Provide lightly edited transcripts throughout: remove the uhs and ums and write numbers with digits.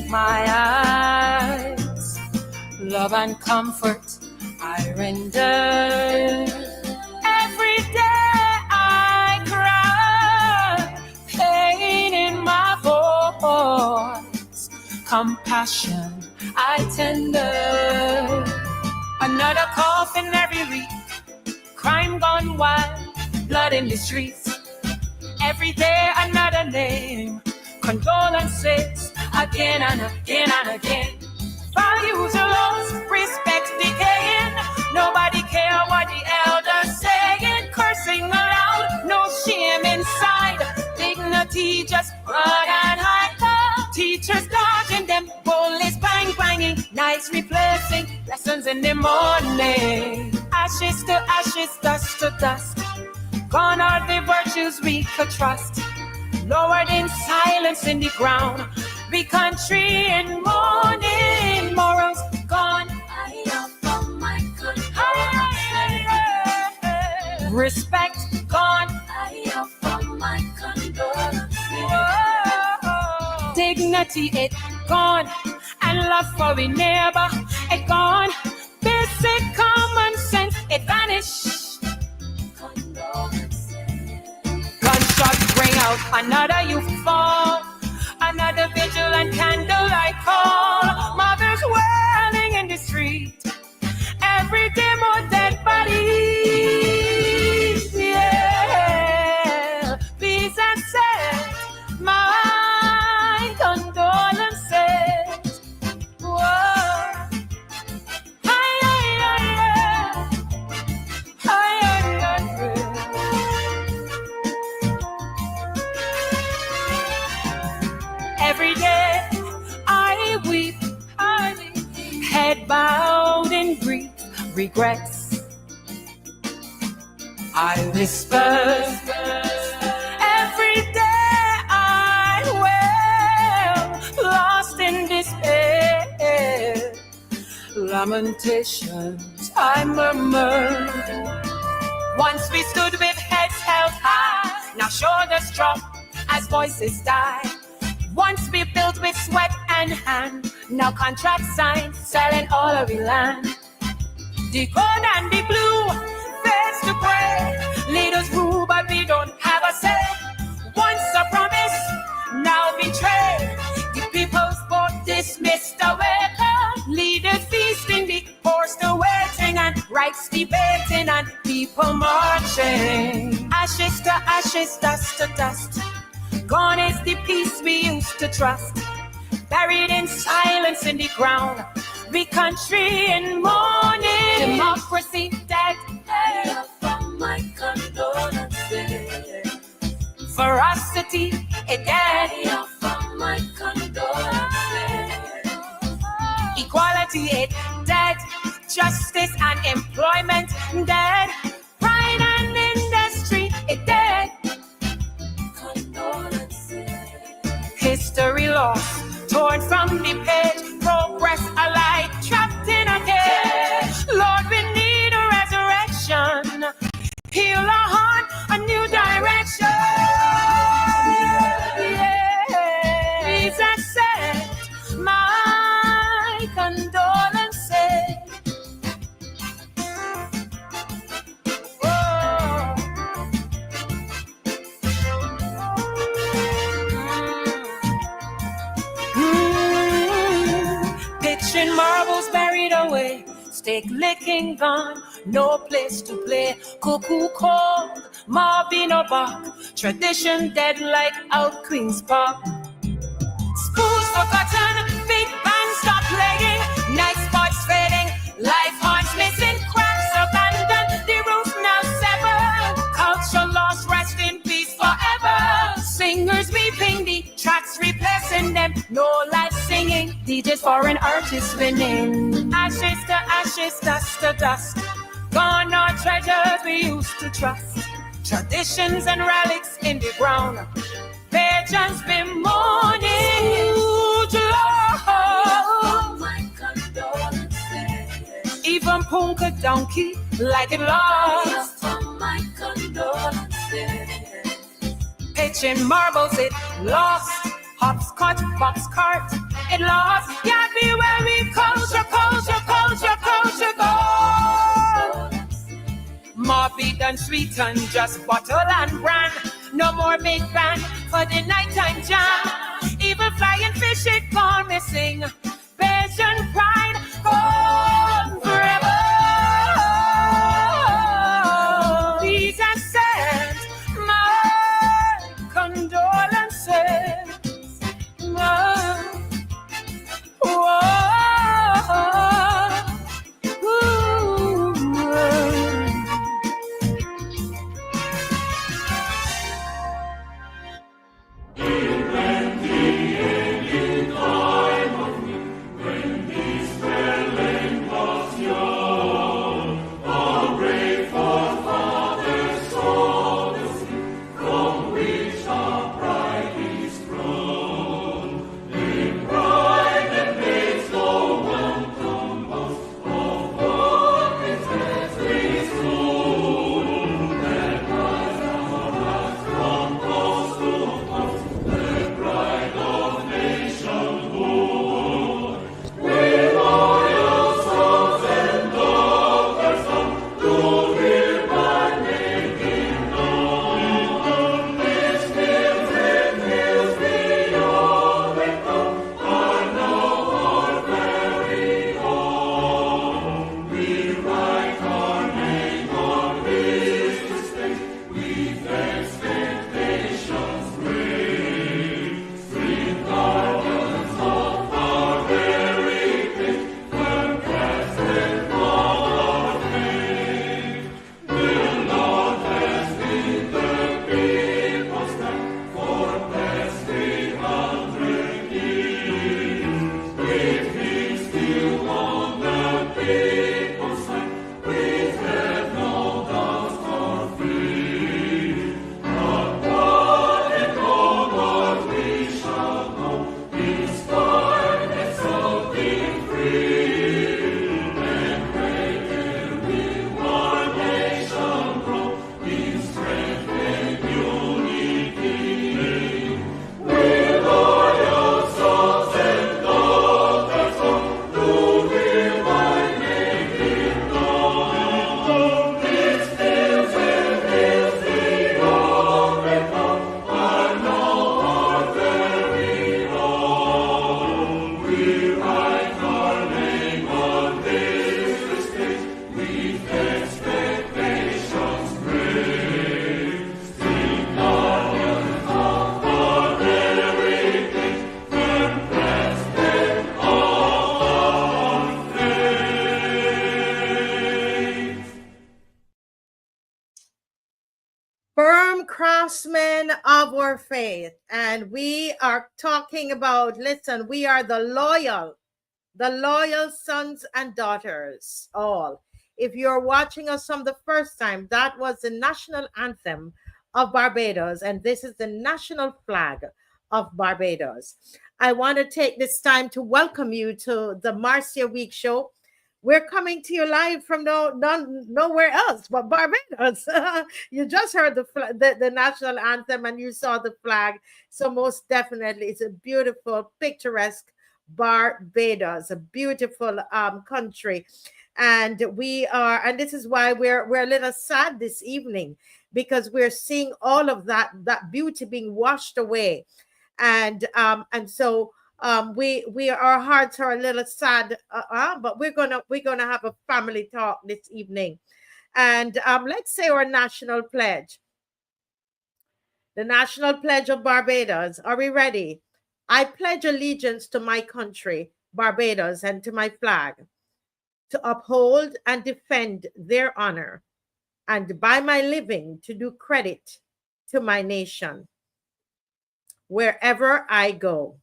my eyes. Love and comfort I render. Every day I cry, pain in my voice, compassion I tender. Another coffin every week, crime gone wild, blood in the streets. Every day another name, condolences again and again and again. Values are lost, respect decaying. Nobody care what the elders saying. Cursing aloud, no shame inside. Dignity just run and hide. Teachers dodging them, bullets bang banging. Nights replacing lessons in the morning. Ashes to ashes, dust to dust. Gone are the virtues we could trust. Lowered in silence in the ground. We country in mourning. Morals gone. I offer my condolences. Respect gone. I offer my condolences. Dignity it gone. And love for we neighbor it gone. Basic common sense it vanished. Gunshots bring out another youth fall. Another vigil and candlelight call. Mothers wailing in the street. Every day more dead bodies. Yeah. Peace and sense. My condolences. Whoa. Every day I weep, head bowed in grief, regrets. I whisper, every day I wail, lost in despair. Lamentations I murmur. Once we stood with heads held high, now shoulders drop as voices die. Once we built with sweat and hand, now contract signed, selling all of the land. The gold and the blue, face to gray, leaders rule but we don't have a say. Once a promise, now betrayed. The people's vote dismissed away. Leaders feasting, the forced awaiting, and rights debating, and people marching. Ashes to ashes, dust to dust. Gone is the peace we used to trust. Buried in silence in the ground. We country in mourning. Democracy dead. Hey, from my condolences. Ferocity it dead. Hey, from my condolences. Equality it dead. Justice and employment dead. Pride and industry it dead. History lost, torn from the page, progress alike, trapped in a cage. Lord, we need a resurrection, heal our heart, a new direction. Yeah, please accept my condolences. Pitching marbles buried away, steak licking gone, no place to play. Cuckoo cold, Marvin or Bach, tradition dead like out Queen's Park. Spoons forgotten, big band stop playing, night spots fading, life hearts missing, cracks abandoned, the roof now severed, culture lost, rest in peace forever. Singers weeping, the tracks replacing them, no life singing, DJs foreign artists winning. Ashes to ashes, dust to dust, gone are treasures we used to trust. Traditions and relics in the ground, pageants been mourning. Huge loss. My condolences. Even Punka Donkey like it lost. My condolences. Pitching marbles it lost. Hopscotch, box cart, it lost. Can't be where we culture go. More beat than sweet and just bottle and brand. No more big band for the nighttime jam. Even flying fish it gone missing. Passion pride gone forever. Please accept my condolences. Craftsmen of our faith, and we are talking about, listen, we are the loyal sons and daughters, all. If you're watching us from the first time, that was the national anthem of Barbados, and this is the national flag of Barbados. I want to take this time to welcome you to the Marcia Week Show. We're coming to you live from nowhere else but Barbados. You just heard the national anthem and you saw the flag. So most definitely, it's a beautiful, picturesque Barbados, a beautiful country. And this is why we're a little sad this evening, because we're seeing all of that beauty being washed away. And so our hearts are a little sad, but we're gonna have a family talk this evening. And let's say our national pledge. The national pledge of Barbados. Are we ready? I pledge allegiance to my country, Barbados, and to my flag, to uphold and defend their honor, and by my living to do credit to my nation, wherever I go.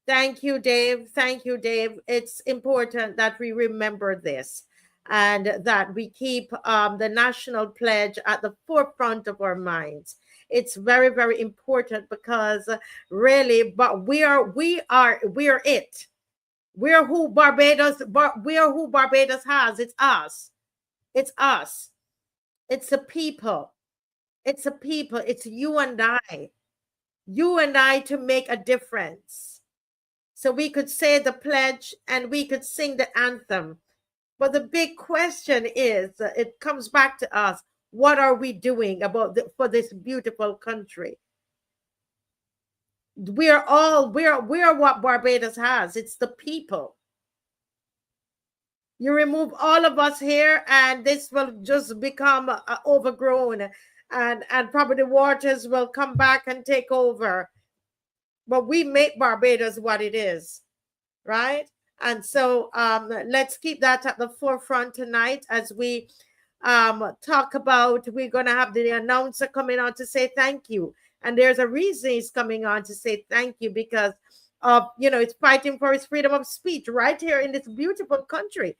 Thank you, Dave. Thank you, Dave. It's important that we remember this and that we keep the national pledge at the forefront of our minds. It's very, very important, because really, but we are it. We are who Barbados has. It's us. It's us. It's the people. It's the people. It's you and I. You and I to make a difference. so we could say the pledge and we could sing the anthem. But the big question is, it comes back to us. What are we doing for this beautiful country? We are what Barbados has. It's the people. You remove all of us here and this will just become overgrown, and probably the waters will come back and take over. But we make Barbados what it is, right? And so let's keep that at the forefront tonight as we talk about, we're going to have the announcer coming on to say thank you. And there's a reason he's coming on to say thank you, because of, it's fighting for his freedom of speech right here in this beautiful country.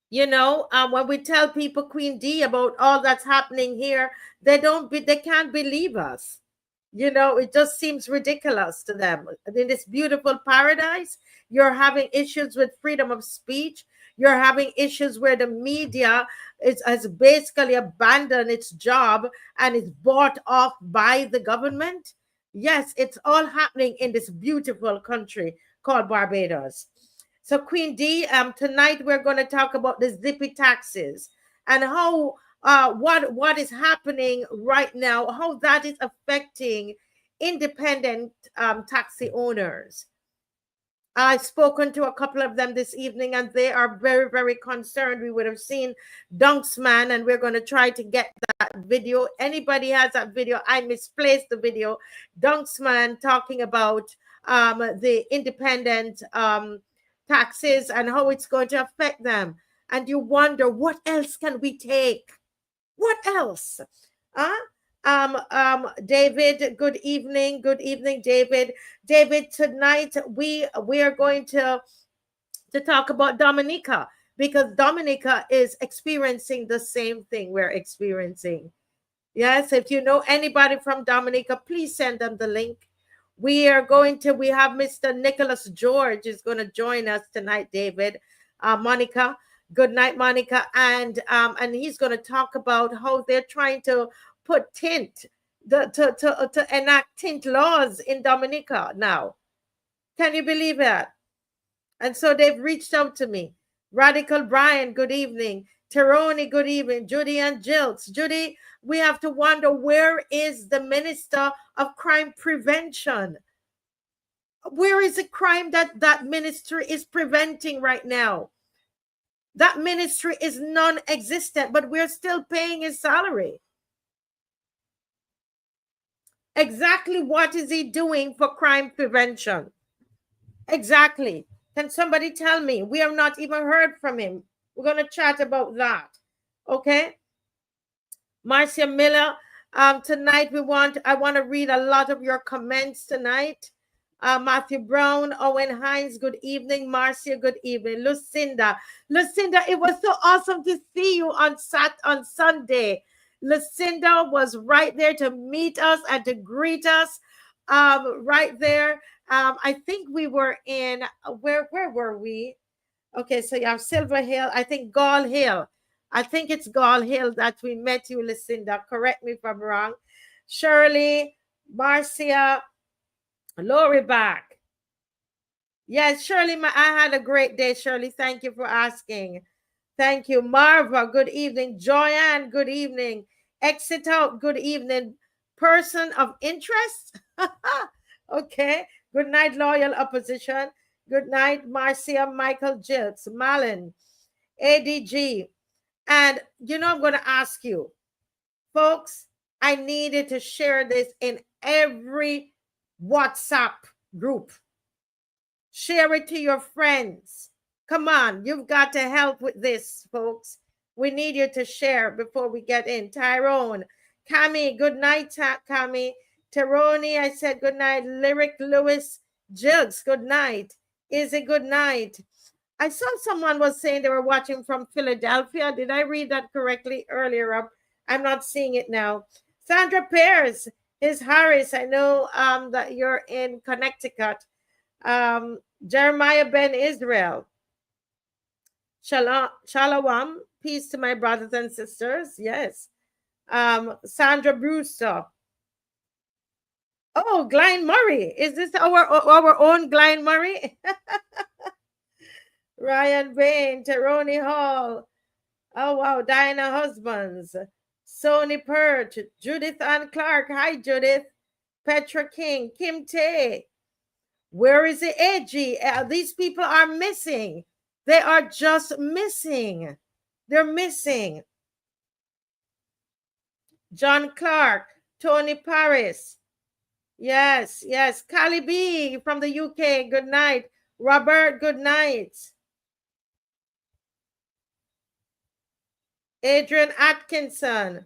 When we tell people, Queen D, about all that's happening here, they can't believe us. It just seems ridiculous to them. In this beautiful paradise, you're having issues with freedom of speech. You're having issues where the media has basically abandoned its job and is bought off by the government. Yes, it's all happening in this beautiful country called Barbados. So Queen D, tonight we're going to talk about the Zippy Taxis and how what is happening right now, how that is affecting independent taxi owners. I've spoken to a couple of them this evening and they are very, very concerned. We would have seen Dunksman, and we're going to try to get that video. Anybody has that video? I misplaced the video. Dunksman talking about the independent taxes and how it's going to affect them. And you wonder, what else can we take? What else? David, good evening. Good evening, David. David, tonight we are going to talk about Dominica, because Dominica is experiencing the same thing we're experiencing. Yes, if you know anybody from Dominica, please send them the link. We have Mr. Nicholas George is going to join us tonight, David. Monica, good night, Monica. And he's going to talk about how they're trying to put tint, to enact tint laws in Dominica now. Can you believe that? And so they've reached out to me. Radical Brian, good evening. Teroni, good evening. Judy and Jilts. Judy, we have to wonder, where is the Minister of Crime Prevention? Where is the crime that ministry is preventing right now? That ministry is non-existent, but we're still paying his salary. Exactly what is he doing for crime prevention? Exactly. Can somebody tell me? We have not even heard from him. We're going to chat about that. Okay. Marcia Miller, tonight I want to read a lot of your comments tonight. Matthew Brown, Owen Hines, good evening. Marcia, good evening. Lucinda, it was so awesome to see you on Sunday. Lucinda was right there to meet us and to greet us, right there. I think we were in, where were we? Okay, so you have Silver Hill, I think Gall Hill. I think it's Gall Hill that we met you, Lucinda. Correct me if I'm wrong. Shirley, Marcia, Lori back. Yes, Shirley, I had a great day, Shirley. Thank you for asking. Thank you. Marva, good evening. Joyanne, good evening. Exit out, good evening. Person of interest? Okay. Good night, loyal opposition. Good night, Marcia, Michael Jilts, Malin, ADG. And I'm going to ask you, folks, I needed to share this in every WhatsApp group. Share it to your friends. Come on, you've got to help with this, folks. We need you to share before we get in. Tyrone, Cami, good night, Cami. Teroni, I said good night. Lyric Lewis, Jugs, good night. Izzy, good night. I saw someone was saying they were watching from Philadelphia. Did I read that correctly earlier? I'm not seeing it now. Sandra Pears is Harris. I know that you're in Connecticut. Jeremiah Ben Israel. Shalom. Peace to my brothers and sisters. Yes. Sandra Brewster. Oh, Glenn Murray. Is this our own Glenn Murray? Ryan Bain, Teroni Hall. Oh, wow. Diana Husbands. Sony Perch. Judith Ann Clark. Hi, Judith. Petra King. Kim Tay. Where is the AG? These people are missing. They are just missing. They're missing. John Clark. Tony Paris. Yes, yes. Cali B from the UK. Good night. Robert, good night. Adrian Atkinson.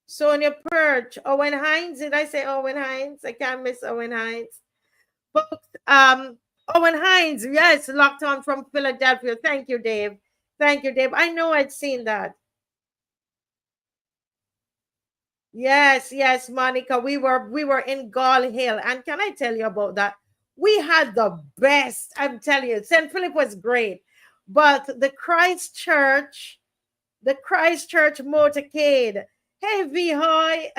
Sonia Perch. Owen Hines. Did I say Owen Hines? I can't miss Owen Hines. Folks, Owen Hines. Yes, locked on from Philadelphia. Thank you, Dave. Thank you, Dave. I know I'd seen that. Yes, yes, Monica. We were in Gall Hill, and can I tell you about that? We had the best. I'm telling you, St. Philip was great, but the Christchurch motorcade. Hey, Vihoy.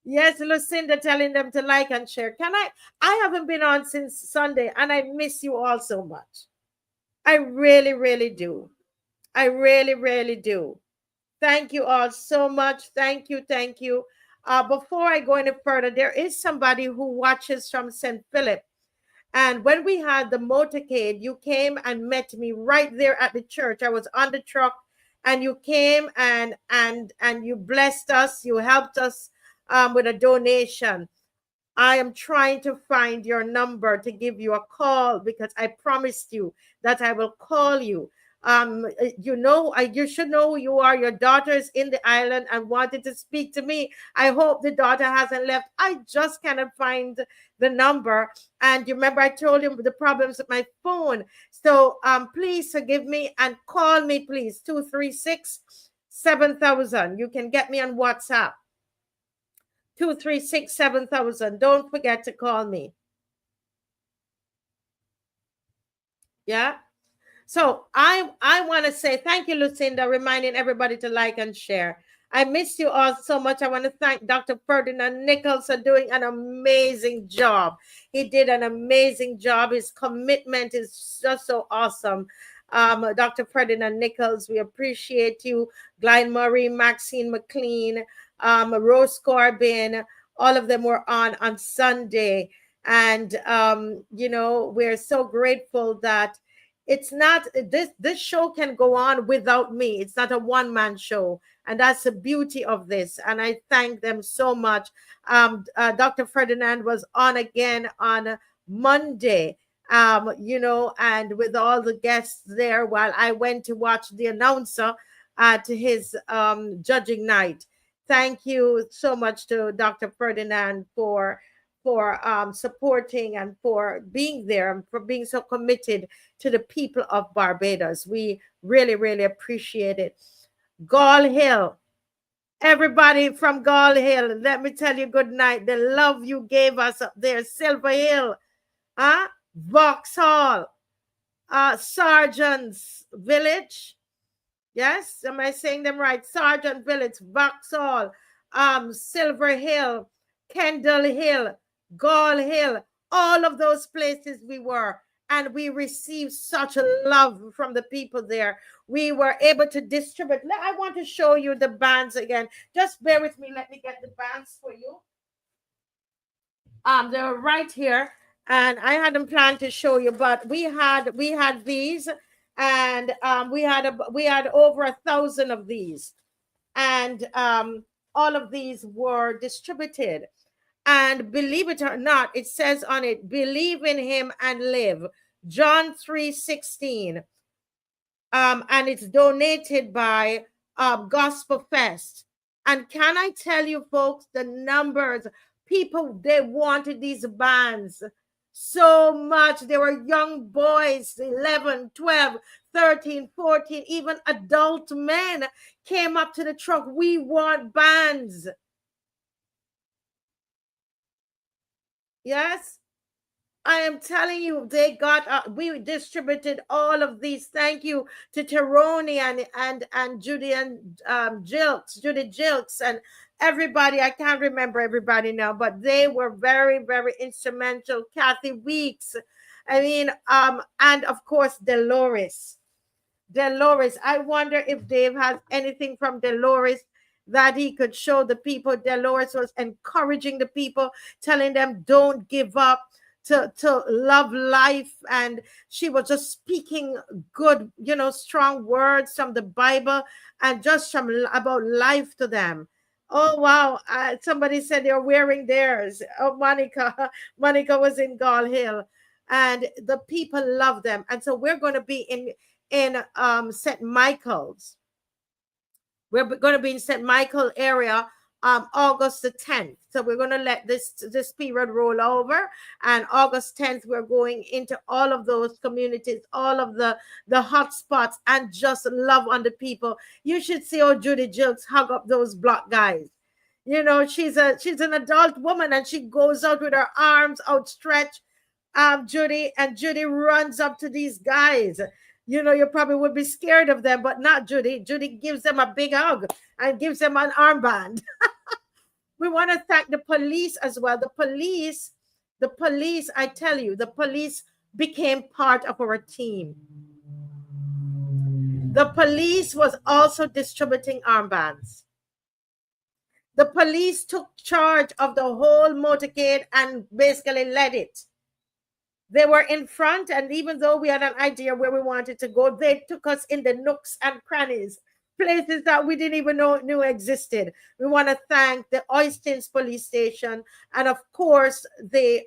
Yes, Lucinda telling them to like and share. I haven't been on since Sunday, and I miss you all so much. I really, really do. I really, really do. Thank you all so much. Thank you. Thank you. Before I go any further, there is somebody who watches from St. Philip. And when we had the motorcade, you came and met me right there at the church. I was on the truck, and you came and you blessed us. You helped us with a donation. I am trying to find your number to give you a call because I promised you that I will call you. You should know who you are. Your daughter is in the island and wanted to speak to me. I hope the daughter hasn't left. I just cannot find the number. And you remember I told you the problems with my phone. So please forgive me and call me, please. 236-7000. You can get me on WhatsApp. 236-7000. Don't forget to call me. Yeah. So I want to say thank you, Lucinda, reminding everybody to like and share. I missed you all so much. I want to thank Dr. Ferdinand Nichols for doing an amazing job. He did an amazing job. His commitment is just so awesome. Dr. Ferdinand Nichols, we appreciate you. Glenn Murray, Maxine McLean, Rose Corbin, all of them were on Sunday. And, we're so grateful that it's not this show can go on without me. It's not a one-man show, and that's the beauty of this, and I thank them so much. Dr. Ferdinand was on again on Monday, and with all the guests there while I went to watch the announcer at his judging night. Thank you so much to Dr. Ferdinand for supporting and for being there and for being so committed to the people of Barbados. We really, really appreciate it. Gall Hill, everybody from Gall Hill, let me tell you good night. The love you gave us up there, Silver Hill, Vauxhall, Sergeant's Village. Yes, am I saying them right? Sergeant Village, Vauxhall, Silver Hill, Kendall Hill, Gall Hill, all of those places we were, and we received such a love from the people there. We were able to distribute. I want to show you the bands again. Just bear with me. Let me get the bands for you. They're right here, and I hadn't planned to show you, but we had these, and we had over 1,000 of these, and all of these were distributed. And believe it or not, it says on it, believe in him and live. John 3:16. And it's donated by Gospel Fest. And can I tell you, folks, the numbers, people, they wanted these bands so much. They were young boys, 11, 12, 13, 14, even adult men came up to the truck. We want bands. Yes. I am telling you, they got. We distributed all of these. Thank you to Teroni and Judy and Judy Jilks, and everybody. I can't remember everybody now, but they were very, very instrumental. Kathy Weeks, I mean, and of course Dolores. Dolores. I wonder if Dave has anything from Dolores that he could show the people. Dolores was encouraging the people, telling them don't give up, to love life, and she was just speaking good, strong words from the Bible and just from about life to them. Oh wow. Somebody said they're wearing theirs. Oh, Monica. Monica was in Gall Hill, and the people love them. And so we're going to be in St. Michael's. We're going to be in St. Michael area August the 10th. So we're going to let this period roll over, and August 10th we're going into all of those communities, all of the hot spots, and just love on the people. You should see how Judy Jilks hug up those black guys. She's an adult woman, and she goes out with her arms outstretched. Judy runs up to these guys. You probably would be scared of them, but not Judy. Judy gives them a big hug and gives them an armband. We want to thank the police as well. The police, I tell you, the police became part of our team. The police was also distributing armbands. The police took charge of the whole motorcade and basically led it. They were in front, and even though we had an idea where we wanted to go, they took us in the nooks and crannies, places that we didn't even know existed. We want to thank the Oistins police station, and of course the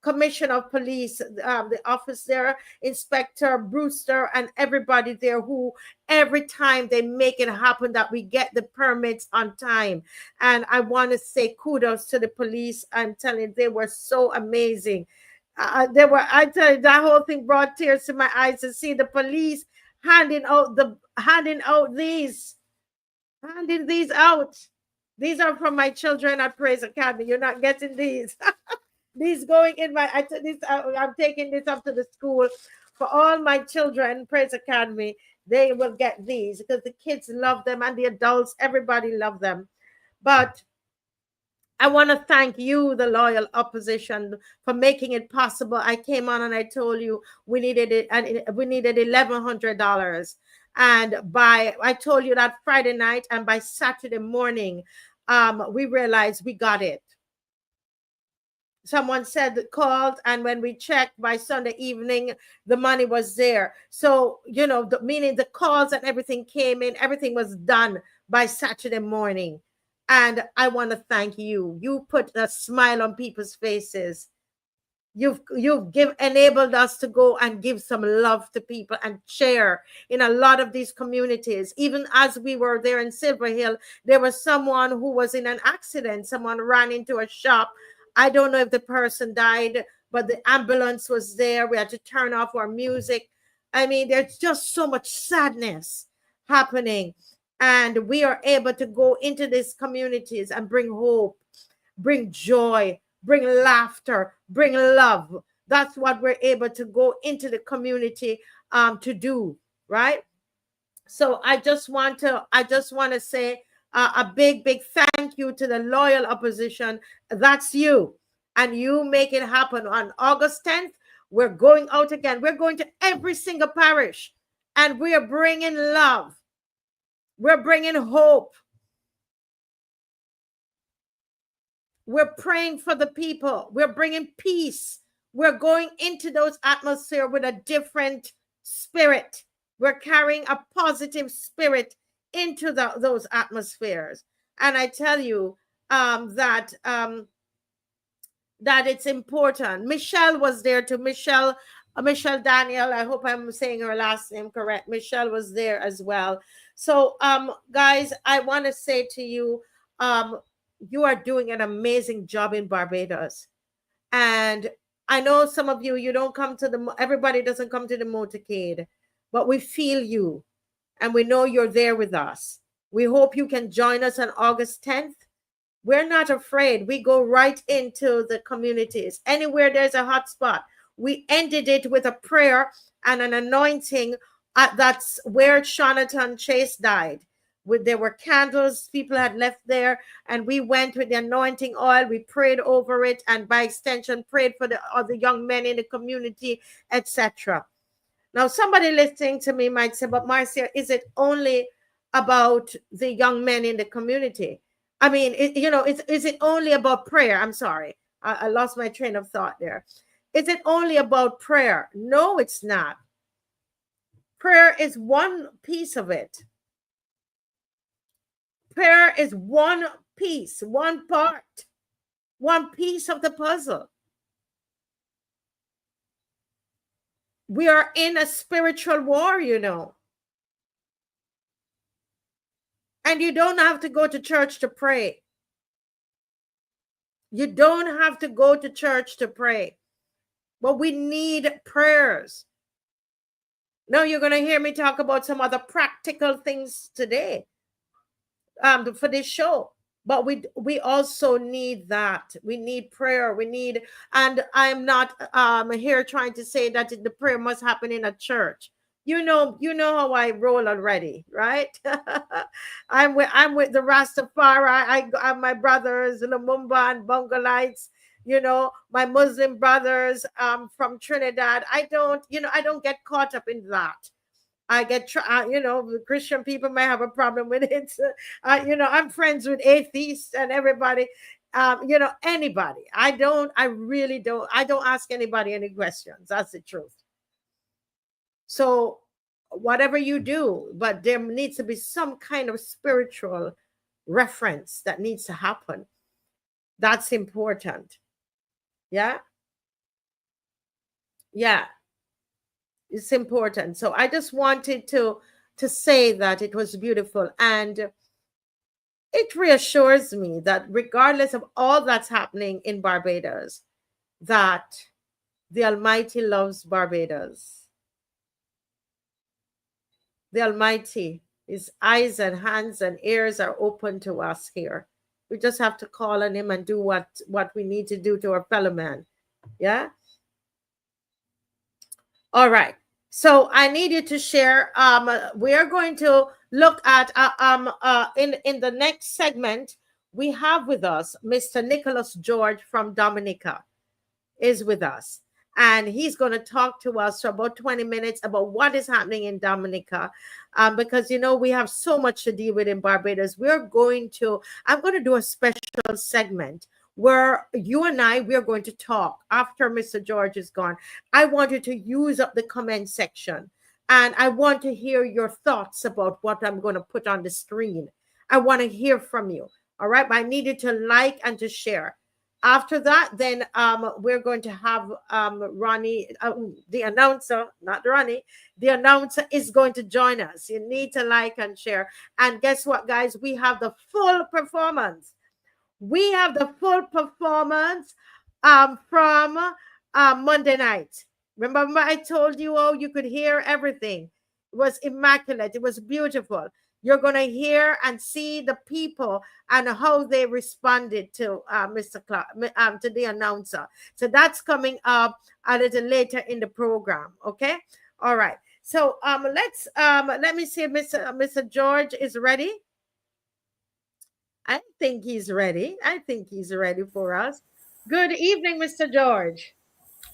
commissioner of police, the officer, Inspector Brewster, and everybody there, who every time they make it happen that we get the permits on time. And I want to say kudos to the police. I'm telling you, they were so amazing. I tell you, that whole thing brought tears to my eyes to see the police handing these out. These are from my children at Praise Academy. You're not getting these. These going in my. I'm taking this up to the school for all my children. Praise Academy. They will get these because the kids love them, and the adults, everybody love them. But I want to thank you, the loyal opposition, for making it possible. I came on and I told you we needed it, and we needed $1,100. And I told you that Friday night, and by Saturday morning, we realized we got it. Someone said that called, and when we checked by Sunday evening, the money was there. So, meaning the calls and everything came in, everything was done by Saturday morning. And I want to thank you. You put a smile on people's faces. You've enabled us to go and give some love to people and share in a lot of these communities. Even as we were there in Silver Hill, there was someone who was in an accident. Someone ran into a shop. I don't know if the person died, but the ambulance was there. We had to turn off our music. I mean, there's just so much sadness happening. And we are able to go into these communities and bring hope, bring joy, bring laughter, bring love. That's what we're able to go into the community to do, right? So I just want to say a big thank you to the loyal opposition. That's you, and you make it happen. On August 10th, we're going out again. We're going to every single parish, and we are bringing love. We're bringing hope. We're praying for the people. We're bringing peace. We're going into those atmospheres with a different spirit. We're carrying a positive spirit into those atmospheres. And I tell you that it's important. Michelle was there too. Michelle Daniel, I hope I'm saying her last name correct. Michelle was there as well. So, guys, I want to say to you, you are doing an amazing job in Barbados. And I know some of you don't come to everybody doesn't come to the motorcade, but we feel you, and we know you're there with us. We hope you can join us on August 10th. We're not afraid. We go right into the communities. Anywhere there's a hot spot, we ended it with a prayer and an anointing. That's where Jonathan Chase died. There were candles people had left there, and we went with the anointing oil. We prayed over it, and by extension, prayed for the other young men in the community, etc. Now, somebody listening to me might say, but Marcia, is it only about the young men in the community? I mean, is it only about prayer? I'm sorry. I lost my train of thought there. Is it only about prayer? No, it's not. Prayer is one piece of it. Prayer is one piece, one part, one piece of the puzzle. We are in a spiritual war, and you don't have to go to church to pray. You don't have to go to church to pray, but we need prayers. Now you're going to hear me talk about some other practical things today for this show, but we also need that. We need prayer. And I'm not here trying to say that the prayer must happen in a church. You know how I roll already, right? I'm with the Rastafari. I my brothers, Lumumba and Bongolites, my Muslim brothers from Trinidad. I don't get caught up in that. I get, Christian people may have a problem with it. I'm friends with atheists and everybody, anybody. I don't ask anybody any questions. That's the truth. So whatever you do, but there needs to be some kind of spiritual reference that needs to happen. That's important. Yeah. Yeah. It's important. So I just wanted to say that it was beautiful, and it reassures me that regardless of all that's happening in Barbados, that the Almighty loves Barbados. The Almighty, his eyes and hands and ears are open to us here. We just have to call on him and do what we need to do to our fellow man. Yeah. All right. So I need you to share. We are going to look at in the next segment. We have with us Mr. Nicholas George from Dominica is with us, and he's going to talk to us for about 20 minutes about what is happening in Dominica, because we have so much to deal with in Barbados. I'm going to do a special segment where you and we're going to talk after Mr. George is gone. I want you to use up the comment section, and I want to hear your thoughts about what I'm going to put on the screen. I want to hear from you. All right. But I need you to like and to share. After that, then we're going to have Ronnie, the announcer, not Ronnie. The announcer is going to join us. You need to like and share. And guess what, guys? We have the full performance. We have the full performance from Monday night. Remember, I told you, you could hear everything. It was immaculate. It was beautiful. You're going to hear and see the people and how they responded to Mr. Clark, to the announcer. So that's coming up a little later in the program. Okay. All right. So let me see if Mr. George is ready. I think he's ready. I think he's ready for us. Good evening, Mr. George.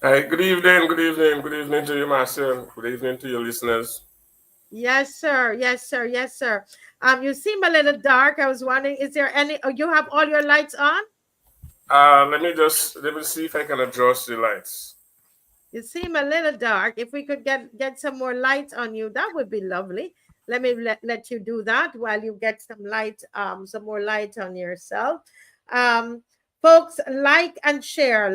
Hi, good evening, good evening, good evening to you, Marcia. Good evening to your listeners. Yes, sir. Yes, sir. Yes, sir. You seem a little dark. I was wondering, is there any? Oh, you have all your lights on? Let me see if I can adjust the lights. You seem a little dark. If we could get some more light on you, that would be lovely. Let me let you do that while you get some light, some more light on yourself. Folks, like and share.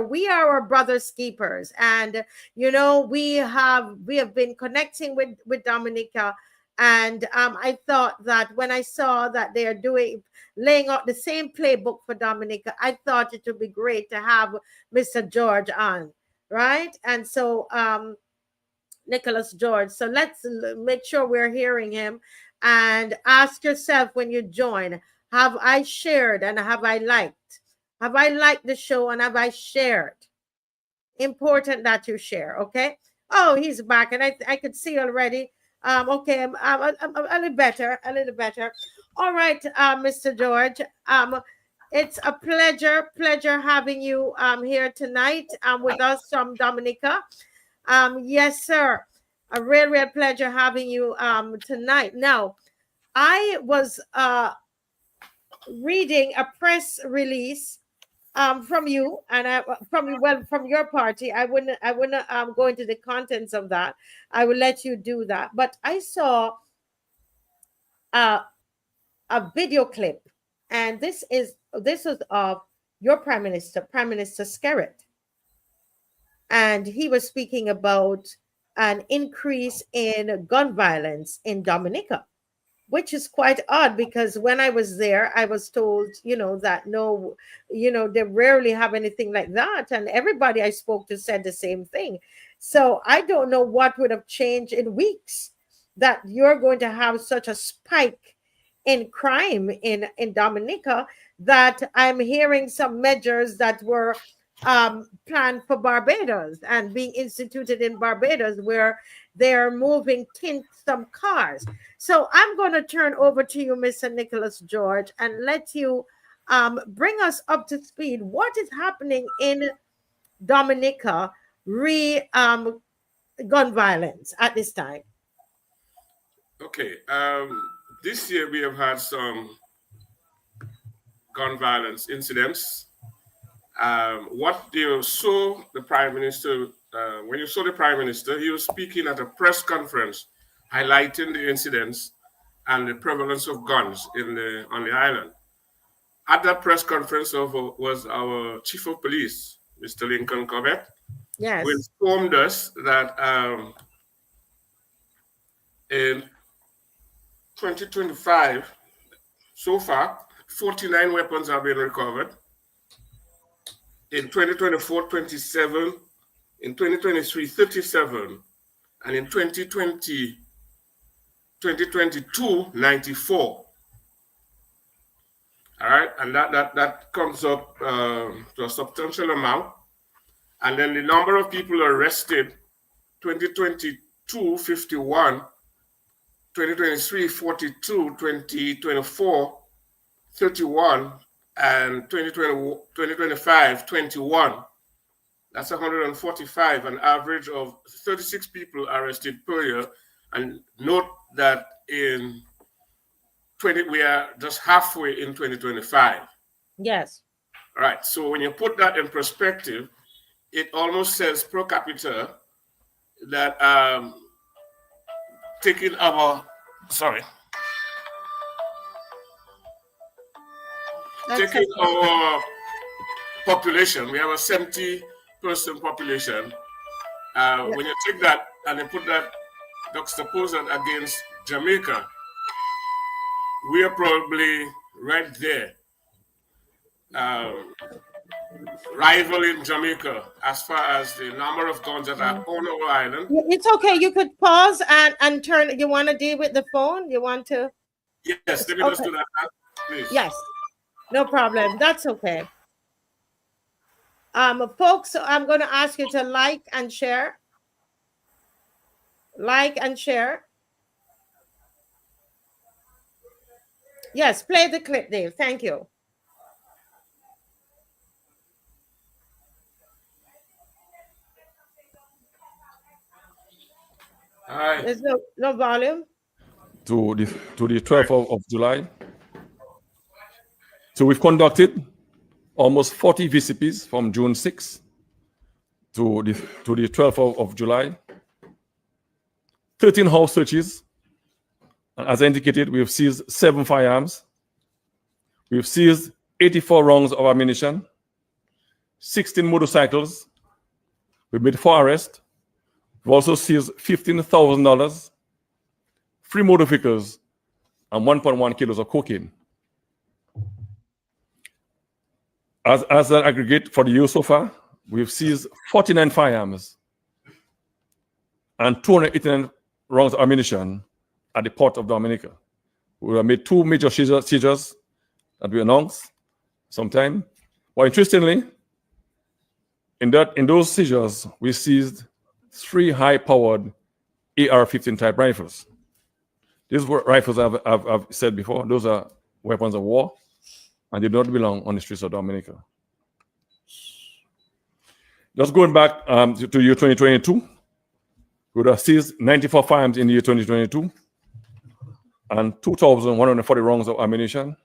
We are our brothers keepers, and we have been connecting with Dominica, and I thought that when I saw that they are laying out the same playbook for Dominica, I thought it would be great to have Mr. George on, right? And so Nicholas George. So let's make sure we're hearing him, and ask yourself when you join, have I shared and have I liked? Have I liked the show and have I shared? Important that you share, okay? Oh, he's back, and I could see already. Okay, I'm a little better, a little better. All right, Mr. George. It's a pleasure having you here tonight with us from Dominica. Yes, sir. A real pleasure having you tonight. Now, I was reading a press release from you and from your party. I wouldn't go into the contents of that. I will let you do that. But I saw a video clip, and this was of your Prime Minister Skerritt, and he was speaking about an increase in gun violence in Dominica, which is quite odd because when I was there, I was told, that no, they rarely have anything like that. And everybody I spoke to said the same thing. So I don't know what would have changed in weeks that you're going to have such a spike in crime in Dominica, that I'm hearing some measures that were planned for Barbados and being instituted in Barbados, where they're moving some cars. So I'm going to turn over to you, Mr. Nicholas George, and let you bring us up to speed. What is happening in Dominica gun violence at this time? Okay. This year we have had some gun violence incidents. What you saw the Prime Minister, when you saw the Prime Minister, he was speaking at a press conference highlighting the incidents and the prevalence of guns on the island. At that press conference was our Chief of Police, Mr. Lincoln Corbett, yes, who informed us that in 2025, so far, 49 weapons have been recovered. In 2024, 27, in 2023, 37, and in 2022, 94. All right, and that comes up to a substantial amount. And then the number of people arrested, 2022, 51, 2023, 42, 2024, 31, and 2025, 21. That's 145, an average of 36 people arrested per year. And note that we are just halfway in 2025. Yes. All right. So when you put that in perspective, it almost says per capita that taking our population, we have a 70-person population. When you take that and you put that, juxtapose that against Jamaica, we are probably right there, rivaling Jamaica as far as the number of guns that are on our island. It's okay. You could pause and turn. You want to deal with the phone? You want to? Yes, let me just do that, please. Yes, no problem. That's okay. Folks, I'm going to ask you to like and share. Like and share. Yes, play the clip, Dave. Thank you. Hi. There's no volume. To the 12th of July. So we've conducted almost 40 VCPs from June 6th to the 12th of July. 13 house searches. And as indicated, we've seized 7 firearms. We've seized 84 rounds of ammunition, 16 motorcycles. We've made 4 arrests. We've also seized $15,000, 3 motor vehicles, and 1.1 kilos of cocaine. As an aggregate for the year so far, we've seized 49 firearms and 289 rounds of ammunition at the port of Dominica. We have made 2 major seizures that we announced sometime. But interestingly, in those seizures, we seized 3 high-powered AR-15 type rifles. These were rifles I've said before. Those are weapons of war, and they don't belong on the streets of Dominica. Just going back to year 2022, we would have seized 94 firearms in the year 2022 and 2,140 rounds of ammunition.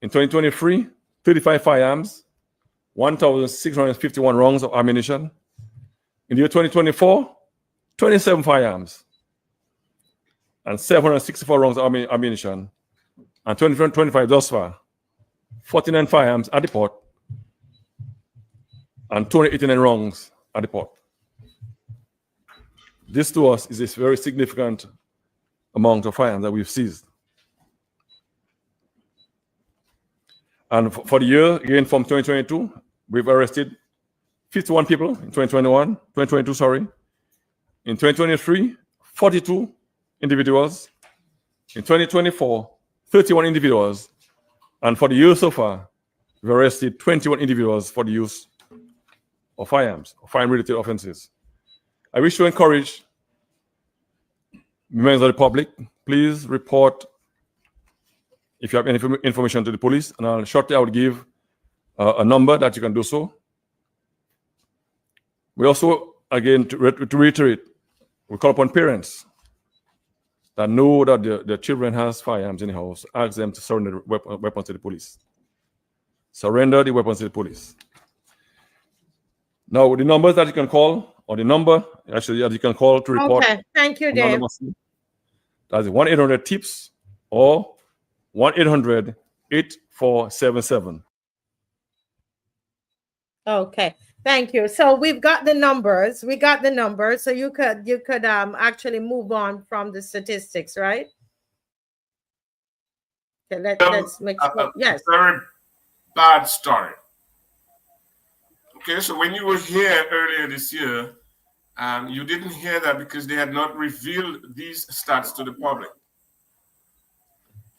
In 2023, 35 firearms, 1,651 rounds of ammunition. In the year 2024, 27 firearms and 764 rounds of ammunition. And 2025 thus far, 49 firearms at the port and 289 rounds at the port. This to us is a very significant amount of firearms that we've seized. And for the year, again from 2022, we've arrested 51 people in 2022, sorry. In 2023, 42 individuals. In 2024, 31 individuals. And for the year so far, we've arrested 21 individuals for the use of firearms, or firearm-related offenses. I wish to encourage members of the public, please report if you have any information to the police, and shortly I will give a number that you can do so. We also, again, to reiterate, we call upon parents that know that their children has firearms in the house, ask them to surrender the weapons to the police. Surrender the weapons to the police. Now, the numbers that you can call, or the number actually that you can call to report. Okay, thank you, Dave. That's 1-800-TIPS or 1-800-8477. Okay, thank you. So we've got the numbers. We got the numbers. So you could actually move on from the statistics, right? Okay, let's make sure. Yes. Very bad story. Okay, so when you were here earlier this year, you didn't hear that because they had not revealed these stats to the public.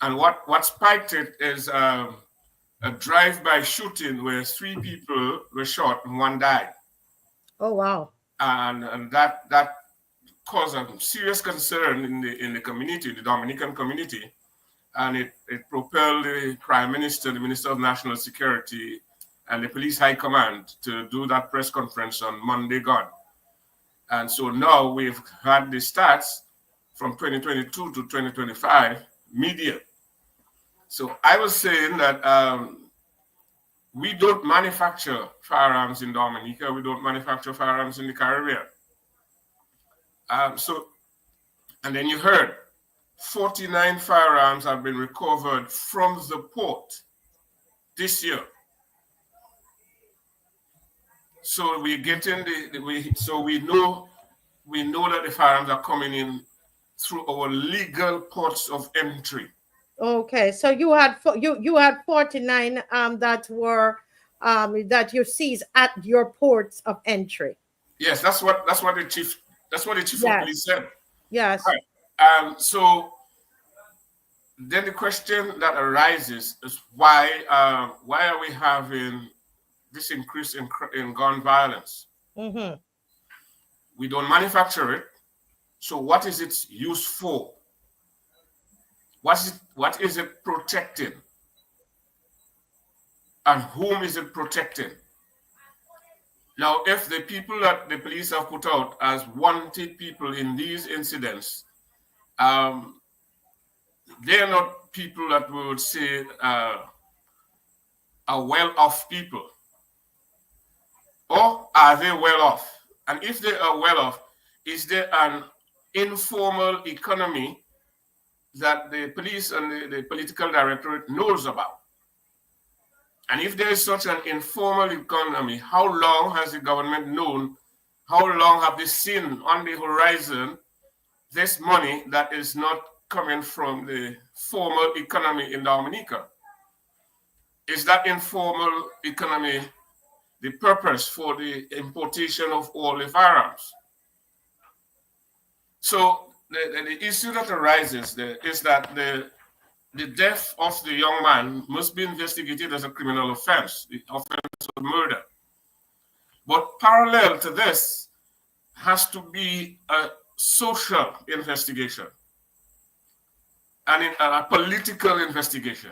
And what spiked it is a drive-by shooting where 3 people were shot and 1 died. Oh wow! And that caused a serious concern in the community, the Dominican community, and it propelled the Prime Minister, the Minister of National Security, and the Police High Command to do that press conference on Monday gone. And so now we've had the stats from 2022 to 2025 media. So I was saying that we don't manufacture firearms in Dominica. We don't manufacture firearms in the Caribbean. And then you heard 49 firearms have been recovered from the port this year. So we're getting so we know that the firearms are coming in through our legal ports of entry. Okay, so you had 49 that were that you seized at your ports of entry. Yes, that's what the chief of police said. Yes. Right. So then the question that arises is why are we having this increase in gun violence? Mm-hmm. We don't manufacture it. So what is its use for? What is it protecting? And whom is it protecting? Now, if the people that the police have put out as wanted people in these incidents, they're not people that we would say are well-off people. Or are they well off? And if they are well off, is there an informal economy that the police and the political directorate knows about? And if there is such an informal economy, how long has the government known? How long have they seen on the horizon this money that is not coming from the formal economy in Dominica? Is that informal economy the purpose for the importation of all the firearms? So the issue that arises there is that the the death of the young man must be investigated as a criminal offense, the offense of murder. But parallel to this has to be a social investigation, and a political investigation,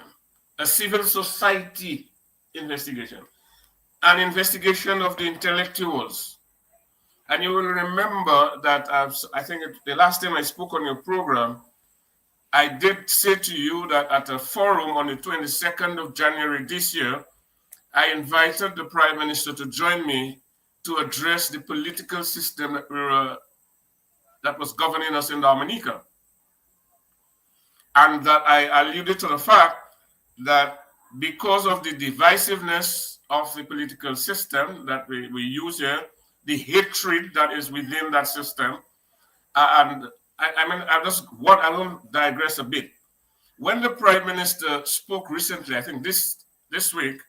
a civil society investigation, an investigation of the intellectuals. And you will remember that I think the last time I spoke on your program, I did say to you that at a forum on the 22nd of January this year, I invited the Prime Minister to join me to address the political system that was governing us in Dominica. And that I alluded to the fact that because of the divisiveness of the political system that we use here, the hatred that is within that system, and I will digress a bit. When the Prime Minister spoke recently, I think this week,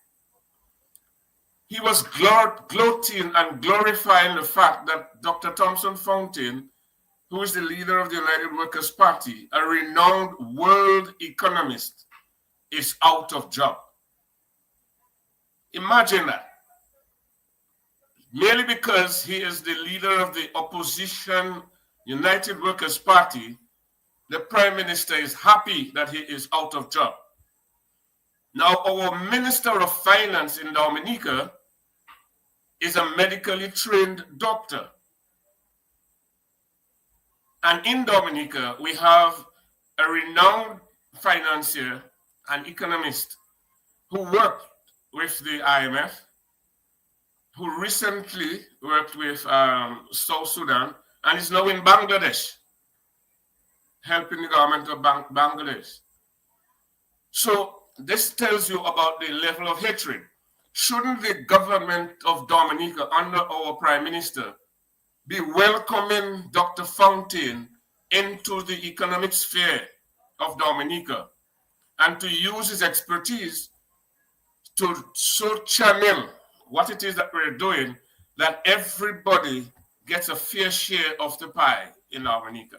he was gloating and glorifying the fact that Dr. Thompson Fountain, who is the leader of the United Workers' Party, a renowned world economist, is out of job. Imagine that. Merely because he is the leader of the opposition United Workers' Party, the Prime Minister is happy that he is out of job. Now, our Minister of Finance in Dominica is a medically trained doctor. And in Dominica, we have a renowned financier and economist who worked with the IMF, who recently worked with South Sudan, and is now in Bangladesh, helping the government of Bangladesh. So this tells you about the level of hatred. Shouldn't the government of Dominica, under our Prime Minister, be welcoming Dr. Fountain into the economic sphere of Dominica and to use his expertise to so channel what it is that we're doing, that everybody gets a fair share of the pie in Dominica?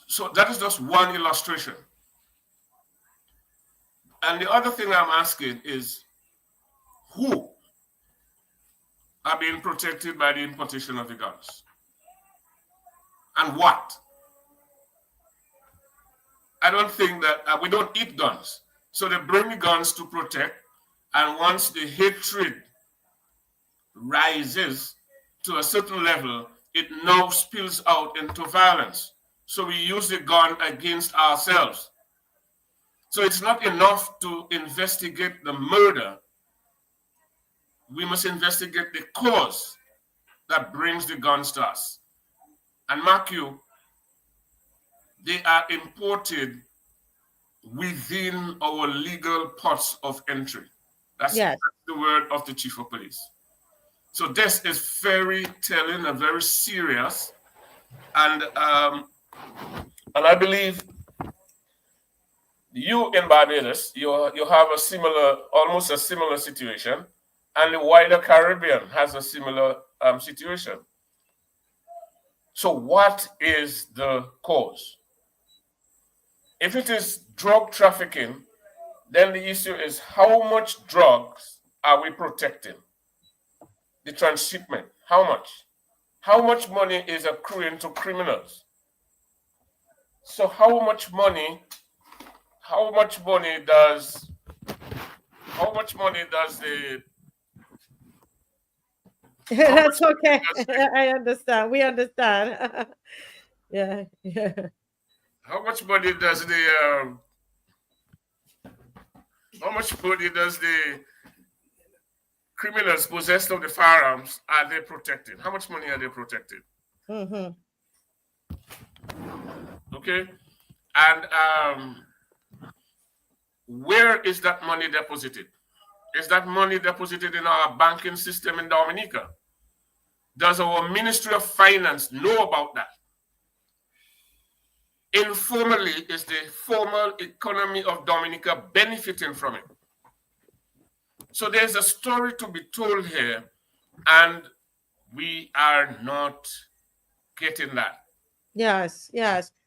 So that is just one illustration. And the other thing I'm asking is, who are being protected by the importation of the guns? And what? I don't think that we don't eat guns. So they bring the guns to protect, and once the hatred rises to a certain level, it now spills out into violence. So we use the gun against ourselves. So it's not enough to investigate the murder. We must investigate the cause that brings the guns to us. And mark you, they are imported within our legal ports of entry. That's the word of the Chief of Police. So this is very telling and very serious. And I believe you in Barbados, you have a similar, almost a similar situation, and the wider Caribbean has a similar situation. So what is the cause? If it is drug trafficking, then the issue is how much drugs are we protecting? The transshipment, how much? How much money is accruing to criminals? So how much money does the That's okay. I understand. We understand. Yeah. how much money does the criminals possessed of the firearms are they protected? How much money are they protected? Mm-hmm. Okay, and where is that money deposited? Is that money deposited in our banking system in Dominica? Does our Ministry of Finance know about that? Informally, is the formal economy of Dominica benefiting from it? So there's a story to be told here, and we are not getting that. Yes.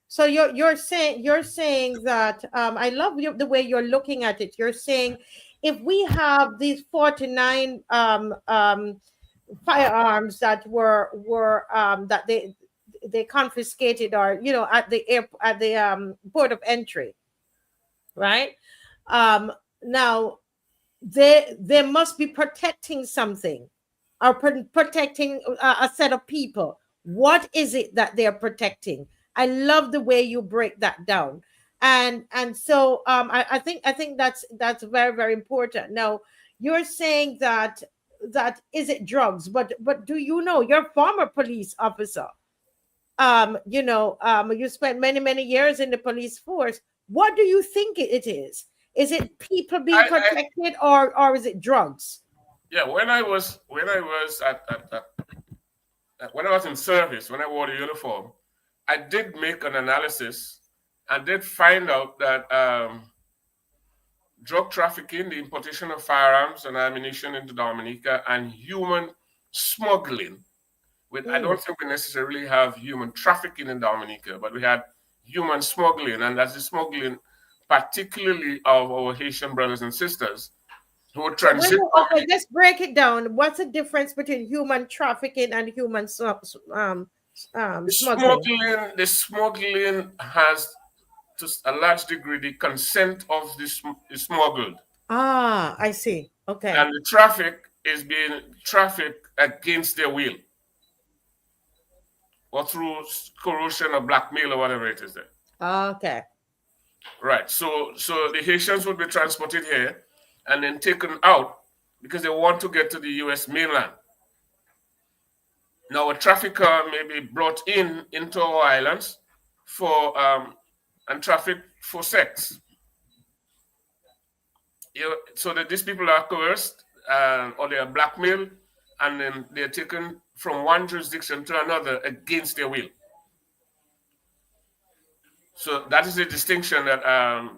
So you're saying that I love the way you're looking at it. You're saying if we have these 49 firearms that were that they confiscated, or at the port of entry, right? Now they must be protecting something, or protecting a set of people. What is it that they're protecting? I love the way you break that down. And so I think that's very, very important. Now you're saying that is it drugs, but do you know, you're a former police officer, you spent many years in the police force. What do you think it is? Is it people being protected, or is it drugs? Yeah, when I was in service, when I wore the uniform, I did make an analysis and did find out that drug trafficking, the importation of firearms and ammunition into Dominica, and human smuggling. I don't think we necessarily have human trafficking in Dominica, but we had human smuggling, and that's the smuggling particularly of our Haitian brothers and sisters who would transit. Okay, let's break it down. What's the difference between human trafficking and human smuggling? The smuggling has, to a large degree, the consent of the smuggled. Ah, I see. Okay. And the traffic is being trafficked against their will, or through coercion or blackmail or whatever it is there. Okay. Right. So the Haitians would be transported here and then taken out because they want to get to the U.S. mainland. Now, a trafficker may be brought into our islands for and trafficked for sex. So that these people are coerced or they are blackmailed, and then they're taken from one jurisdiction to another against their will. So that is the distinction that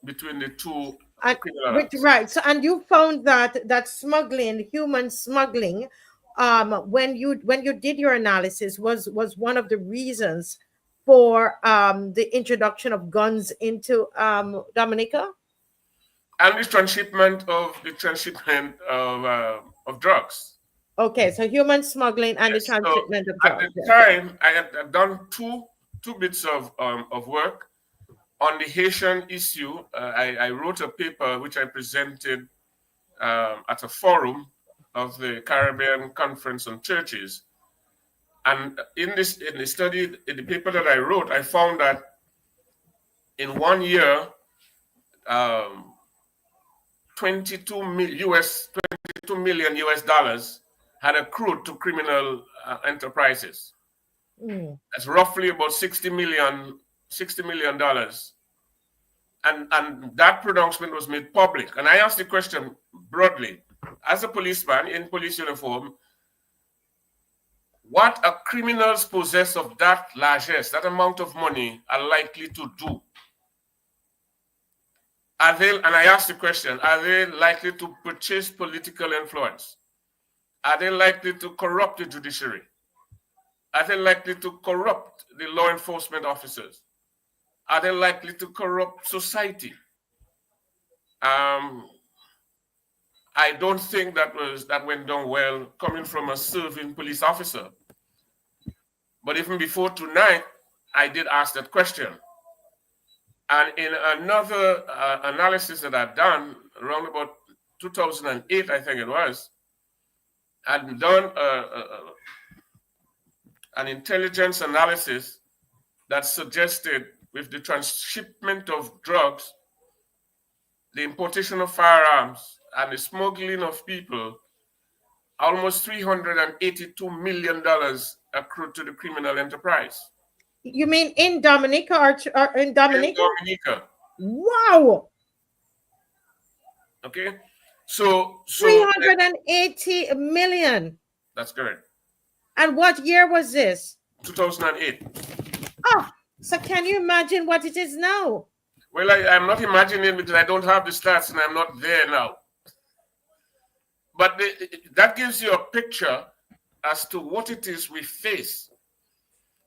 between the two. Right. So, and you found that smuggling, human smuggling, when you did your analysis, was one of the reasons for the introduction of guns into Dominica, and the transshipment of drugs. Okay, so human smuggling and yes, the transshipment of drugs. At the time, I had done two bits of work on the Haitian issue. I wrote a paper which I presented at a forum of the Caribbean Conference on Churches. And in the paper that I wrote, I found that in 1 year, 22 million US dollars had accrued to criminal enterprises. That's roughly about $60 million. And that pronouncement was made public. And I asked the question broadly, as a policeman in police uniform, what are criminals possessed of that largesse, that amount of money, are likely to do? And I asked the question, are they likely to purchase political influence? Are they likely to corrupt the judiciary? Are they likely to corrupt the law enforcement officers? Are they likely to corrupt society? I don't think that went down well coming from a serving police officer. But even before tonight, I did ask that question. And in another analysis that I've done around about 2008, I think it was, I'd done an intelligence analysis that suggested with the transshipment of drugs, the importation of firearms, and the smuggling of people, almost $382 million accrued to the criminal enterprise. You mean in Dominica or in Dominica? In Dominica. Wow. Okay. So 380 million. That's correct. And what year was this? 2008. Oh, so can you imagine what it is now? Well, I'm not imagining because I don't have the stats and I'm not there now. But that gives you a picture as to what it is we face.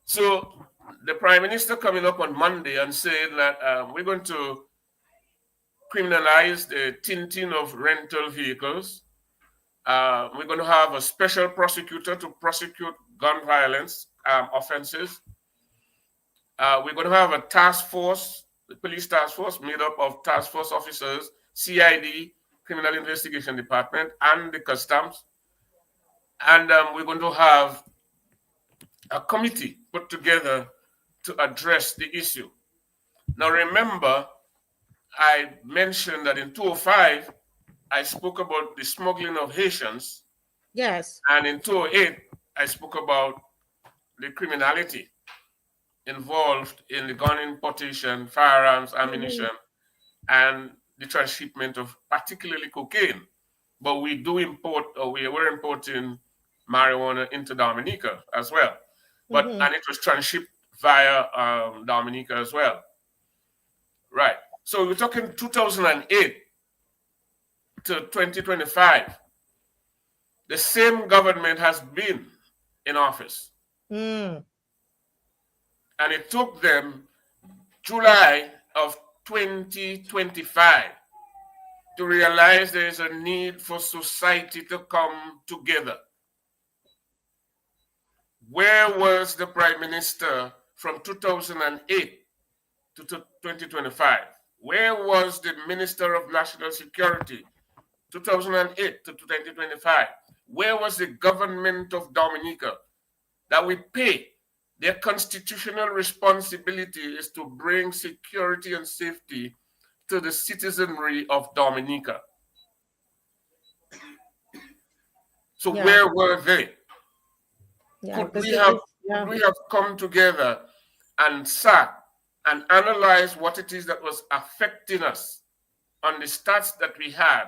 So the Prime Minister coming up on Monday and saying that we're going to criminalize the tinting of rental vehicles. We're going to have a special prosecutor to prosecute gun violence offenses. We're going to have a task force, the police task force, made up of task force officers, CID, Criminal Investigation Department, and the Customs. And we're going to have a committee put together to address the issue. Now, remember, I mentioned that in 2005, I spoke about the smuggling of Haitians. Yes. And in 2008, I spoke about the criminality involved in the gun importation, firearms, ammunition, and the transshipment of particularly cocaine. But we do import, or we were importing marijuana into Dominica as well. But and it was transshipped via Dominica as well. Right. So we're talking 2008 to 2025. The same government has been in office. And it took them July of 2025 to realize there is a need for society to come together. Where was the Prime Minister from 2008 to 2025? Where was the Minister of National Security 2008 to 2025? Where was the government of Dominica that we pay? Their constitutional responsibility is to bring security and safety to the citizenry of Dominica. So where were they? Could we have come together and sat and analyzed what it is that was affecting us on the stats that we had,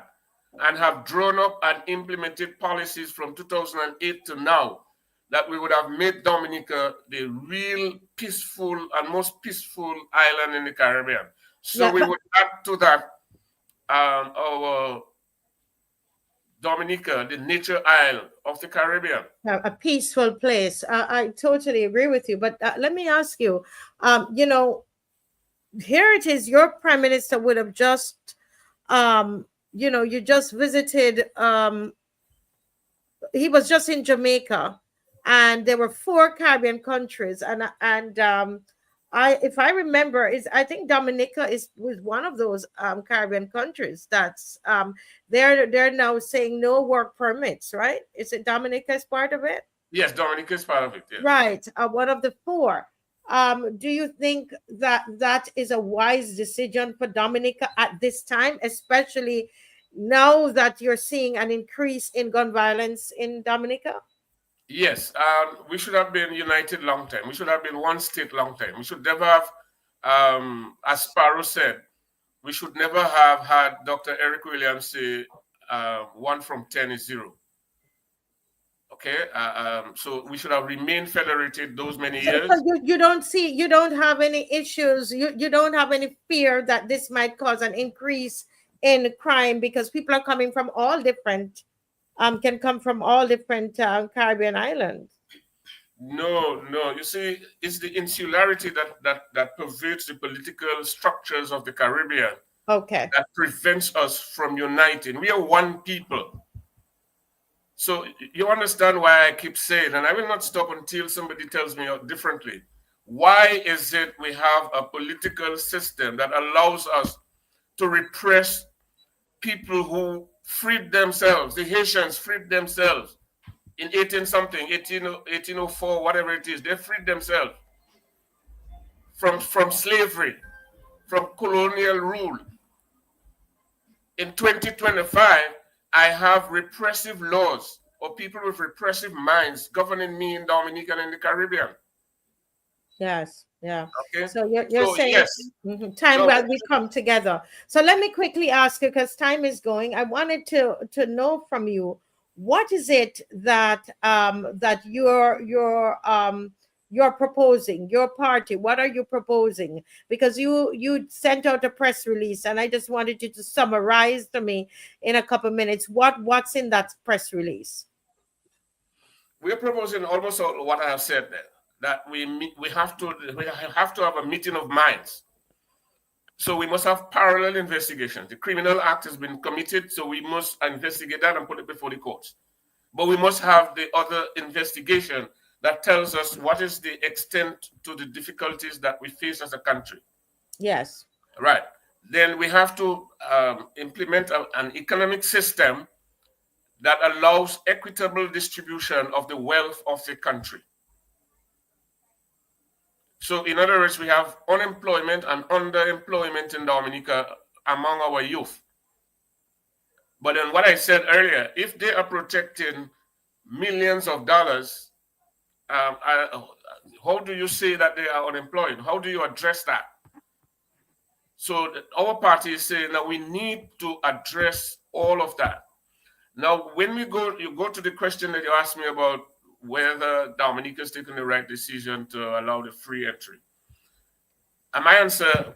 and have drawn up and implemented policies from 2008 to now that we would have made Dominica the real peaceful and most peaceful island in the Caribbean. So we would add to that our Dominica, the nature isle of the Caribbean. A peaceful place. I totally agree with you. But let me ask you, you know, here it is, your Prime Minister would have just, you know, you just visited, he was just in Jamaica, and there were 4 Caribbean countries, and if I remember, I think Dominica was one of those Caribbean countries that's they're now saying no work permits, right? Is it Dominica is part of it? Yes, Dominica is part of it. Yeah. Right, one of the 4. Do you think that is a wise decision for Dominica at this time, especially now that you're seeing an increase in gun violence in Dominica? Yes, we should have been united long time. We should have been one state long time. We should never have, as Sparrow said, we should never have had Dr. Eric Williams say 1 from 10 is 0. Okay, so we should have remained federated those many years. So you don't have any issues, you don't have any fear that this might cause an increase in crime, because people are coming from all different, can come from all different Caribbean islands. No. You see, it's the insularity that pervades the political structures of the Caribbean. Okay. That prevents us from uniting. We are one people. So you understand why I keep saying, and I will not stop until somebody tells me differently. Why is it we have a political system that allows us to repress people who freed themselves? The Haitians freed themselves in 1804, whatever it is. They freed themselves from slavery, from colonial rule. In 2025, I have repressive laws or people with repressive minds governing me in Dominica and in the Caribbean. Yes, yeah. Okay. So you're saying yes. Time when we come together. So let me quickly ask you, because time is going. I wanted to know from you, what is it that that you're proposing, your party? What are you proposing? Because you sent out a press release, and I just wanted you to summarize to me in a couple minutes what's in that press release. We're proposing almost all what I have said there. that we have to have a meeting of minds. So we must have parallel investigations. The criminal act has been committed, so we must investigate that and put it before the courts. But we must have the other investigation that tells us what is the extent to the difficulties that we face as a country. Yes. Right. Then we have to implement an economic system that allows equitable distribution of the wealth of the country. So in other words, we have unemployment and underemployment in Dominica among our youth. But then what I said earlier, if they are protecting millions of dollars, how do you say that they are unemployed? How do you address that? So our party is saying that we need to address all of that. Now, when you go to the question that you asked me about whether Dominica is taking the right decision to allow the free entry. And my answer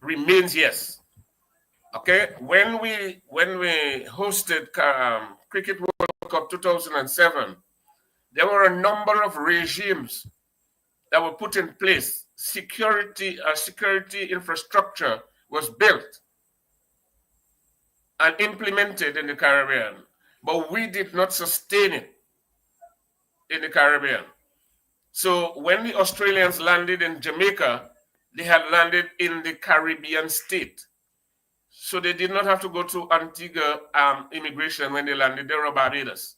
remains yes. Okay, when we hosted Cricket World Cup 2007, there were a number of regimes that were put in place. Security infrastructure was built and implemented in the Caribbean, but we did not sustain it in the Caribbean. So when the Australians landed in Jamaica, they had landed in the Caribbean state. So they did not have to go to Antigua immigration when they landed. They were Barbados.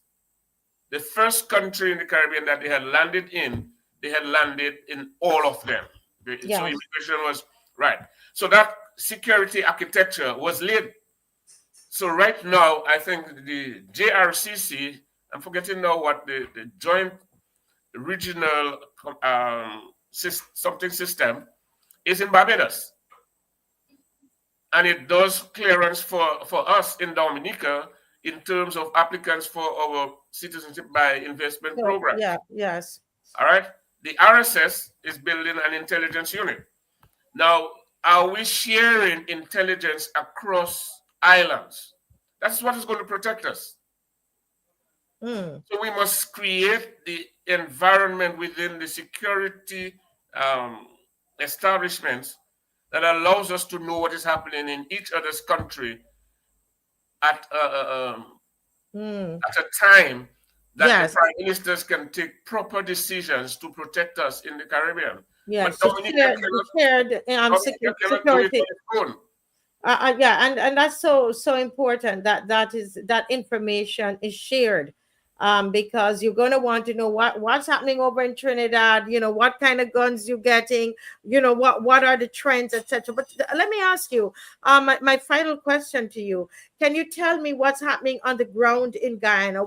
The first country in the Caribbean that they had landed in all of them. Yes. So immigration was right. So that security architecture was laid. So right now, I think the JRCC, I'm forgetting now what the Joint Regional something system is in Barbados. And it does clearance for us in Dominica in terms of applicants for our citizenship by investment program. Yeah, yes. All right. The RSS is building an intelligence unit. Now, are we sharing intelligence across islands? That's what is going to protect us. So we must create the environment within the security establishments that allows us to know what is happening in each other's country at a time that the prime ministers can take proper decisions to protect us in the Caribbean. Yes, but Dominica shared security. And that's so important that information is shared. Because you're going to want to know what's happening over in Trinidad, what kind of guns you're getting, what are the trends, etc. But let me ask you, my final question to you, can you tell me what's happening on the ground in Guyana,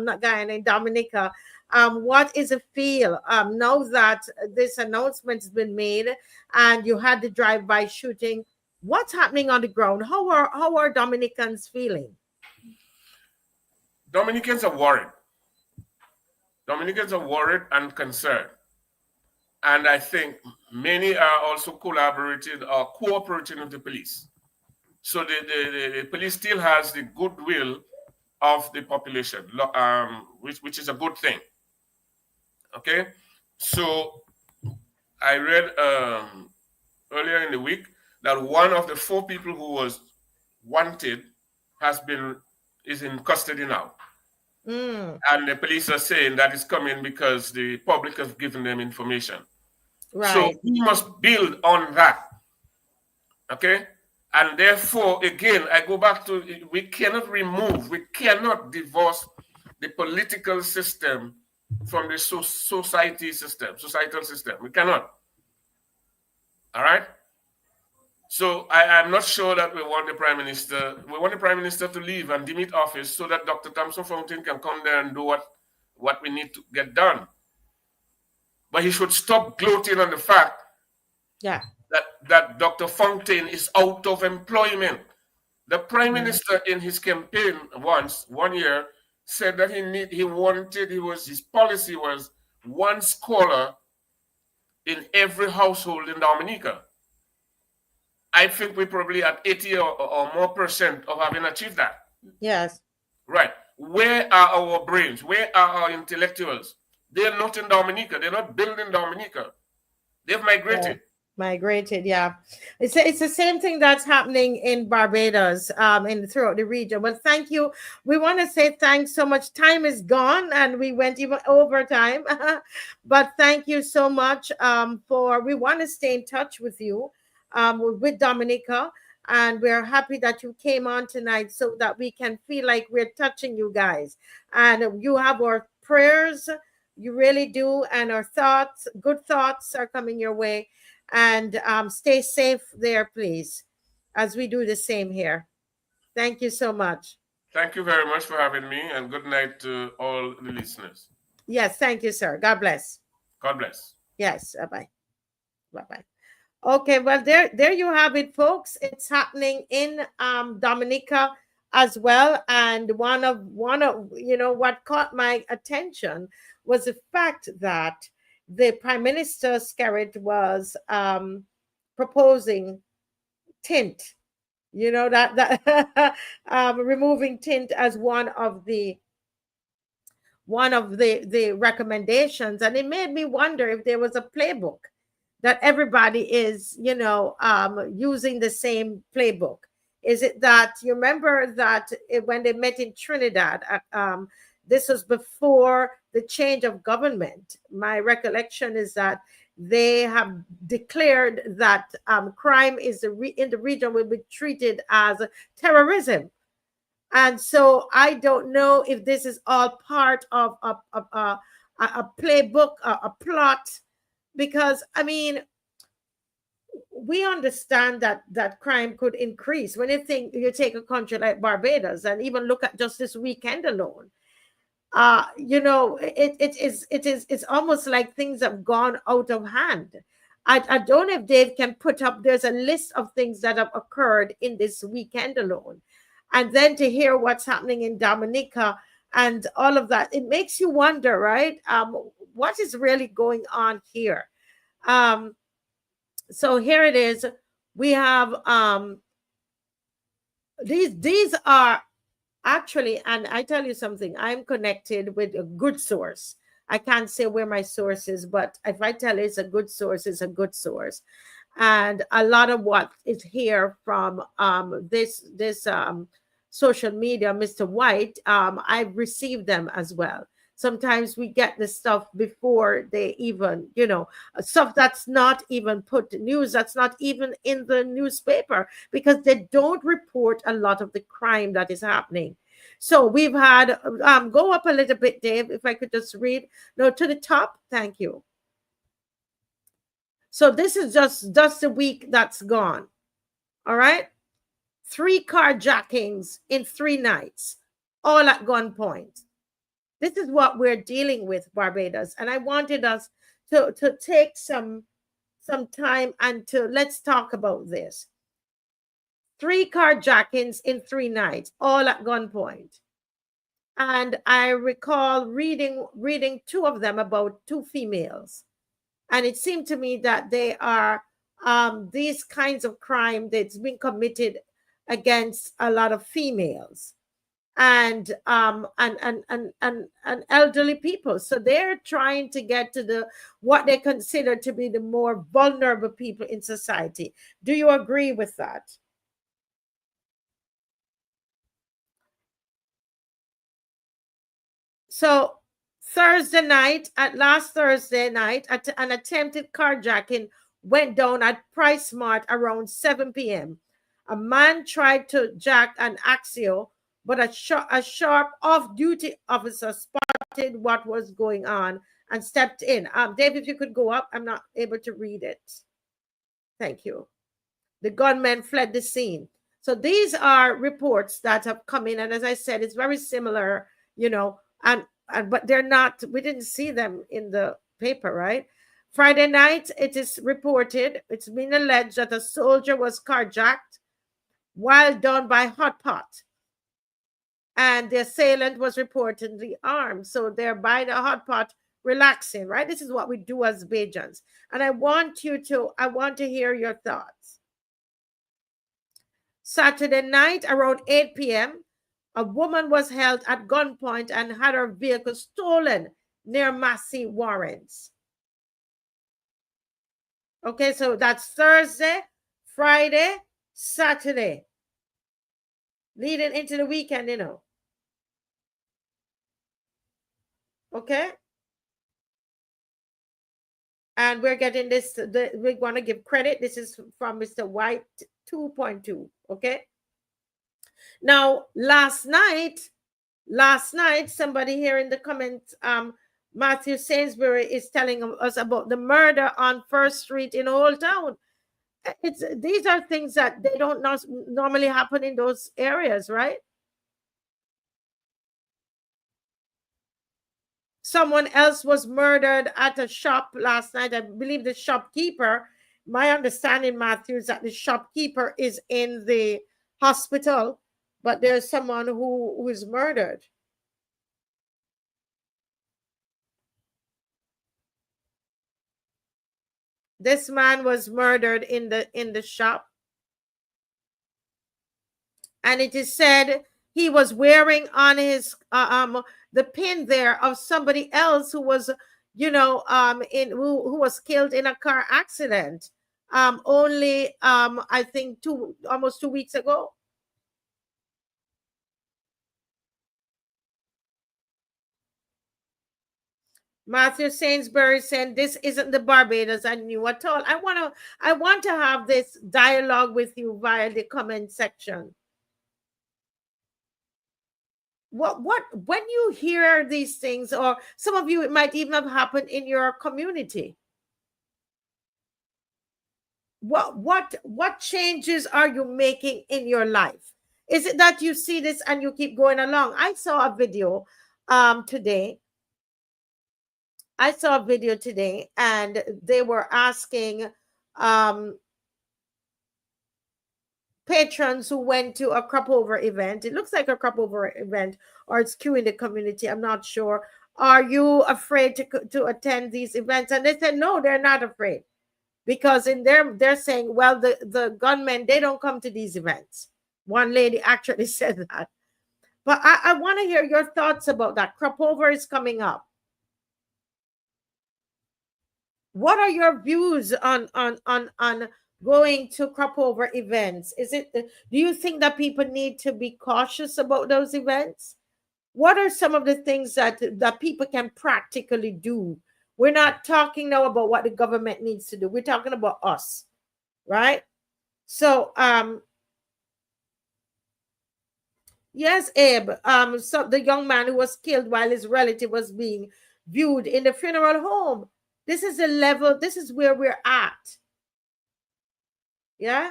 not Guyana, in Dominica? What is a feel now that this announcement's been made and you had the drive-by shooting? What's happening on the ground? How are Dominicans feeling? Dominicans are worried. Dominicans are worried and concerned. And I think many are also collaborating or cooperating with the police. So the police still has the goodwill of the population, which is a good thing. Okay? So I read earlier in the week that one of the 4 people who was wanted is in custody now. And the police are saying that is coming because the public has given them information. Right. So we must build on that. Okay? And therefore, again, I go back to we cannot divorce the political system from the societal system. We cannot. All right? So I am not sure that we want the prime minister. We want the prime minister to leave and demit office so that Dr. Thompson Fountain can come there and do what we need to get done. But he should stop gloating on the fact that Dr. Fountain is out of employment. The prime minister in his campaign one year said that his policy was 1 scholar in every household in Dominica. I think we're probably at 80 or more percent of having achieved that. Yes. Right. Where are our brains? Where are our intellectuals? They're not in Dominica. They're not building Dominica. They've migrated. Migrated, yeah. It's the same thing that's happening in Barbados, in throughout the region. Well, thank you. We want to say thanks so much. Time is gone, and we went even over time. But thank you so much. We want to stay in touch with you, with Dominica, and we're happy that you came on tonight so that we can feel like we're touching you guys, and you have our prayers. You really do, and our thoughts, good thoughts, are coming your way. And stay safe there, please, as we do the same here. Thank you so much. Thank you very much for having me, and good night to all the listeners. Yes, thank you, sir. God bless. God bless. Yes, bye-bye. Bye-bye. Okay, well, there you have it, folks. It's happening in Dominica as well. And one of what caught my attention was the fact that the Prime Minister Skerritt was proposing tint, that removing tint as one of the recommendations. And it made me wonder if there was a playbook that everybody is, using the same playbook. Is it that you remember that when they met in Trinidad, this was before the change of government. My recollection is that they have declared that crime in the region will be treated as terrorism. And so I don't know if this is all part of a playbook, a plot, because, I mean, we understand that crime could increase. When you take a country like Barbados and even look at just this weekend alone, it's almost like things have gone out of hand. I don't know if Dave can put up, there's a list of things that have occurred in this weekend alone. And then to hear what's happening in Dominica and all of that, it makes you wonder, right? What is really going on here? So here it is. We have these are actually, and I tell you something, I'm connected with a good source. I can't say where my source is, but if I tell it's a good source, it's a good source. And a lot of what is here from this social media, Mr. White, I've received them as well. Sometimes we get the stuff before they even, stuff that's not even put news, that's not even in the newspaper, because they don't report a lot of the crime that is happening. So we've had, go up a little bit, Dave, if I could just read. No, to the top. Thank you. So this is just the week that's gone. All right. 3 carjackings in 3 nights, all at gunpoint. This is what we're dealing with, Barbados. And I wanted us to take some time and let's talk about this. 3 carjackings in 3 nights, all at gunpoint. And I recall reading 2 of them about 2 females. And it seemed to me that they are these kinds of crime that's been committed against a lot of females and elderly people. So they're trying to get to what they consider to be the more vulnerable people in society. Do you agree with that? So last Thursday night, an attempted carjacking went down at Price Mart around 7 p.m. A man tried to jack an Axio, but a sharp off-duty officer spotted what was going on and stepped in. Dave, if you could go up, I'm not able to read it. Thank you. The gunman fled the scene. So these are reports that have come in, and as I said, it's very similar, but they're not. We didn't see them in the paper, right? Friday night, it is reported, it's been alleged that a soldier was carjacked while done by hot pot. And the assailant was reportedly armed. So they're by the hot pot, relaxing, right? This is what we do as Bajans. And I want to hear your thoughts. Saturday night, around 8 p.m., a woman was held at gunpoint and had her vehicle stolen near Massey Warrens. Okay, so that's Thursday, Friday, Saturday, leading into the weekend, you know. Okay. And we're getting this, we want to give credit. This is from Mr. White 2.2. Okay. Now, last night, somebody here in the comments, Matthew Sainsbury is telling us about the murder on First Street in Old Town. These are things that they don't normally happen in those areas, right? Someone else was murdered at a shop last night. I believe the shopkeeper, my understanding, Matthew, is that the shopkeeper is in the hospital, but there's someone who is murdered. This man was murdered in the shop. And it is said he was wearing on his the pin there of somebody else who was, you know, who was killed in a car accident only I think almost 2 weeks ago. Matthew Sainsbury said, "This isn't the Barbados I knew at all." I want to have this dialogue with you via the comment section. What when you hear these things, or some of you, it might even have happened in your community. What changes are you making in your life? Is it that you see this and you keep going along? I saw a video today. And they were asking patrons who went to a crop over event. It looks like a crop over event, or it's queue in the community. I'm not sure. Are you afraid to attend these events? And they said, no, they're not afraid, because they're saying, well, the gunmen, they don't come to these events. One lady actually said that. But I want to hear your thoughts about that. Crop over is coming up. What are your views on going to crop over events? Do you think that people need to be cautious about those events? What are some of the things that people can practically do? We're not talking now about what the government needs to do. We're talking about us, right? So, yes, Abe. So the young man who was killed while his relative was being viewed in the funeral home. This is the level. This is where we're at. Yeah.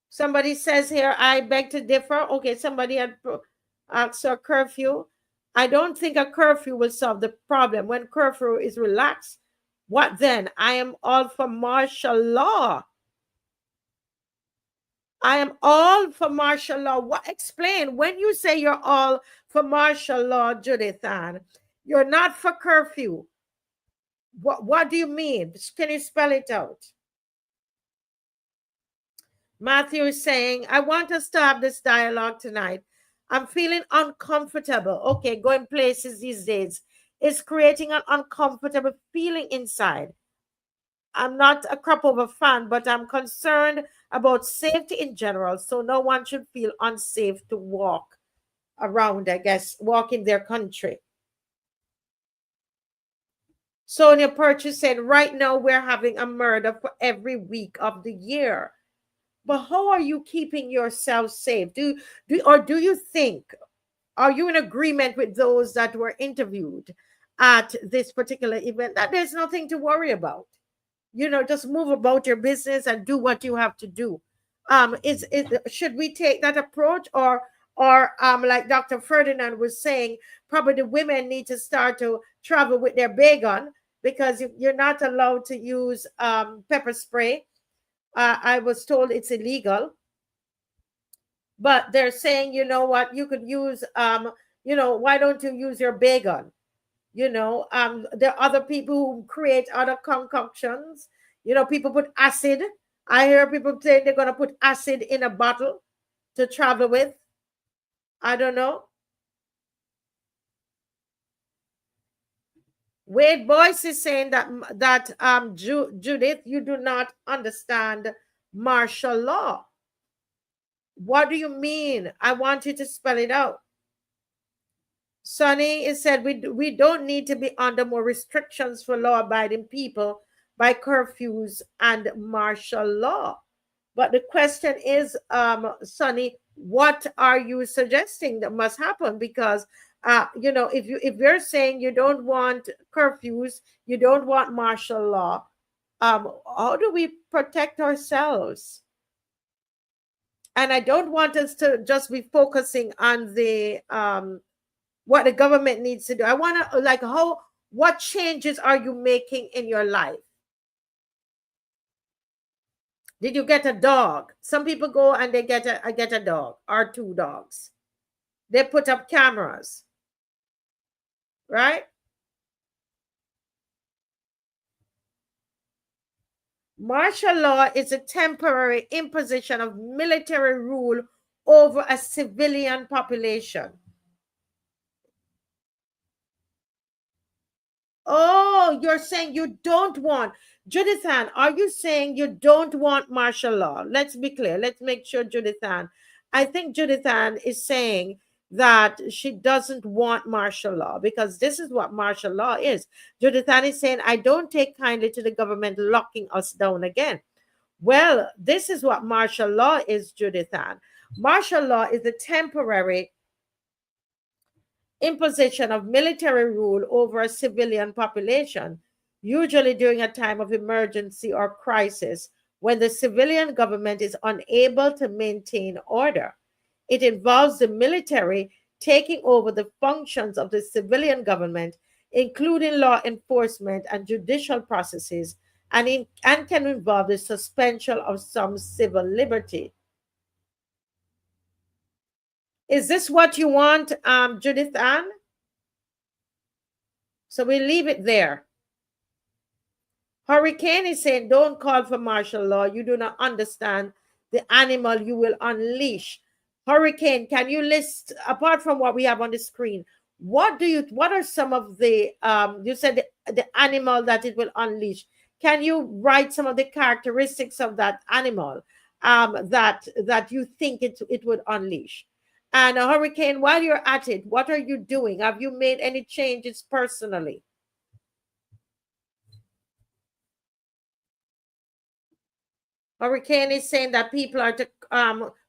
Somebody says here, I beg to differ. Okay, somebody had asked a curfew. I don't think a curfew will solve the problem. When curfew is relaxed, what then? I am all for martial law. I am all for martial law. What? Explain. When you say you're all for martial law, Judith Ann, you're not for curfew. What do you mean? Can you spell it out? Matthew is saying, I want us to have this dialogue tonight. I'm feeling uncomfortable. Okay, going places these days is creating an uncomfortable feeling inside. I'm not a crop over fan, but I'm concerned about safety in general. So no one should feel unsafe to walk around, I guess, walk in their country. Sonia Purchase said, right now we're having a murder for every week of the year. But how are you keeping yourself safe? Do you think, are you in agreement with those that were interviewed at this particular event, that there's nothing to worry about? You know, just move about your business and do what you have to do. Should we take that approach, or like Dr. Ferdinand was saying, probably the women need to start to travel with their bagon, because you're not allowed to use pepper spray. I was told it's illegal, but they're saying, you know what, you could use, why don't you use your bagon? There are other people who create other concoctions. People put acid. I hear people saying they're going to put acid in a bottle to travel with. I don't know. Wade Boyce is saying that Judith, you do not understand martial law. What do you mean? I want you to spell it out. Sonny is said we don't need to be under more restrictions for law-abiding people by curfews and martial law. But the question is, Sonny, what are you suggesting that must happen? Because if you're saying you don't want curfews, you don't want martial law, how do we protect ourselves? And I don't want us to just be focusing on the what the government needs to do. I want to what changes are you making in your life? Did you get a dog? Some people go and they get a dog or 2 dogs. They put up cameras, right? Martial law is a temporary imposition of military rule over a civilian population. Oh, you're saying you don't want. Judith Ann, are you saying you don't want martial law? Let's be clear. Let's make sure, Judith Ann. I think Judith Ann is saying that she doesn't want martial law because this is what martial law is. Judith Ann is saying, I don't take kindly to the government locking us down again. Well, this is what martial law is, Judith Ann. Martial law is a temporary imposition of military rule over a civilian population, usually during a time of emergency or crisis when the civilian government is unable to maintain order. It involves the military taking over the functions of the civilian government, including law enforcement and judicial processes, and can involve the suspension of some civil liberty. Is this what you want, Judith Ann? So we leave it there. Hurricane is saying, don't call for martial law. You do not understand the animal you will unleash. Hurricane, can you list, apart from what we have on the screen, what are some of the, you said the animal that it will unleash. Can you write some of the characteristics of that animal that you think it would unleash? And a Hurricane, while you're at it, what are you doing? Have you made any changes personally? Hurricane is saying that people are to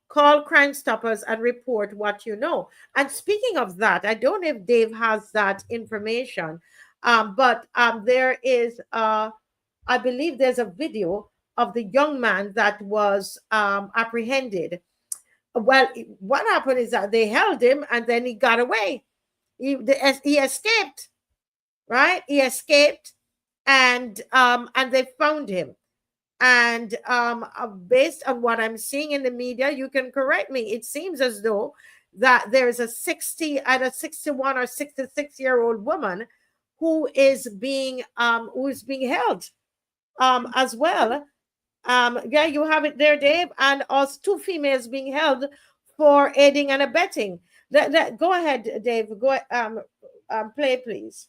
call Crime Stoppers and report what you know. And speaking of that, I don't know if Dave has that information, but there is, I believe there's a video of the young man that was apprehended. Well, what happened is that they held him and then he got away. He escaped, right? He escaped, and they found him. And based on what I'm seeing in the media, you can correct me. It seems as though that there's a 61 or 66-year-old woman who is being held as well. Yeah, you have it there, Dave, and also 2 females being held for aiding and abetting. Go ahead, Dave. Go play, please.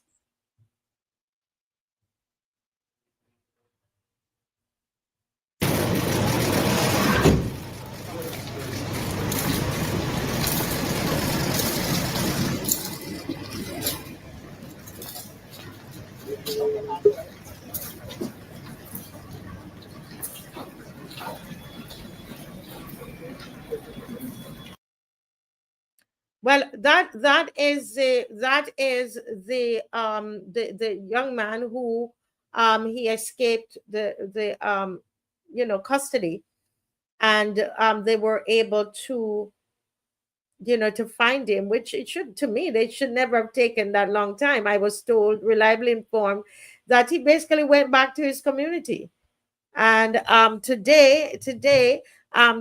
Well, that is the young man who he escaped the custody, and they were able to to find him, which it should, to me, they should never have taken that long time. I was told, reliably informed, that he basically went back to his community, and today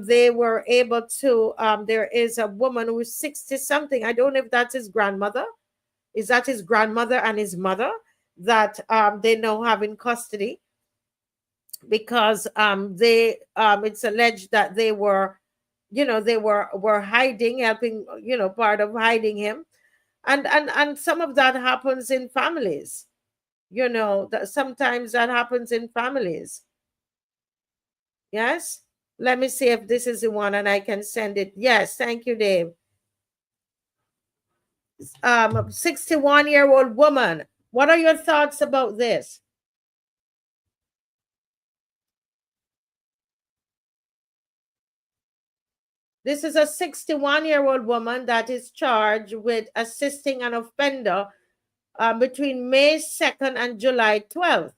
they were able to, there is a woman who is 60 something. I don't know if that's his grandmother. Is that his grandmother and his mother that they now have in custody? Because it's alleged that they were, they were hiding, helping, part of hiding him. And some of that happens in families. You know, that sometimes that happens in families. Yes. Let me see if this is the one and I can send it. Yes. Thank you, Dave. 61-year-old woman. What are your thoughts about this? This is a 61-year-old woman that is charged with assisting an offender between May 2nd and July 12th.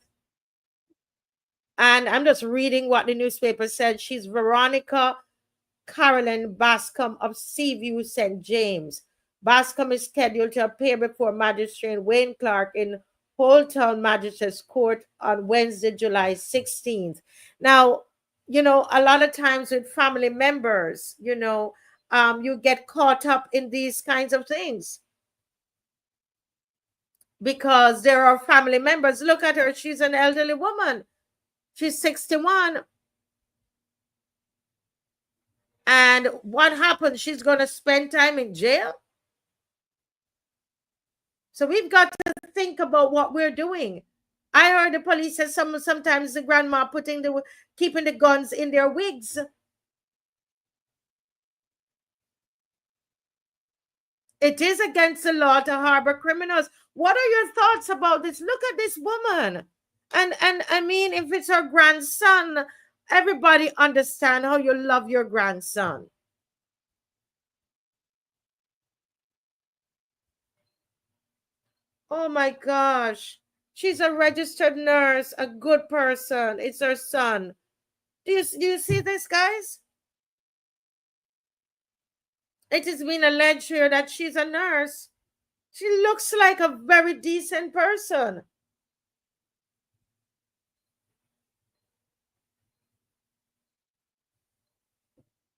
And I'm just reading what the newspaper said. She's Veronica Carolyn Bascom of Seaview, St. James. Bascom is scheduled to appear before Magistrate Wayne Clark in Old Town Magistrates Court on Wednesday, July 16th. Now, you know, a lot of times with family members, you know, you get caught up in these kinds of things because there are family members. Look at her. She's an elderly woman. She's 61. And what happens? She's going to spend time in jail? So we've got to think about what we're doing. I heard the police says sometimes the grandma keeping the guns in their wigs. It is against the law to harbor criminals. What are your thoughts about this? Look at this woman. And I mean, if it's her grandson, everybody understand how you love your grandson. Oh my gosh. She's a registered nurse, a good person. It's her son. Do you see this, guys? It has been alleged here that she's a nurse. She looks like a very decent person.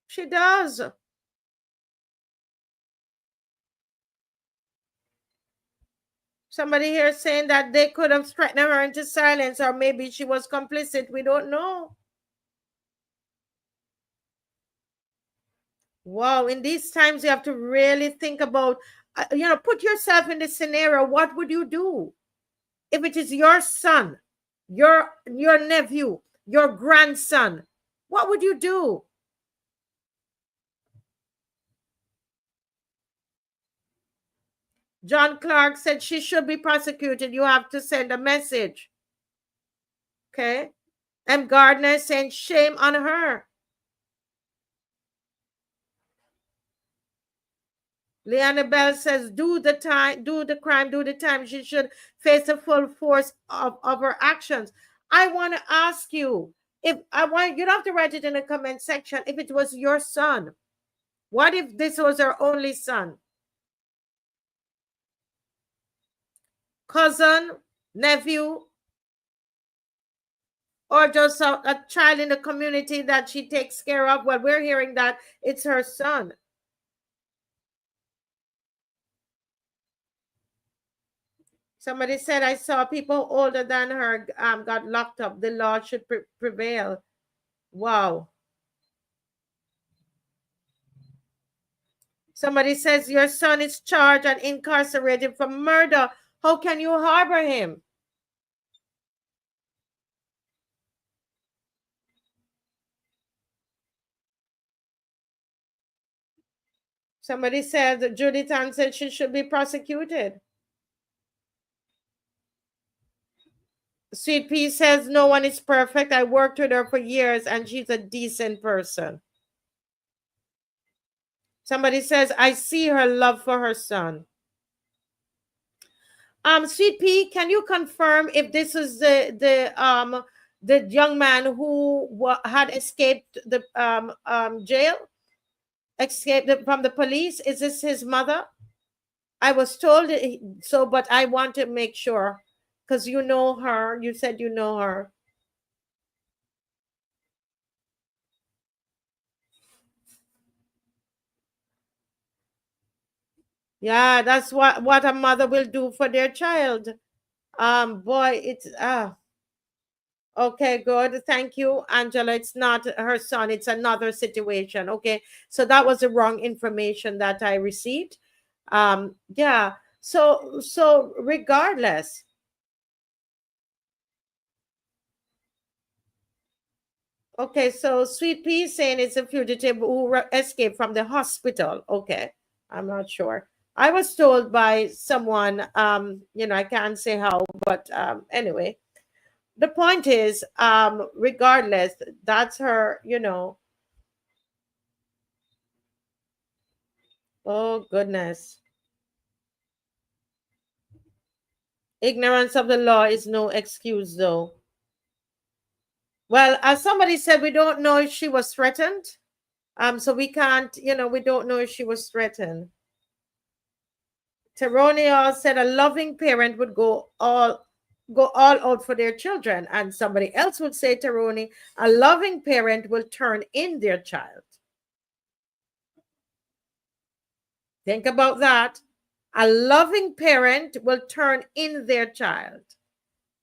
She does. Somebody here saying that they could have threatened her into silence, or maybe she was complicit. We don't know. Wow, in these times, you have to really think about, put yourself in this scenario. What would you do if it is your son, your nephew, your grandson? What would you do? John Clark said she should be prosecuted. You have to send a message. Okay. M. Gardner saying shame on her. Leanna Bell says do the crime, do the time. She should face the full force of her actions. I want to ask you, you don't have to write it in the comment section. If it was your son, what if this was her only son? Cousin, nephew, or just a child in the community that she takes care of? Well, we're hearing that it's her son. Somebody said, I saw people older than her got locked up. The law should prevail. Wow. Somebody says, your son is charged and incarcerated for murder. How can you harbor him? Somebody said that Judith Ann said she should be prosecuted. Sweet Pea says no one is perfect. I worked with her for years and she's a decent person. Somebody says, I see her love for her son. Sweet Pea, can you confirm if this is the young man who had escaped the jail? Escaped from the police? Is this his mother? I was told so, but I want to make sure because you know her. You said you know her. Yeah, that's what a mother will do for their child. Boy, it's okay, good. Thank you, Angela. It's not her son, it's another situation. Okay, so that was the wrong information that I received. Yeah, so regardless, Okay, so Sweet Pea is saying it's a fugitive who escaped from the hospital. Okay, I'm not sure. I was told by someone, I can't say how, but anyway, the point is, regardless, that's her, oh goodness. Ignorance of the law is no excuse, though. Well, as somebody said, we don't know if she was threatened. So we can't, we don't know if she was threatened. Teronia said a loving parent would go all out for their children, and somebody else would say, Teroni, a loving parent will turn in their child. Think about that. A loving parent will turn in their child.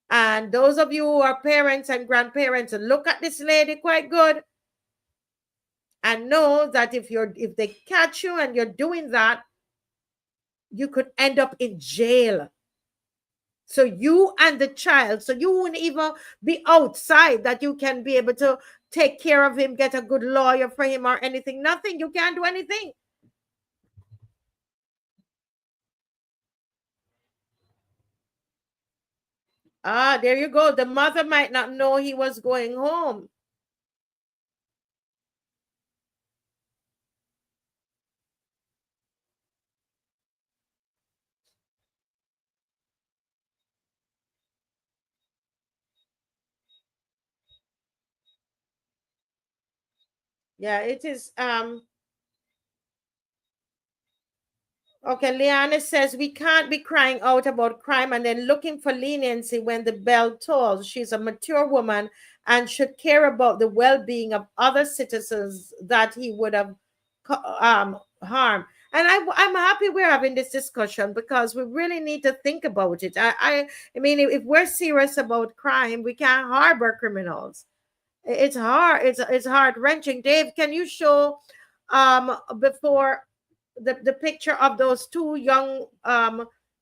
And those of you who are parents and grandparents, look at this lady quite good and know that if they catch you and you're doing that, you could end up in jail. So you and the child, so you wouldn't even be outside that you can be able to take care of him, get a good lawyer for him or anything. Nothing. You can't do anything. Ah, there you go. The mother might not know he was going home. Yeah, it is. Okay, Liana says we can't be crying out about crime and then looking for leniency when the bell tolls. She's a mature woman and should care about the well-being of other citizens that he would have harmed. And I'm happy we're having this discussion because we really need to think about it. I mean, if we're serious about crime, we can't harbor criminals. It's hard. It's heart-wrenching. Dave, can you show before the picture of those two young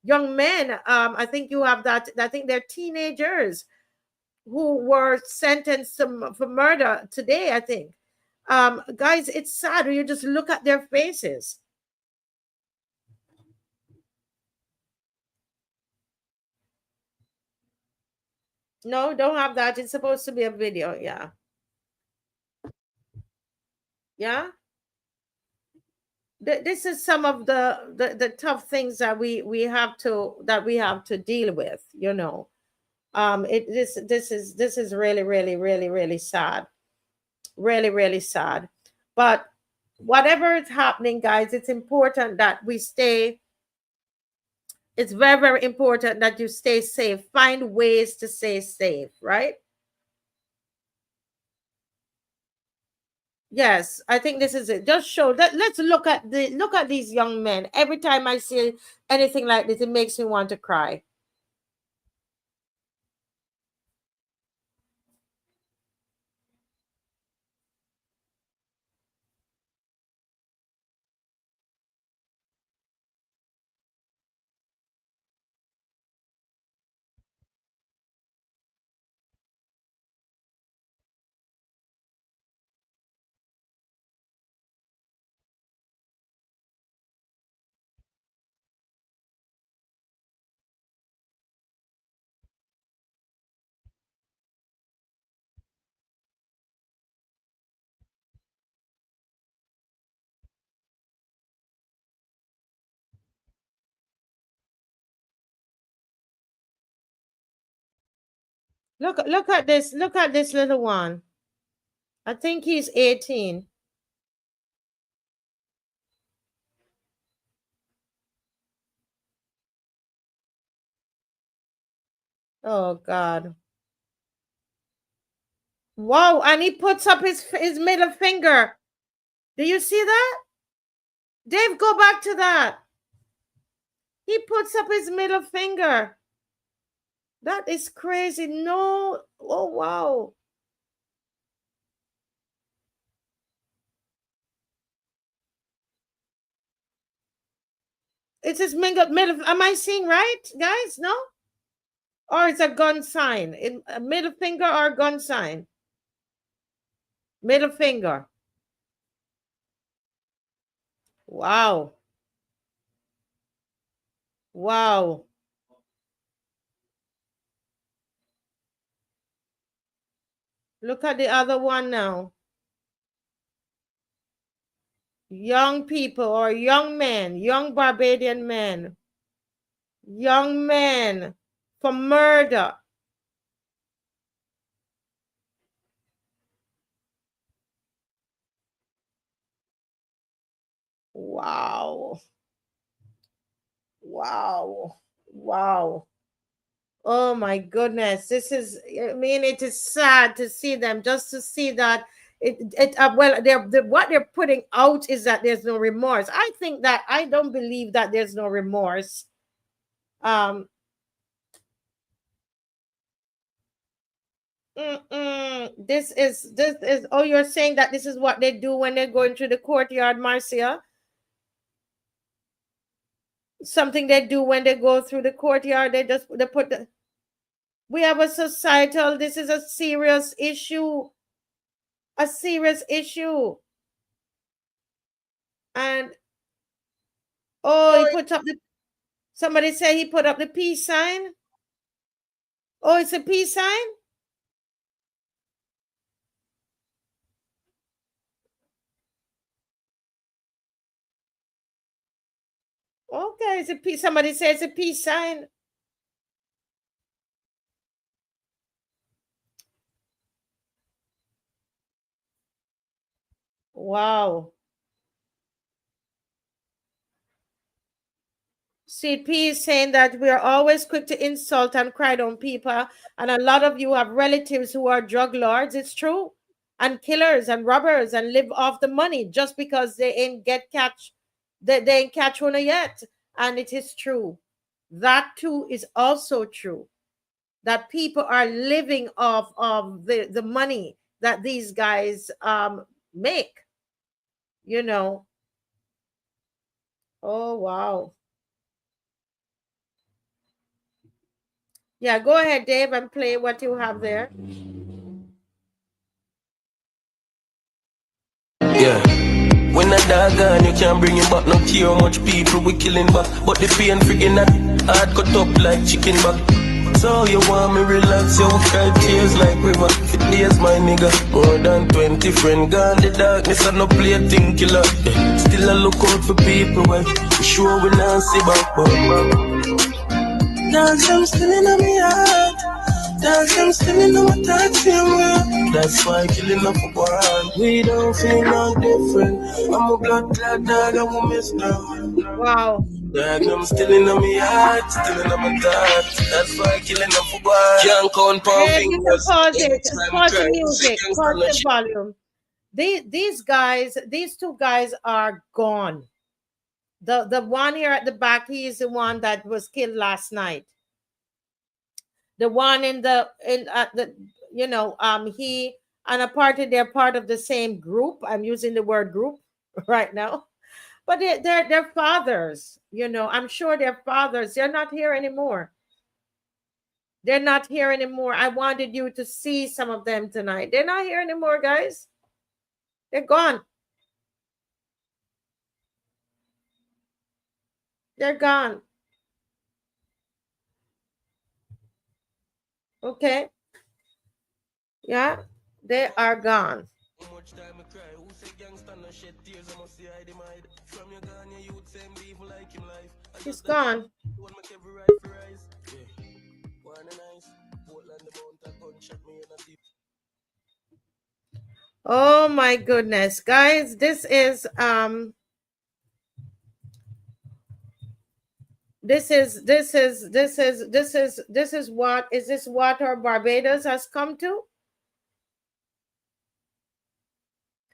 men? I think you have that. I think they're teenagers who were sentenced for murder today, I think. Guys, it's sad when you just look at their faces. No, don't have that. It's supposed to be a video. Yeah. Yeah. This is some of the tough things that we have to deal with, this is really, really, really, really sad. Really, really sad. But whatever is happening, guys, it's important that we stay. It's very, very important that you stay safe. Find ways to stay safe, right? Yes, I think this is it. Just show that. Let's look at these young men. Every time I see anything like this, it makes me want to cry. Look at this. Look at this little one. I think he's 18. Oh God. Wow, and he puts up his middle finger. Do you see that? Dave, go back to that. He puts up his middle finger. That is crazy. No. Oh, wow. It's his middle. Am I seeing right, guys? No? Or it's a gun sign. A middle finger or a gun sign? Middle finger. Wow. Wow. Look at the other one now. Young people or young men, young Barbadian men, young men for murder. Wow. Wow. Wow. Oh my goodness. This is, I mean, it is sad to see them, just to see that well, what they're putting out is that there's no remorse. I think that I don't believe that there's no remorse. This is, oh, you're saying that this is what they do when they're going through the courtyard, Marcia? Something they do when they go through the courtyard, they put the, we have a societal, this is a serious issue. A serious issue. And oh, he put up the, somebody say he put up the peace sign. Oh, it's a peace sign. Okay, it's a peace. Somebody says it's a peace sign. Wow. CP is saying that we are always quick to insult and cry down people, and a lot of you have relatives who are drug lords. It's true, and killers and robbers, and live off the money just because they ain't they ain't catch one yet. And it is true. That too is also true. That people are living off of the money that these guys make. You know. Oh wow. Yeah, go ahead, Dave, and play what you have there. Yeah. When a dog gone, you can't bring him back. No care how much people we killing back. But the pain friggin' that hard cut up like chicken back. So you want me relax, you cry tears like river. For days, my nigga. More than 20 friend gone. The darkness and no play a thing killer. Yeah. Still I look out for people, well. For sure we not see back, but dogs, I'm still in my heart. Dogs, I'm still in my taxi. That's why killing up a one. We don't feel no different. I'm a blood clad dog, I won't miss now. Wow. Dog, I'm still in my heart, still in my thoughts. That's why killing up a one. Can't count power fingers. Pause it. Pause the music. Pause the volume. These two guys are gone. The one here at the back, he is the one that was killed last night. The one in the you know, he and a party, they're part of the same group. I'm using the word group right now, but they're fathers. You know, I'm sure they're fathers. They're not here anymore. They're not here anymore. I wanted you to see some of them tonight. They're not here anymore, guys. They're gone. They're gone. Okay. Yeah, they are gone. He's gone. Oh my goodness, guys, this is what is this what our Barbados has come to?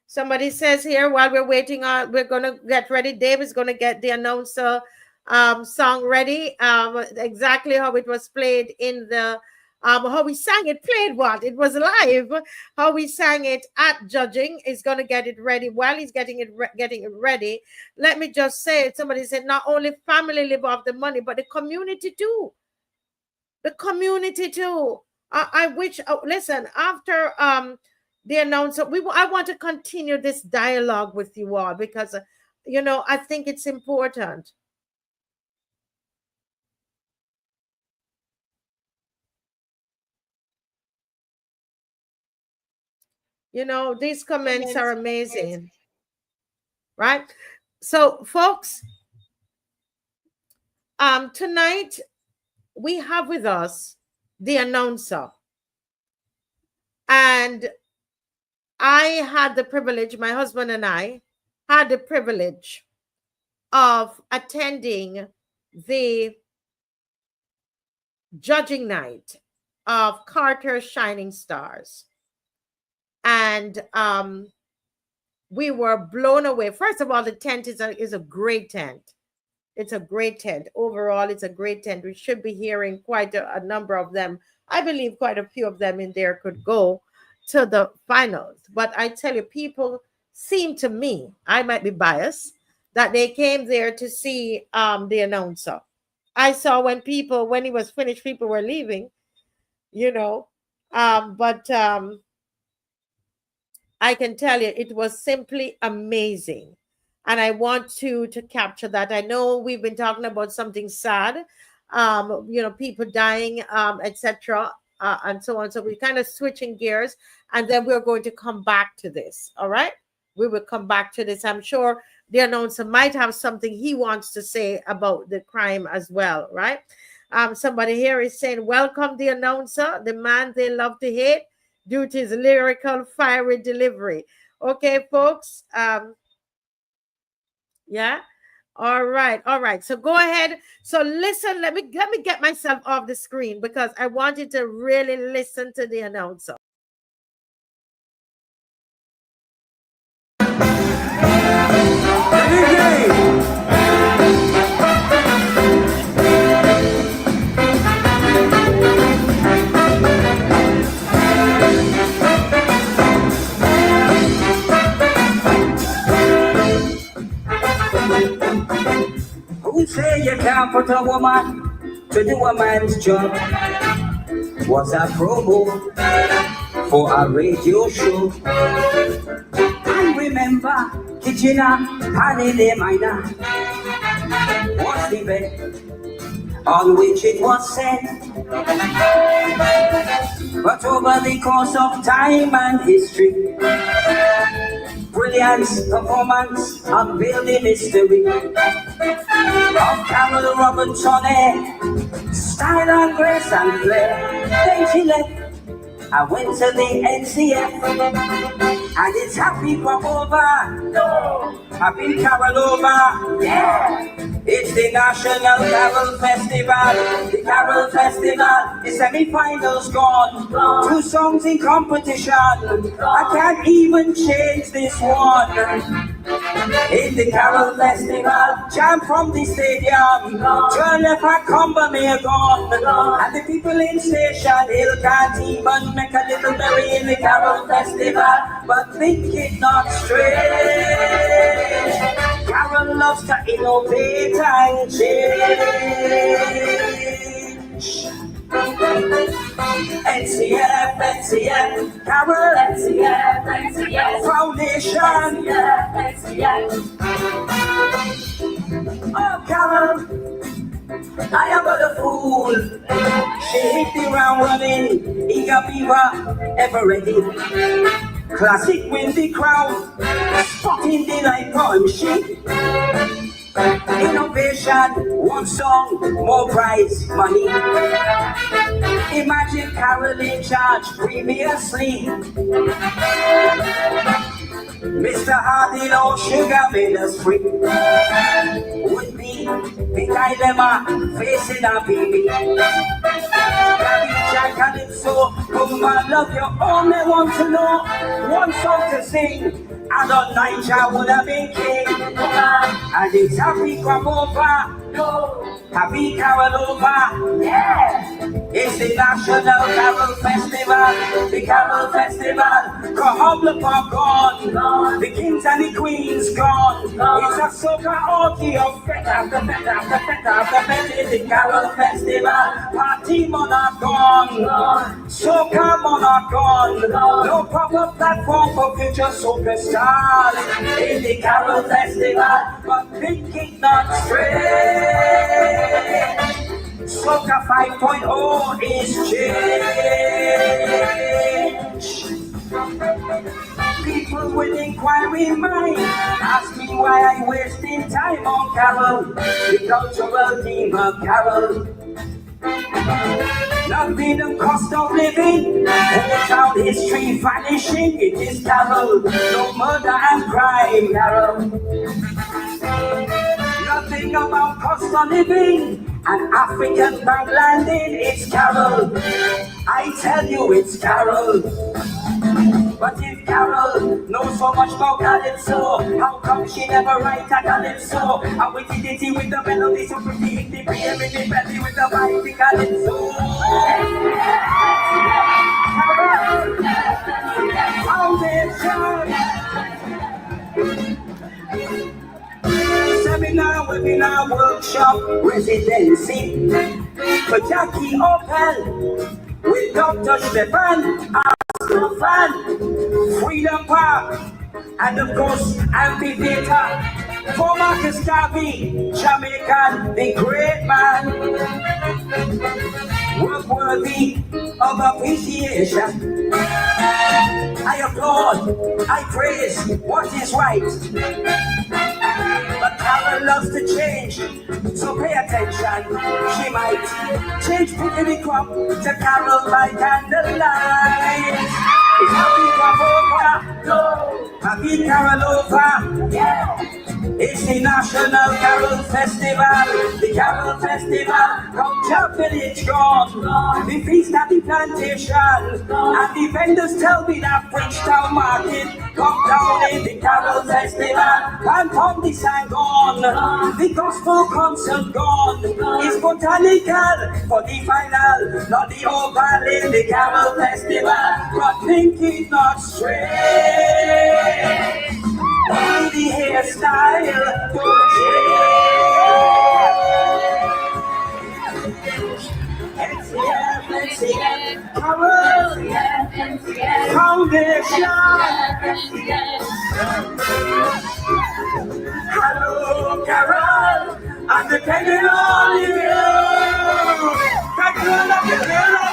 Somebody says here, while we're waiting on, we're gonna get ready. Dave is gonna get the announcer song ready. Exactly how it was played in the how we sang it, played what? It was live. How we sang it at judging is going to get it ready. While he's getting it ready, let me just say it. Somebody said not only family live off the money, but the community too. The community too. I wish. Oh, listen, after the announcer. I want to continue this dialogue with you all because, you know, I think it's important. You know, these comments are amazing, right? So, folks, tonight we have with us the announcer, and I had the privilege, my husband and I had the privilege of attending the judging night of Carter's Shining Stars. And we were blown away. First of all, the tent is a great tent. It's a great tent. Overall, it's a great tent. We should be hearing quite a number of them. I believe quite a few of them in there could go to the finals. But I tell you, people seem to me, I might be biased, that they came there to see the announcer. I saw when he was finished, people were leaving, you know. But I can tell you, it was simply amazing. And I want to capture that. I know we've been talking about something sad, you know, people dying, etc., and so on. So we're kind of switching gears, and then we're going to come back to this. All right, we will come back to this. I'm sure the announcer might have something he wants to say about the crime as well, right? Somebody here is saying, "Welcome the announcer, the man they love to hate due to his lyrical, fiery delivery." Okay, folks. Yeah. All right. So go ahead. So listen, let me get myself off the screen because I want you to really listen to the announcer. Who say you can't put a woman to do a man's job? Was a promo for a radio show. I remember Kitchener, Panini Minor was the bed on which it was said. But over the course of time and history, brilliance, performance, unveiled the mystery of Carol Robinson, style and grace and flair. Then she left. I went to the NCF, and it's happy crop over. No, happy Carol over. Yeah, it's the National Carol Festival. The Carol Festival, the semi-finals gone. 2 songs in competition. I can't even change this one. In the Carol Festival, jam from the stadium, turn left and Cumber may gone, and the people in Station Hill can't even make a little berry in the Carol Festival, but think it not strange. Carol loves to innovate and change. NCF, Carol, NCF, Foundation, NCF. Oh, Carol, I am but a fool. She hit the ground running, eager beaver, ever ready. Classic win the crowd, spotting the light poem sheet. Innovation, 1 song, more prize money. Imagine Carol in charge previously. Mr. Hardy, no sugar made us free. Would be the dilemma facing our baby. Jack Calypso, come and love you, only want to know 1 song to sing. And on night I would have been king. And it's happy come over. Happy Carolova, yeah! It's the National Carol Festival, the Carol Festival. Come the pop gone, the kings and the queens gone. It's a soca orgy of fet after fet after fet after fet. It's the Carol Festival, party monarch gone, soca monarch gone. No proper platform for future soca stars. It's the Carol Festival, but think it not straight. Soca 5.0 is change. People with inquiry mind ask me why I wasting time on Carol, the cultural theme of Carol. Nothing the cost of living, whole town history vanishing. It is Carol, no murder and crime, Carol. Nothing about cost of living, an African bank landing. It's Carol, I tell you it's Carol. But if Carol knows so much about Calypso, how come she never write a Calypso? And with the ditty with the melody, so pretty in the beer, with the belly, with the vibe, the Calypso. Foundation. Seminar, webinar, workshop, residency. Kajaki Opel with Dr. Stefan. Fan, Freedom Park, and of course Amphitheater. For Marcus Garvey, Jamaican, the great man, work worthy of appreciation. I applaud, I praise what is right. But Carol loves to change, so pay attention. She might change picnic crop to Carol by candlelight. It's happy Carolova, happy Carolova, yeah. It's the National Carol Festival, the Carol Festival. Come to village gone, the feast at the plantation, and the vendors tell me that Bridgetown Market come down in the Carol Festival. And from the sign gone, the gospel concert gone. It's botanical for the final, not the oval in the Carol Festival. But think it not straight. Only the hairstyle don't change. NCF, Carol, Foundation. Hello, Carol, I'm depending on you. Carol, I'm depending on you.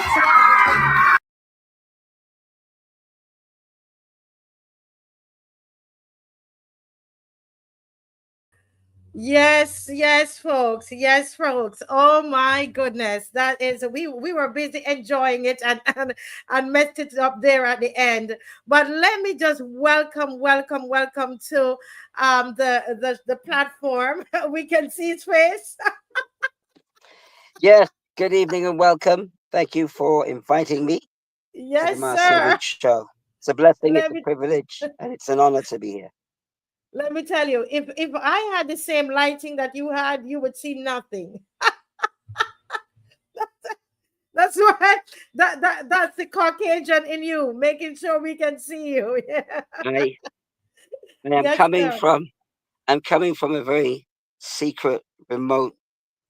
Yes, yes, folks. Yes, folks. Oh my goodness. That is we were busy enjoying it and messed it up there at the end. But let me just welcome to the platform. We can see his face. Yes, good evening and welcome. Thank you for inviting me to the Yes, Marcia sir. Show. It's a blessing, Let it's a me privilege, and it's an honor to be here. let me tell you, if I had the same lighting that you had, you would see nothing. That's why that's the Caucasian in you, making sure we can see you. Yeah. I am Yes, sir. I'm coming from a very secret, remote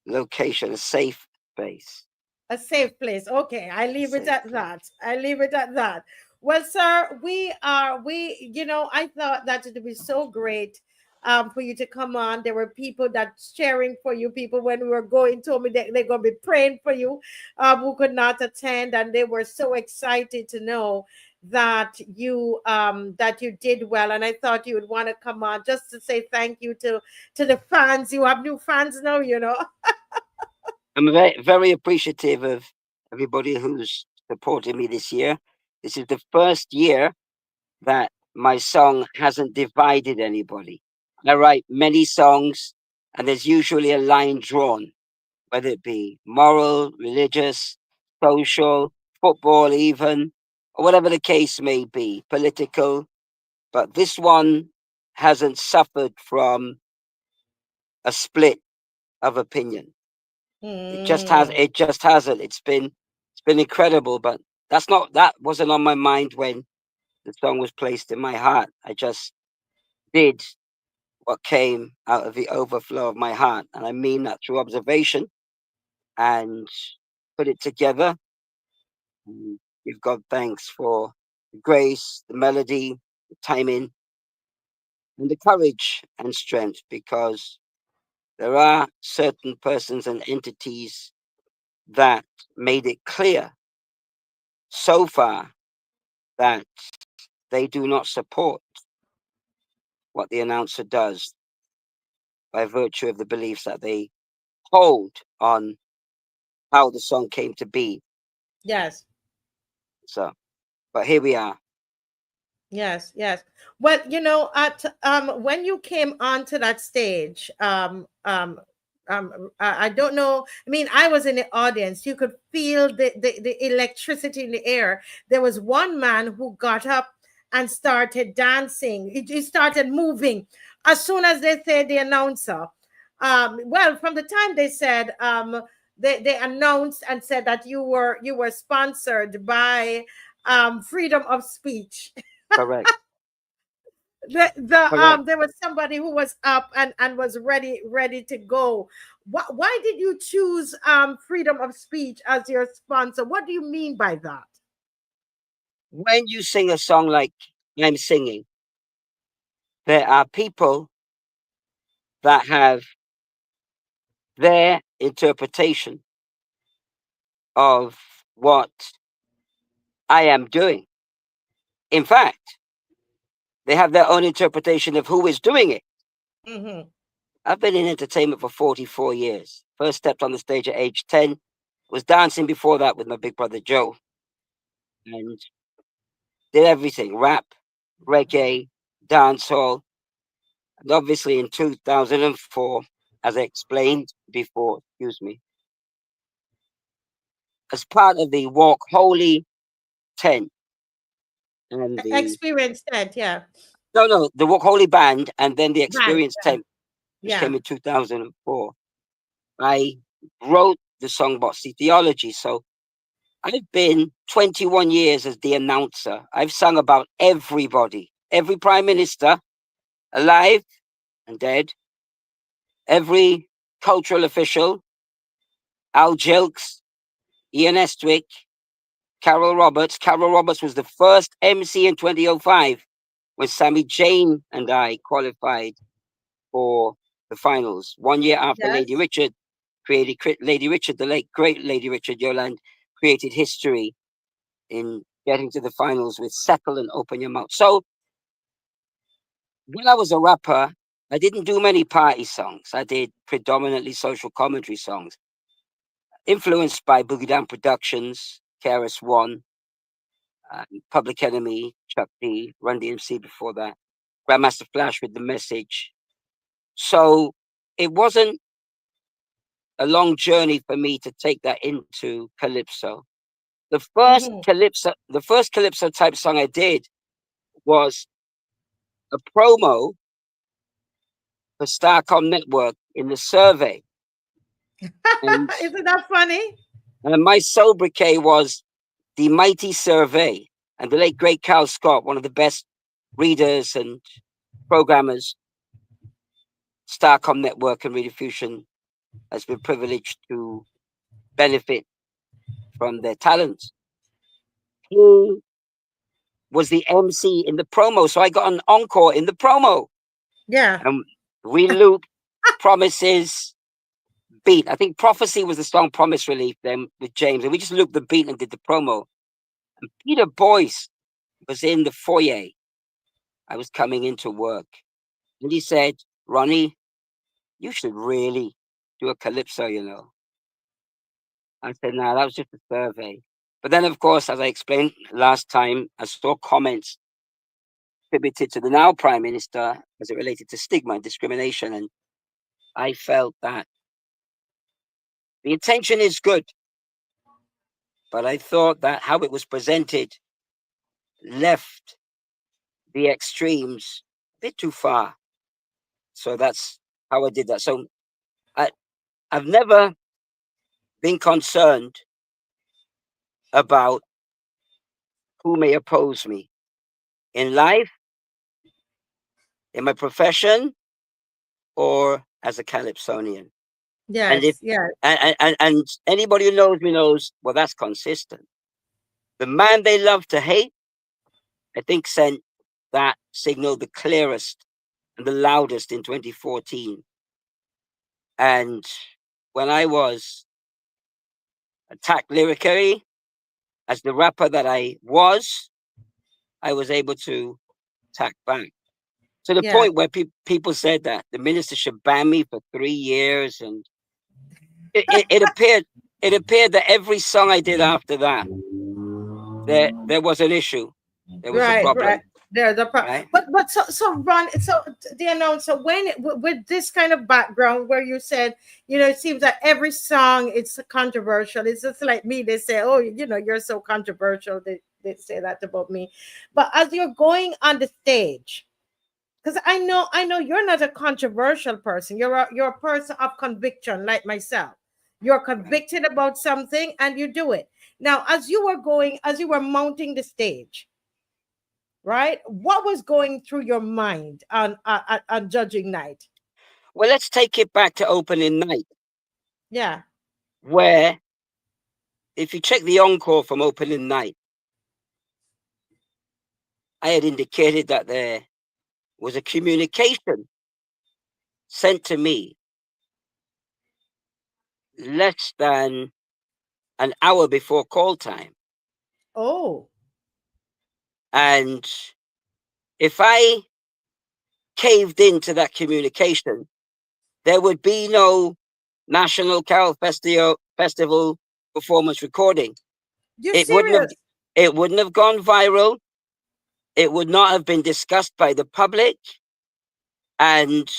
location, a safe place. A safe place. Okay, I leave it Safe at place. that. I leave it at that. Well, sir, I thought that it would be so great for you to come on. There were people that cheering for you. People when we were going told me that they're gonna be praying for you, who could not attend, and they were so excited to know that you did well. And I thought you would want to come on just to say thank you to the fans. You have new fans now, you know. I'm very, very appreciative of everybody who's supported me this year. This is the first year that my song hasn't divided anybody. I write many songs, and there's usually a line drawn, whether it be moral, religious, social, football, even, or whatever the case may be, political. But this one hasn't suffered from a split of opinion. It just Mm. hasn't. It's been incredible, but that wasn't on my mind when the song was placed in my heart. I just did what came out of the overflow of my heart, and I mean that through observation, and put it together and give God thanks for the grace, the melody, the timing, and the courage and strength, because there are certain persons and entities that made it clear so far that they do not support what the announcer does by virtue of the beliefs that they hold on how the song came to be. Yes. So, but here we are. Yes, yes. Well, at when you came onto that stage, I don't know. I mean, I was in the audience. You could feel the electricity in the air. There was one man who got up and started dancing. He started moving as soon as they said the announcer. Well, from the time they said they announced and said that you were sponsored by freedom of speech. Correct. Correct. There was somebody who was up and was ready to go. Why did you choose freedom of speech as your sponsor? What do you mean by that? When you sing a song like I'm singing, there are people that have their interpretation of what I am doing. In fact, they have their own interpretation of who is doing it. Mm-hmm. I've been in entertainment for 44 years. First stepped on the stage at age 10. Was dancing before that with my big brother Joe. And did everything: rap, reggae, dancehall. And obviously in 2004, as I explained before, as part of the Walk Holy 10 and the Experience that, yeah. no, the Walk Holy band, and then the Band, Experience 10, which yeah. came in 2004. I wrote the song Botsy Theology. So I've been 21 years as the announcer. I've sung about everybody, every prime minister, alive and dead, every cultural official, Al Jilks, Ian Estwick, Carol Roberts. Carol Roberts was the first MC in 2005 when Sammy Jane and I qualified for the finals. 1 year after Yes. Lady Richard Lady Richard, the late great Lady Richard Yoland, created history in getting to the finals with Settle and Open Your Mouth. So when I was a rapper, I didn't do many party songs. I did predominantly social commentary songs, influenced by Boogie Down Productions, KRS One, Public Enemy, Chuck D, Run DMC before that, Grandmaster Flash with The Message. So it wasn't a long journey for me to take that into Calypso. The first Mm-hmm. Calypso type song I did was a promo for Starcom Network in the survey. And, Isn't that funny? and my sobriquet was the Mighty Survey. And the late great Cal Scott, one of the best readers and programmers, Starcom Network and Radio Fusion, has been privileged to benefit from their talents. He was the MC in the promo, so I got an encore in the promo. Yeah. And we looped Promises beat. I think Prophecy was the song Promise Relief then with James, and we just looped the beat and did the promo. And Peter Boyce was in the foyer. I was coming into work, and he said, "Ronnie, you should really do a Calypso, you know." I said, "No, that was just a survey." But then, of course, as I explained last time, I saw comments attributed to the now Prime Minister as it related to stigma and discrimination, and I felt that the intention is good, but I thought that how it was presented left the extremes a bit too far. So that's how I did that. So I've never been concerned about who may oppose me in life, in my profession, or as a Calypsonian. And if Yes, yes. and anybody who knows me knows, well, that's consistent. The man they love to hate, I think, sent that signal the clearest and the loudest in 2014. And when I was attacked lyrically as the rapper that I was able to attack back to the Yeah. point where people said that the minister should ban me for 3 years, and it appeared that every song I did after that, there was an issue, there was a Right, problem, right. There's a problem. right? But so Ron, so the announcer, when with this kind of background where you said, it seems that every song it's controversial. It's just like me. They say, oh, you're so controversial. They say that about me. But as you're going on the stage, because I know you're not a controversial person. You're a person of conviction, like myself. You're convicted about something and you do it. Now, as you were mounting the stage, right? What was going through your mind on judging night? Well, let's take it back to opening night, Yeah. where if you check the encore from opening night, I had indicated that there was a communication sent to me less than an hour before call time. Oh. And if I caved into that communication, there would be no National Carol Festival performance recording. You It serious? wouldn't have gone viral. It would not have been discussed by the public. And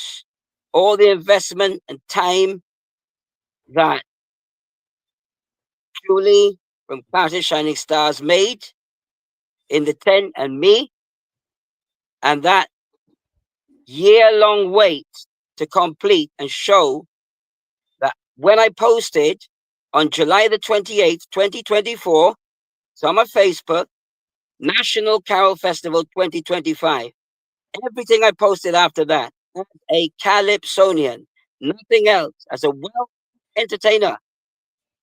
all the investment and time that Julie from Clouted Shining Stars made in the tent and me, and that year-long wait to complete and show that when I posted on July the 28th, 2024, it's on my Facebook, National Carol Festival 2025. Everything I posted after that, as a Calypsonian, nothing else, as a entertainer,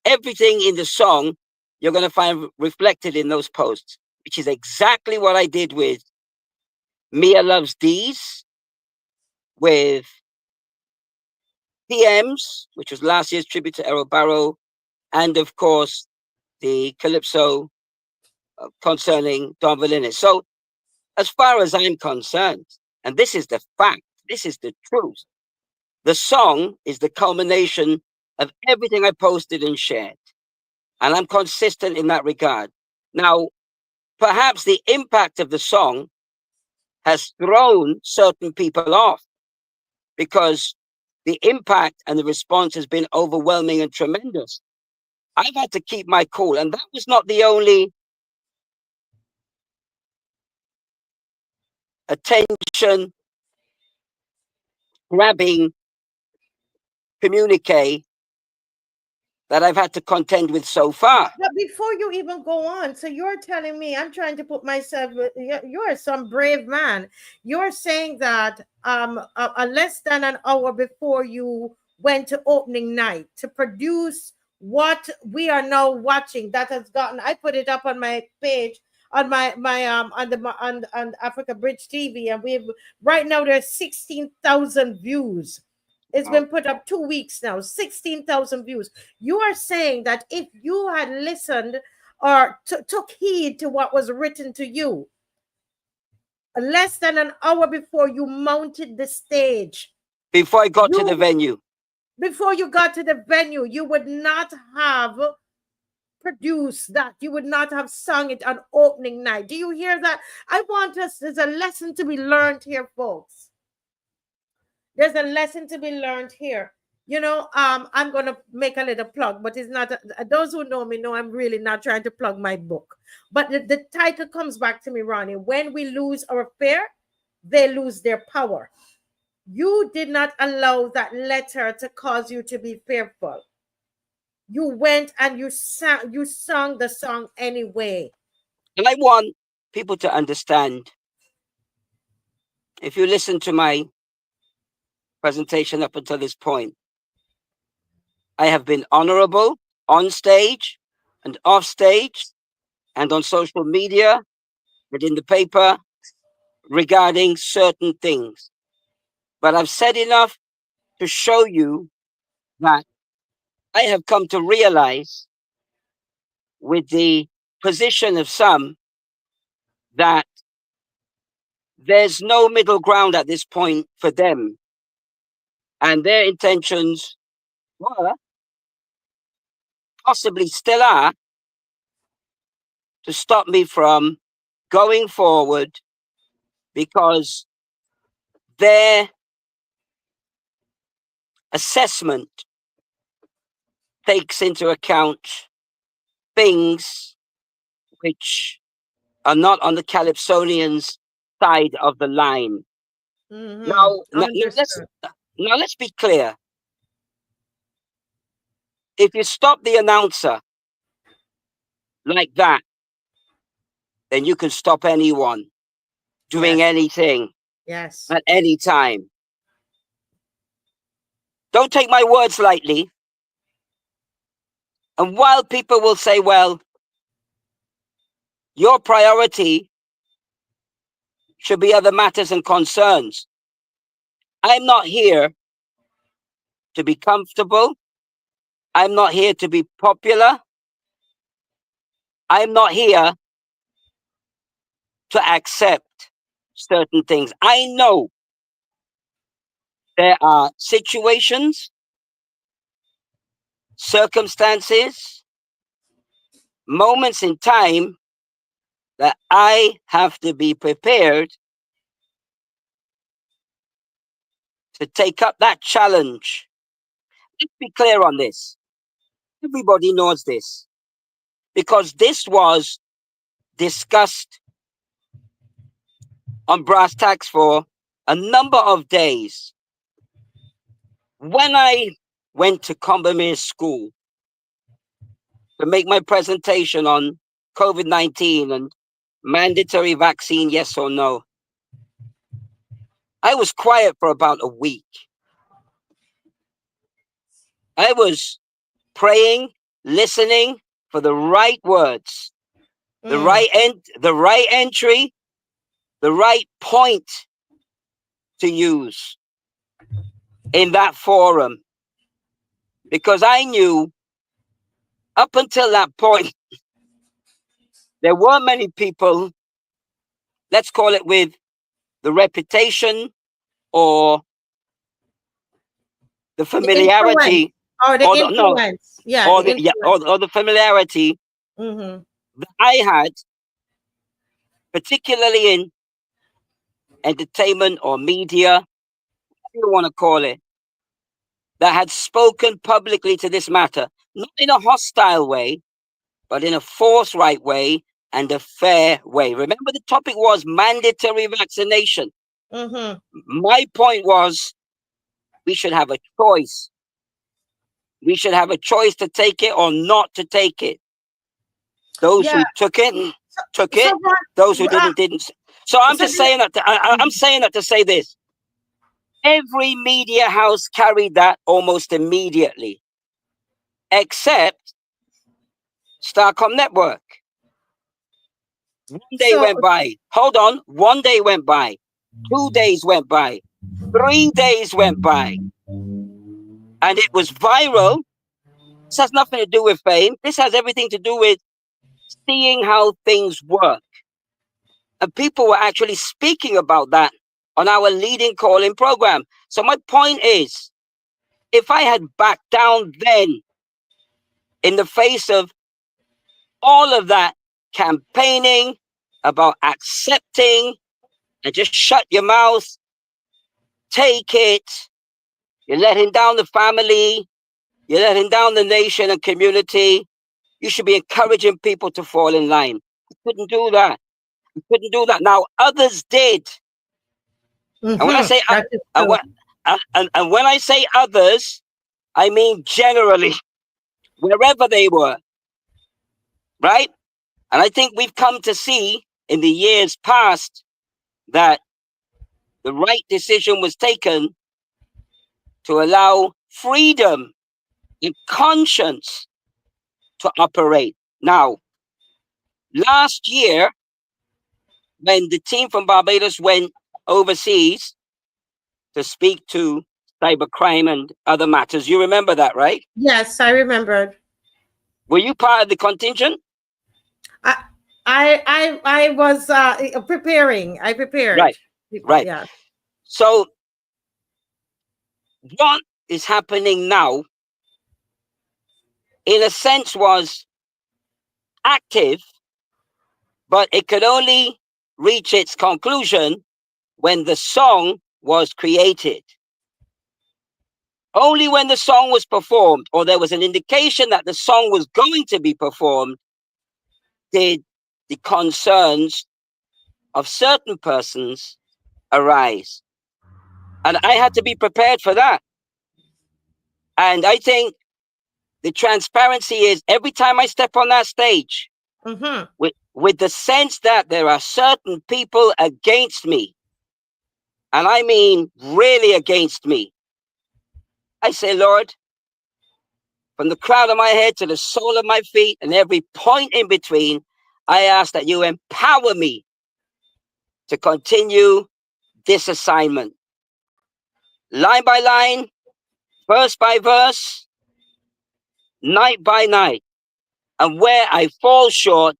everything in the song you're going to find reflected in those posts, which is exactly what I did with Mia Loves These, with PMs, which was last year's tribute to Errol Barrow, and of course, the Calypso concerning Don Vallinis. So, as far as I'm concerned, and this is the fact, this is the truth, the song is the culmination of everything I posted and shared. And I'm consistent in that regard. Now, perhaps the impact of the song has thrown certain people off because the impact and the response has been overwhelming and tremendous. I've had to keep my cool, and that was not the only attention grabbing communique that I've had to contend with so far. But before you even go on, so you're telling me, I'm trying to put myself, you're some brave man. You're saying that less than an hour before you went to opening night to produce what we are now watching, that has gotten, I put it up on my page on my on Africa Bridge TV, and we've right now there's 16,000 views. It's been put up 2 weeks now, 16,000 views. You are saying that if you had listened or took heed to what was written to you less than an hour before you mounted the stage, before I got to the venue, before you got to the venue, you would not have produced that. You would not have sung it on opening night. Do you hear that? I want us, there's a lesson to be learned here, folks. There's a lesson to be learned here. I'm going to make a little plug, but it's not, those who know me know I'm really not trying to plug my book. But the title comes back to me, Ronnie. When we lose our fear, they lose their power. You did not allow that letter to cause you to be fearful. You went and you sung the song anyway. And I want people to understand, if you listen to my presentation up until this point, I have been honorable on stage and off stage and on social media and in the paper regarding certain things. But I've said enough to show you that I have come to realize, with the position of some, that there's no middle ground at this point for them. And their intentions were, possibly still are, to stop me from going forward, because their assessment takes into account things which are not on the Calypsonians' side of the line. Now let's be clear. If you stop the announcer like that, then you can stop anyone doing anything at any time. Don't take my words lightly. And while people will say, well, your priority should be other matters and concerns, I'm not here to be comfortable. I'm not here to be popular. I'm not here to accept certain things. I know there are situations, circumstances, moments in time that I have to be prepared to take up that challenge. Let's be clear on this. Everybody knows this, because this was discussed on brass tacks for a number of days. When I went to Combermere School to make my presentation on COVID-19 and mandatory vaccine, yes or no, I was quiet for about a week. I was praying, listening for the right words, the right entry, the right point to use in that forum, because I knew up until that point there weren't many people, let's call it, with the reputation or the familiarity, or the influence, or the familiarity that I had, particularly in entertainment or media, whatever you want to call it, that had spoken publicly to this matter, not in a hostile way, but in a forthright way and a fair way. Remember, the topic was mandatory vaccination. My point was, we should have a choice. We should have a choice to take it or not to take it. Those who took it, took it. Those who didn't. So I'm just saying that. I'm saying that to say this. Every media house carried that almost immediately, except Starcom Network. One day went by. Hold on. 1 day went by. 2 days went by. 3 days went by. And it was viral. This has nothing to do with fame. This has everything to do with seeing how things work. And people were actually speaking about that on our leading calling program. So my point is, if I had backed down then, in the face of all of that campaigning about accepting and just shut your mouth, take it, you're letting down the family, you're letting down the nation and community, you should be encouraging people to fall in line. You couldn't do that. You couldn't do that. Now, others did. And when I say That is and, true. and when I say others, I mean generally, wherever they were, right? And I think we've come to see in the years past that the right decision was taken to allow freedom and conscience to operate. Now, last year, when the team from Barbados went overseas to speak to cybercrime and other matters, you remember that, right? Yes, I remembered. Were you part of the contingent? I was preparing. I prepared. Right, right. Yeah. So what is happening now, in a sense, was active, but it could only reach its conclusion when the song was created. Only when the song was performed, or there was an indication that the song was going to be performed, did the concerns of certain persons arise. And I had to be prepared for that. And I think the transparency is every time I step on that stage, with the sense that there are certain people against me, and I mean really against me, I say, Lord, from the crown of my head to the sole of my feet and every point in between, I ask that you empower me to continue this assignment. Line by line, verse by verse, night by night, and where I fall short,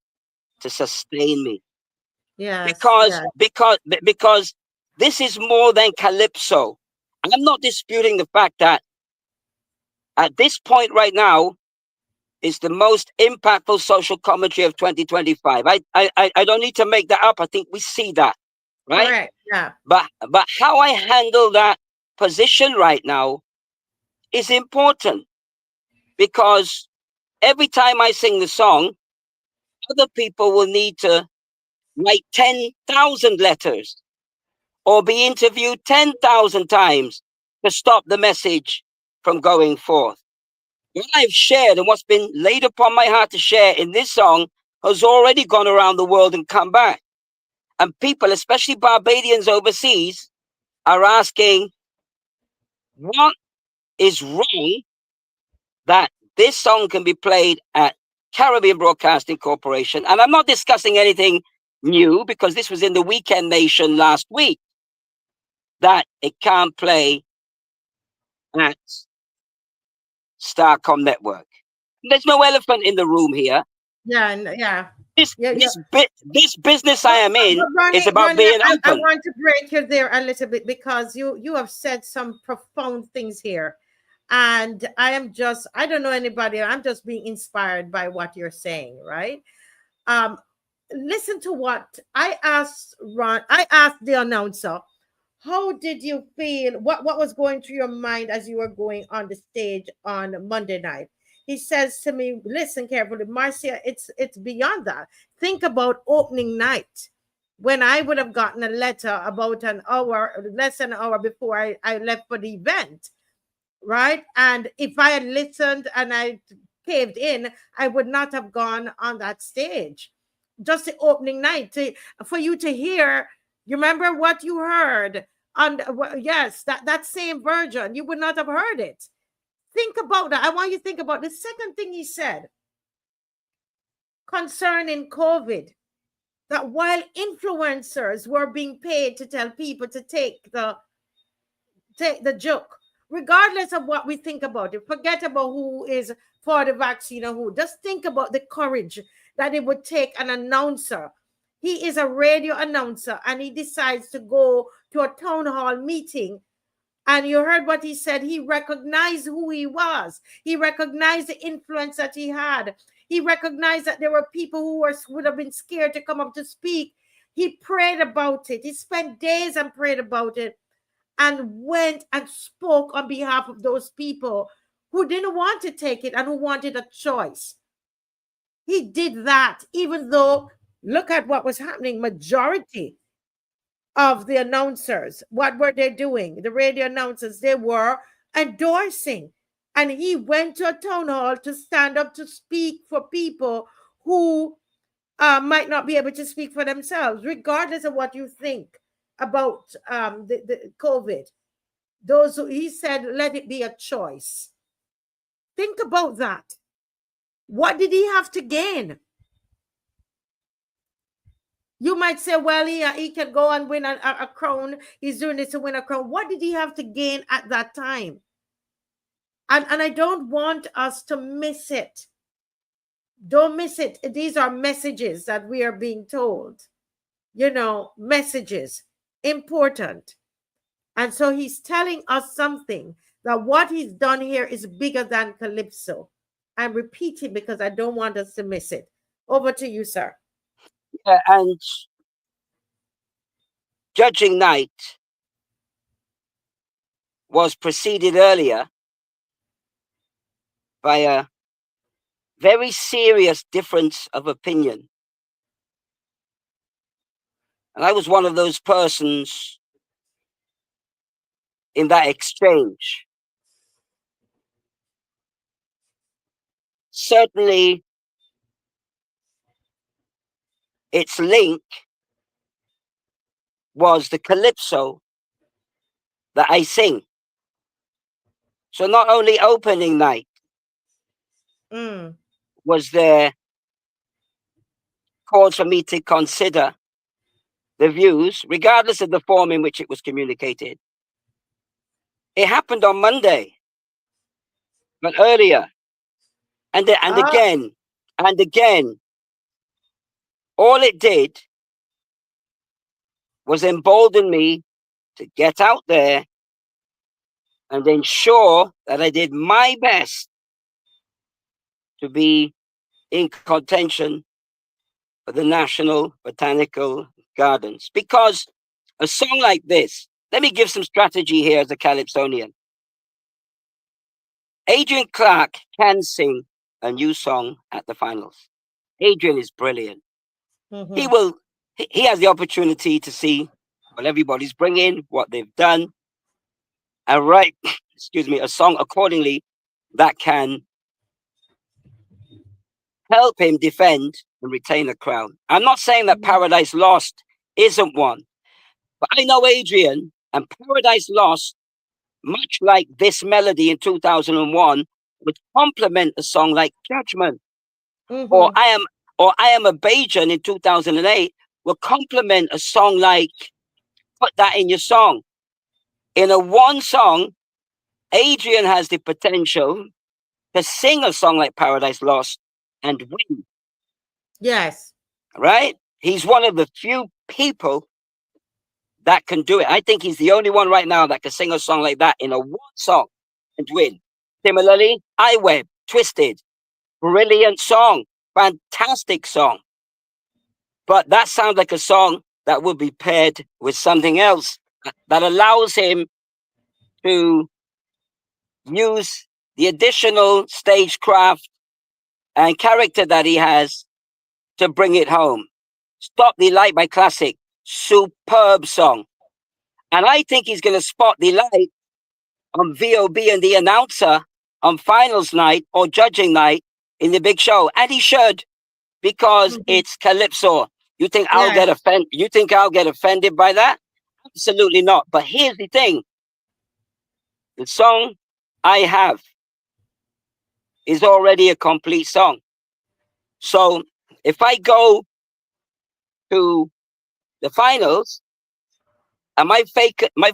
to sustain me. Yes. Because this is more than Calypso. I'm not disputing the fact that at this point right now, it's the most impactful social commentary of 2025. I don't need to make that up. I think we see that, right? Correct. Yeah. But how I handle that position right now is important, because every time I sing the song, other people will need to write 10,000 letters or be interviewed 10,000 times to stop the message from going forth. What I've shared and what's been laid upon my heart to share in this song has already gone around the world and come back. And people, especially Barbadians overseas, are asking, what is wrong that this song can be played at Caribbean Broadcasting Corporation? And I'm not discussing anything new, because this was in the Weekend Nation last week, that it can't play at Starcom Network. There's no elephant in the room here. Yeah. This business I am in is about being open. I want to break you there a little bit, because you have said some profound things here. And I don't know anybody. I'm just being inspired by what you're saying, right? Listen to what I asked Ron. I asked the announcer, how did you feel? What was going through your mind as you were going on the stage on Monday night? He says to me, listen carefully, Marcia, it's beyond that. Think about opening night, when I would have gotten a letter about less than an hour before I left for the event, right? And if I had listened and I caved in, I would not have gone on that stage. Just the opening night, for you to hear, you remember what you heard on, yes, that same version, you would not have heard it. Think about that. I want you to think about the second thing he said concerning COVID, that while influencers were being paid to tell people to take the joke, regardless of what we think about it, forget about who is for the vaccine or who, just think about the courage that it would take an announcer. He is a radio announcer, and he decides to go to a town hall meeting. And you heard what he said. He recognized who he was. He recognized the influence that he had. He recognized that there were people who would have been scared to come up to speak. He prayed about it. He spent days and prayed about it, and went and spoke on behalf of those people who didn't want to take it and who wanted a choice. He did that, even though, look at what was happening. Majority of the announcers. What were they doing? The radio announcers, they were endorsing. And he went to a town hall to stand up to speak for people who might not be able to speak for themselves, regardless of what you think about the COVID. Those who, he said, let it be a choice. Think about that. What did he have to gain? You might say, well, he can go and win a crown. He's doing this to win a crown. What did he have to gain at that time? And I don't want us to miss it. Don't miss it. These are messages that we are being told. You know, messages, important. And so he's telling us something, that what he's done here is bigger than Calypso. I'm repeating because I don't want us to miss it. Over to you, sir. Yeah, and judging night was preceded earlier by a very serious difference of opinion. And I was one of those persons in that exchange. Certainly, its link was the Calypso that I sing. So not only opening night was there cause for me to consider the views, regardless of the form in which it was communicated. It happened on Monday, but earlier. And again, and again, all it did was embolden me to get out there and ensure that I did my best to be in contention for the National Botanical Gardens. Because a song like this, let me give some strategy here as a Calypsonian. Adrian Clark can sing a new song at the finals. Adrian is brilliant. He has the opportunity to see what everybody's bringing, what they've done, and write, a song accordingly that can help him defend and retain a crown. I'm not saying that Paradise Lost isn't one, but I know Adrian, and Paradise Lost, much like this melody in 2001, would complement a song like Judgment, or I Am a Bajan in 2008 will complement a song like Put That in Your Song. In a one song, Adrian has the potential to sing a song like Paradise Lost and win. Yes. Right? He's one of the few people that can do it. I think he's the only one right now that can sing a song like that in a one song and win. Similarly, iWeb, Twisted, brilliant song, fantastic song. But that sounds like a song that would be paired with something else that allows him to use the additional stagecraft and character that he has to bring it home. Stop the Light by Classic, superb song. And I think he's going to spot the light on VOB and the announcer on finals night or judging night in the big show. And he should, because it's Calypso. You think I'll get offended? You think I'll get offended by that? Absolutely not. But here's the thing. The song I have is already a complete song. So if I go to the finals and my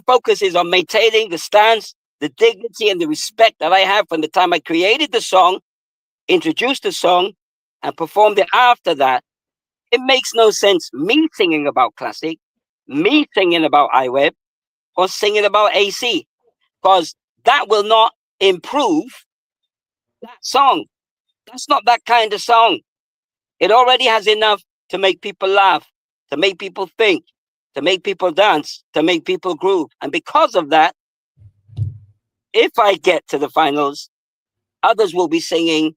focus is on maintaining the stance, the dignity and the respect that I have from the time I created the song, introduced the song, and performed it after that, it makes no sense me singing about classic, me singing about iWeb, or singing about AC, because that will not improve that song. That's not that kind of song. It already has enough to make people laugh, to make people think, to make people dance, to make people groove. And because of that, if I get to the finals, others will be singing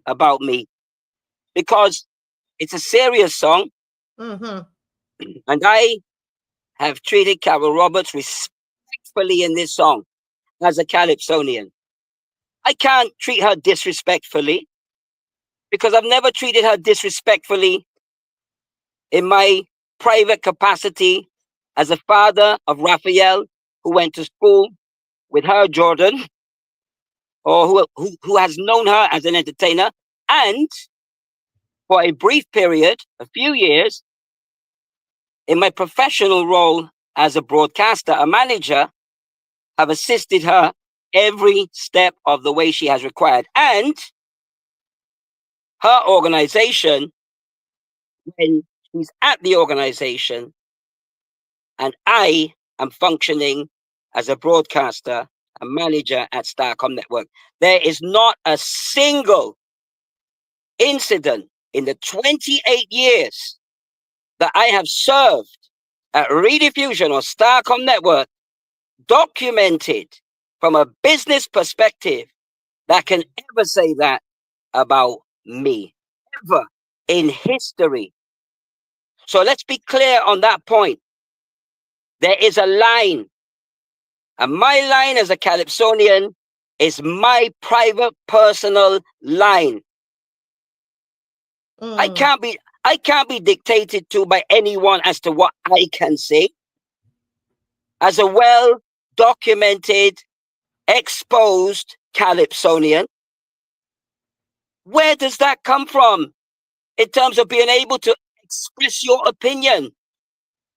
about me, because it's a serious song. And I have treated Carol Roberts respectfully in this song as a Calypsonian. I can't treat her disrespectfully because I've never treated her disrespectfully in my private capacity as a father of Raphael, who went to school with her, Jordan, or who has known her as an entertainer, and for a brief period, a few years, in my professional role as a broadcaster, a manager, have assisted her every step of the way she has required. And her organization, when she's at the organization, and I am functioning as a broadcaster, a manager at Starcom Network, there is not a single incident in the 28 years that I have served at Rediffusion or Starcom Network documented from a business perspective that can ever say that about me, ever in history. So let's be clear on that point. There is a line, and my line as a Calypsonian is my private personal line. I can't be dictated to by anyone as to what I can say. As a well-documented, exposed Calypsonian, where does that come from in terms of being able to express your opinion,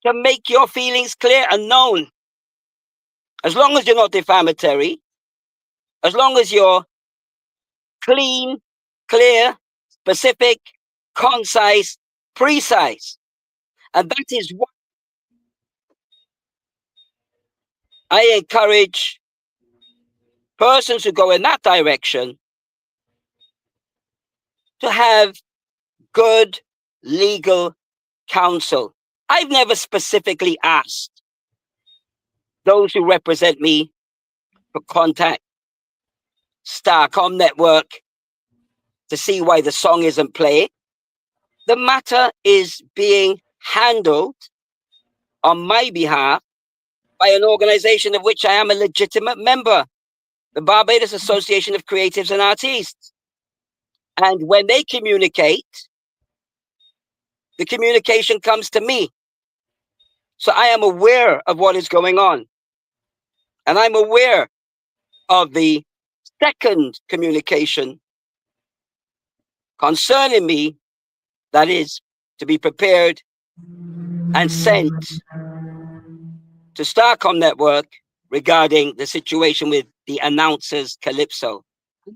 to make your feelings clear and known? As long as you're not defamatory, as long as you're clean, clear, specific, concise, precise. And that is what I encourage persons who go in that direction to have good legal counsel. I've never specifically asked those who represent me to contact Starcom Network to see why the song isn't playing. The matter is being handled on my behalf by an organization of which I am a legitimate member, the Barbados Association of Creatives and Artists. And when they communicate, the communication comes to me. So I am aware of what is going on. And I'm aware of the second communication concerning me that is to be prepared and sent to Starcom Network regarding the situation with the announcers Calypso.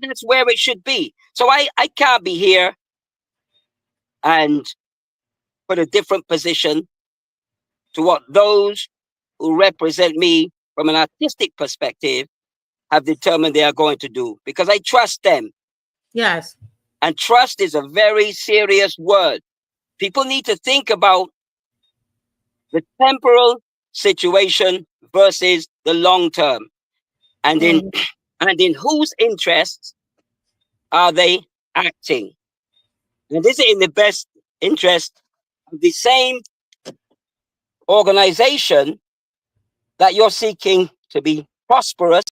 That's where it should be. So I can't be here and put a different position to what those who represent me from an artistic perspective have determined they are going to do, because I trust them. Yes. And trust is a very serious word. People need to think about the temporal situation versus the long term. And in whose interests are they acting? And is it in the best interest of the same organization that you're seeking to be prosperous,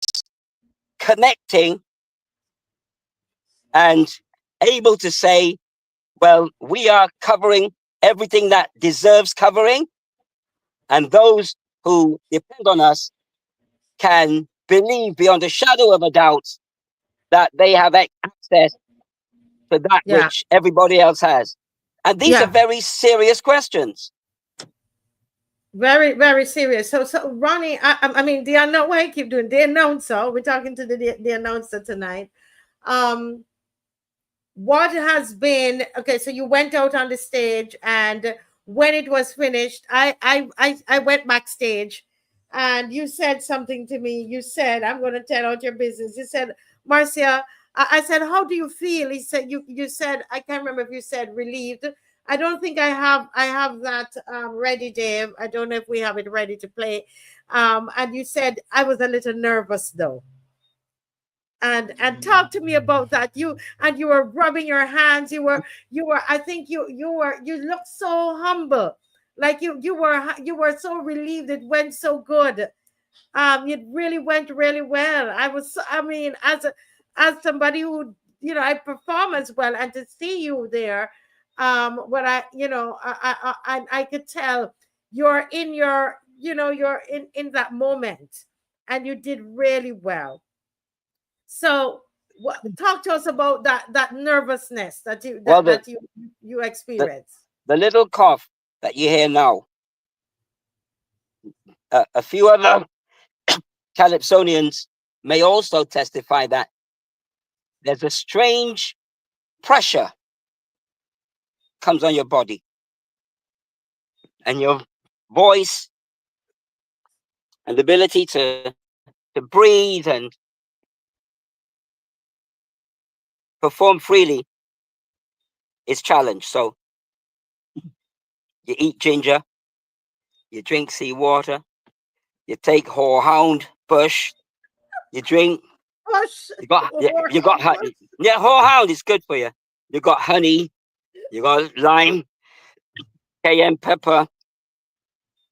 connecting, and able to say, well, we are covering everything that deserves covering, and those who depend on us can believe beyond a shadow of a doubt that they have access to that which everybody else has? And these are very serious questions. Very, very serious. So Ronnie, I mean, why I keep doing the announcer? We're talking to the announcer tonight. What has been, okay, so you went out on the stage, and when it was finished, I went backstage, and you said something to me. You said, I'm going to tell out your business. You said, Marcia, I said, how do you feel? He said, you said, I can't remember if you said relieved. I don't think I have that ready, Dave. I don't know if we have it ready to play. And you said, I was a little nervous though. And talk to me about that. You were rubbing your hands. You were I think you looked so humble. Like you were so relieved. It went so good. It really went really well. I mean, as somebody who, you know, I perform as well, and to see you there, what I, you know, I could tell you're in your, you know, you're in that moment, and you did really well. So talk to us about that nervousness that you Well, you experienced. the little cough that you hear now, a few other Calypsonians may also testify that there's a strange pressure comes on your body and your voice and the ability to breathe and perform freely is challenged. So you eat ginger, you drink seawater, you take horehound bush, you drink. You got honey. Yeah, horehound is good for you. You got honey, you got lime, cayenne pepper,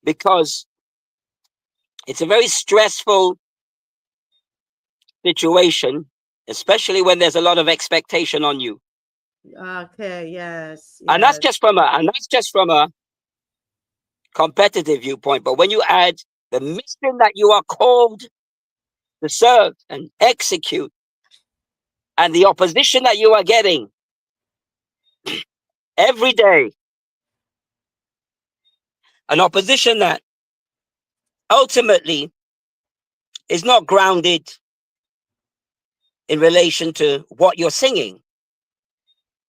because it's a very stressful situation, especially when there's a lot of expectation on you. Okay, yes, And that's just from a competitive viewpoint. But when you add the mission that you are called to serve and execute, and the opposition that you are getting every day, an opposition that ultimately is not grounded in relation to what you're singing,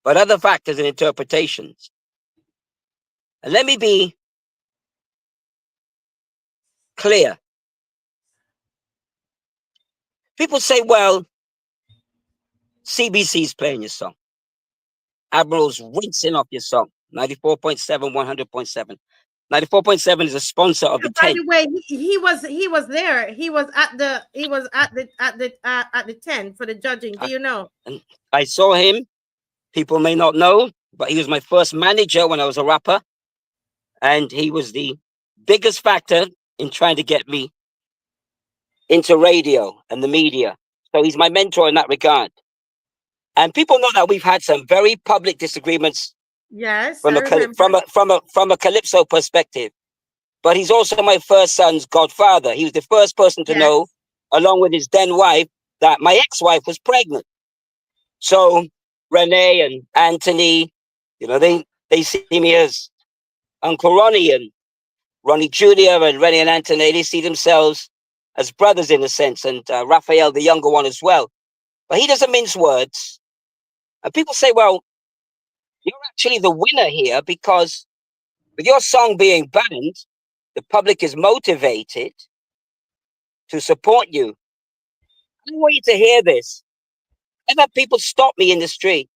but other factors and interpretations. And let me be clear. People say, well, CBC's playing your song. Admiral's rinsing off your song. 94.7, 100.7. 94.7 is a sponsor of the By 10. the way, he was there. He was at the 10 for the judging. Do you know? And I saw him. People may not know, but he was my first manager when I was a rapper. And he was the biggest factor in trying to get me into radio and the media. So he's my mentor in that regard. And people know that we've had some very public disagreements. Yes, from a Calypso perspective. But he's also my first son's godfather. He was the first person to know, along with his then wife, that my ex-wife was pregnant. So Renee and Anthony, you know, they see me as Uncle Ronnie, and Ronnie Jr. and Renee and Anthony, they see themselves as brothers in a sense, and Raphael, the younger one, as well. But he doesn't mince words. And people say, well, you're actually the winner here, because with your song being banned, the public is motivated to support you. I want you to hear this. I've had people stop me in the street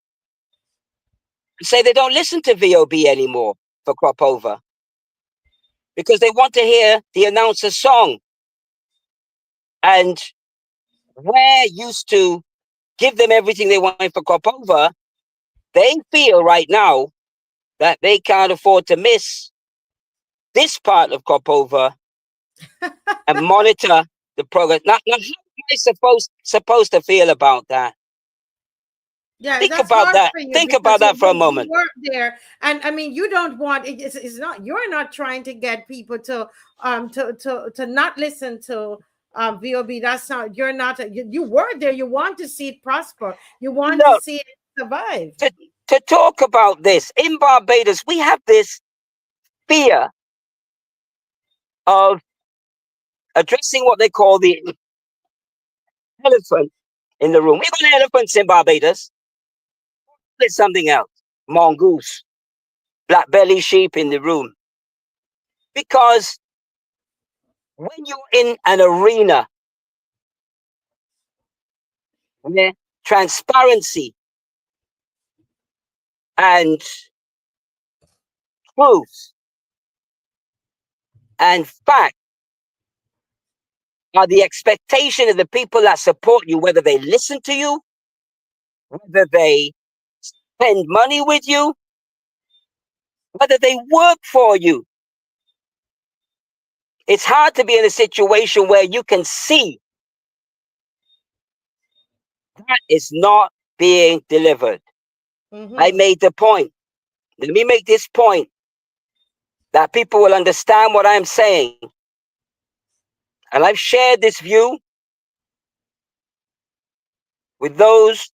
and say they don't listen to VOB anymore for Crop Over because they want to hear the announcer's song. And where used to give them everything they want for Crop Over, they feel right now that they can't afford to miss this part of Crop Over and monitor the progress. Now, how am I supposed to feel about that? Yeah, Think that's about hard that. for you Think because about that for a you moment. weren't there, and I mean, you don't want it's not, you're not trying to get people to not listen to VOB. That's not, you're not, you were there. You want to see it prosper. You want to see it survive. To talk about this in Barbados, we have this fear of addressing what they call the elephant in the room. We've got elephants in Barbados. There's something else. Mongoose, black belly sheep in the room. Because when you're in an arena where transparency and truth and fact are the expectation of the people that support you, whether they listen to you, whether they spend money with you, whether they work for you. It's hard to be in a situation where you can see that is not being delivered. I made the point. Let me make this point that people will understand what I'm saying. And I've shared this view with those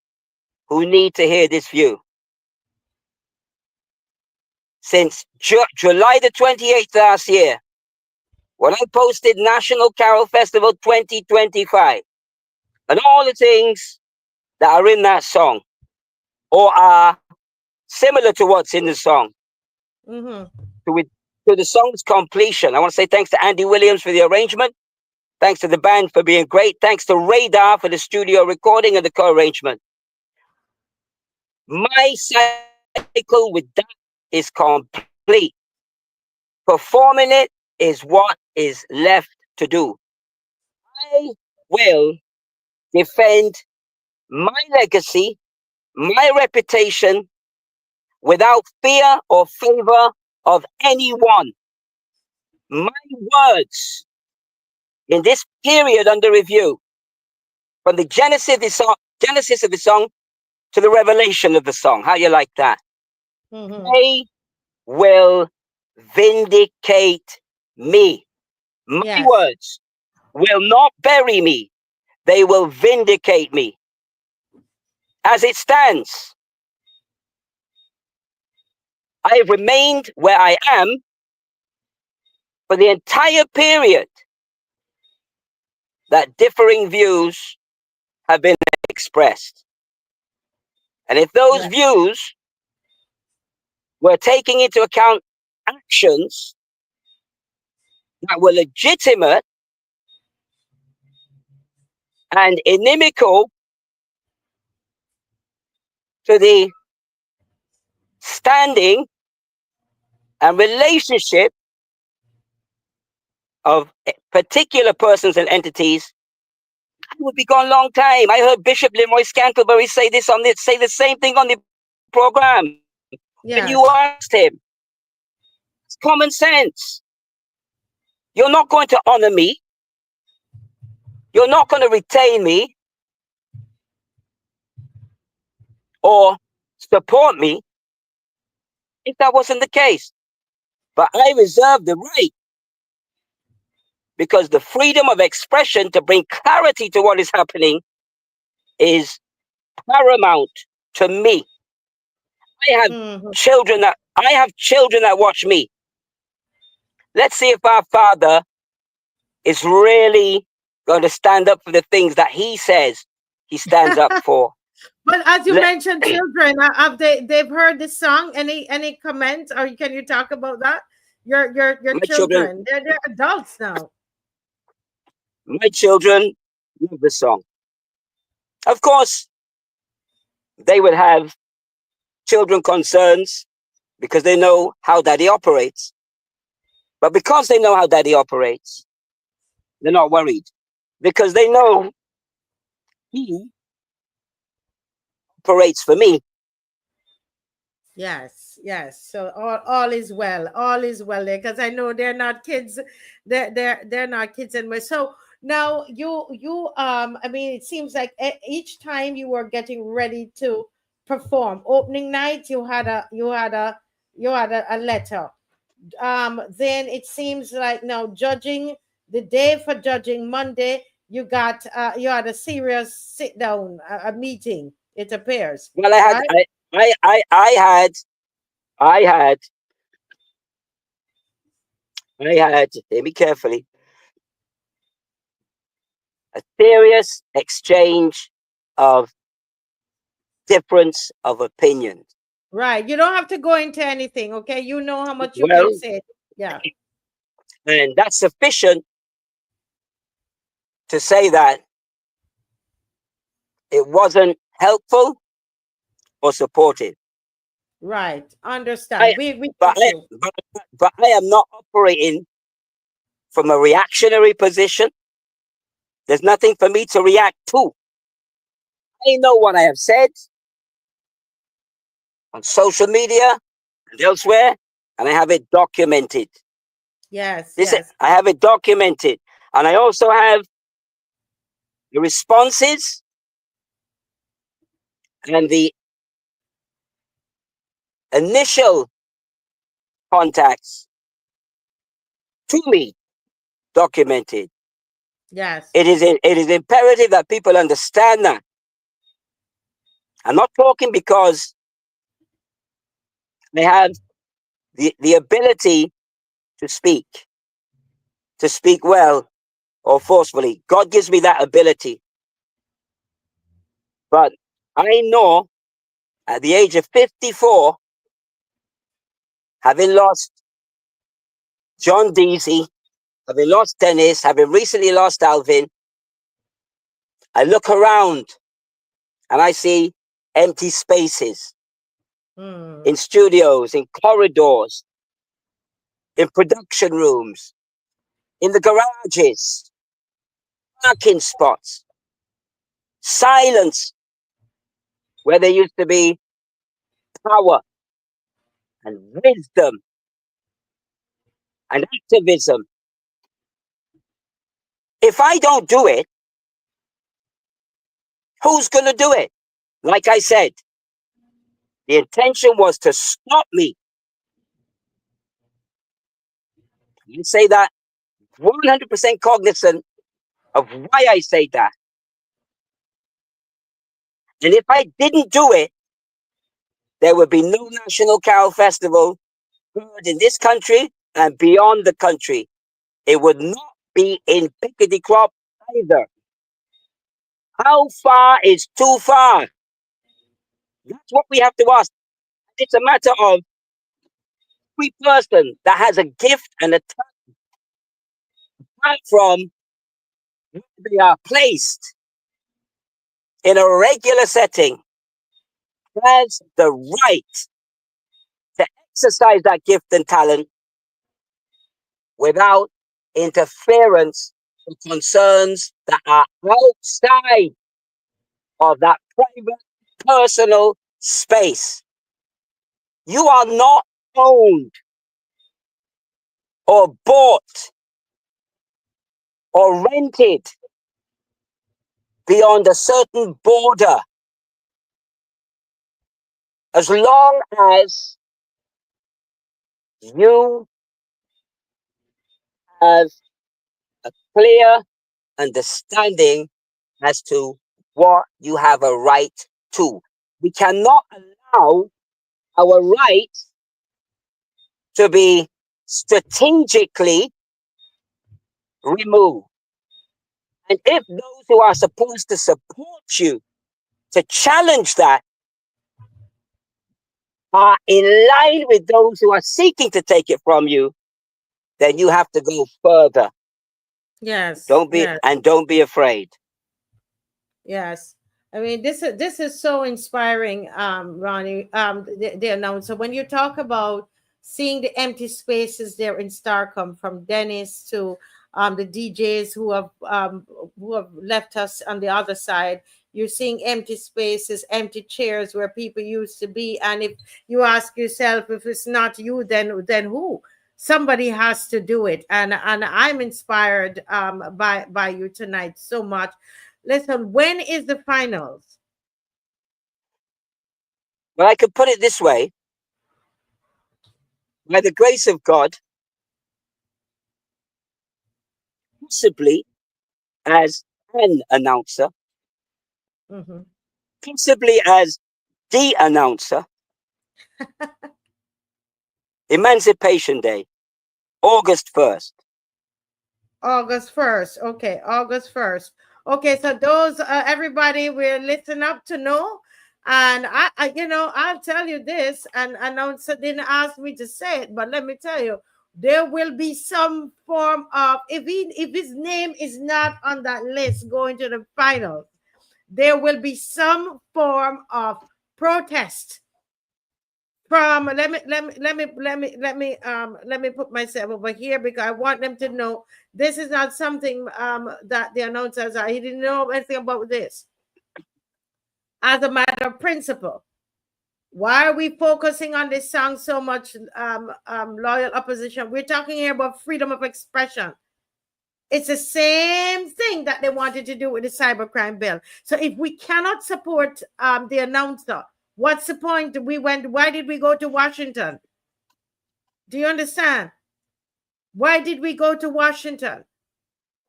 who need to hear this view. Since July the 28th last year, when I posted National Carol Festival 2025, and all the things that are in that song, or are similar to what's in the song, to the song's completion. I want to say thanks to Andy Williams for the arrangement. Thanks to the band for being great. Thanks to Radar for the studio recording and the co-arrangement. My cycle with that is complete. Performing it is what is left to do. I will defend my legacy, my reputation, without fear or favor of anyone. My words in this period under review, from the genesis of the song to the revelation of the song. How you like that? They will vindicate me. My words will not bury me. They will vindicate me. As it stands, I have remained where I am for the entire period that differing views have been expressed. And if those views were taking into account actions that were legitimate and inimical to the standing and relationship of particular persons and entities, I would be gone a long time. I heard Bishop Leroy Scantlebury say the same thing on the program. When you asked him, it's common sense. You're not going to honor me. You're not going to retain me or support me if that wasn't the case. But I reserve the right, because the freedom of expression to bring clarity to what is happening is paramount to me. I have children that watch me. Let's see if our Father is really going to stand up for the things that he says he stands up for. But as you mentioned, children, have they've heard this song? Any comments, or can you talk about that? Your children, they're adults now. My children love the song. Of course, they would have children concerns because they know how daddy operates. But because they know how daddy operates, they're not worried, because they know he operates for me. Yes. So all is well. All is well there, because I know they're not kids. They're not kids anymore. So now you I mean, it seems like each time you were getting ready to perform, opening night, you had a letter. Then it seems like now judging, the day for judging, Monday, you had a serious sit down, a meeting, it appears. Well, I had, hear me carefully, a serious exchange of difference of opinion. Right. You don't have to go into anything, okay? You know how much you can say. Yeah. And that's sufficient to say that it wasn't helpful or supportive. Right. Understand. But I am not operating from a reactionary position. There's nothing for me to react to. I know what I have said on social media and elsewhere, and I have it documented. Yes, This yes. I have it documented, and I also have the responses and the initial contacts to me documented. Yes. It is imperative that people understand that. I'm not talking because they have the ability to speak well or forcefully. God gives me that ability. But I know at the age of 54, having lost John Deasy, having lost Dennis, having recently lost Alvin, I look around and I see empty spaces in studios, in corridors, in production rooms, in the garages, parking spots, silence where there used to be power and wisdom and activism. If I don't do it, who's going to do it? Like I said, the intention was to stop me. You say that 100% cognizant of why I say that. And if I didn't do it, there would be no National Carol Festival heard in this country and beyond the country. It would not be in Pickety Crop either. How far is too far? That's what we have to ask. It's a matter of every person that has a gift and a talent, apart from where they are placed in a regular setting, has the right to exercise that gift and talent without interference or concerns that are outside of that private, personal space. You are not owned or bought or rented beyond a certain border as long as you have a clear understanding as to what you have a right to. We cannot allow our rights to be strategically removed. And if those who are supposed to support you to challenge that are in line with those who are seeking to take it from you, then you have to go further. Yes. Don't be afraid. Yes. I mean, this is so inspiring, Ronnie, the announcer. When you talk about seeing the empty spaces there in Starcom, from Dennis to the DJs who have left us on the other side, you're seeing empty spaces, empty chairs where people used to be. And if you ask yourself, if it's not you, then who? Somebody has to do it. And I'm inspired by you tonight so much. Listen, when is the finals? Well, I could put it this way. By the grace of God, possibly as an announcer, possibly as the announcer, Emancipation Day, August 1st. August 1st. Okay, August 1st. Okay, so those everybody will listen up to know. And I I'll tell you this, and announcer didn't ask me to say it, but let me tell you, there will be some form of, if his name is not on that list going to the finals, there will be some form of protest from, let me put myself over here, because I want them to know this is not something that the announcers are. He didn't know anything about this. As a matter of principle, Why are we focusing on this song so much, loyal opposition? We're talking here about freedom of expression. It's the same thing that they wanted to do with the cybercrime bill. So if we cannot support the announcer, what's the point? Why did we go to Washington? Do you understand? Why did we go to Washington?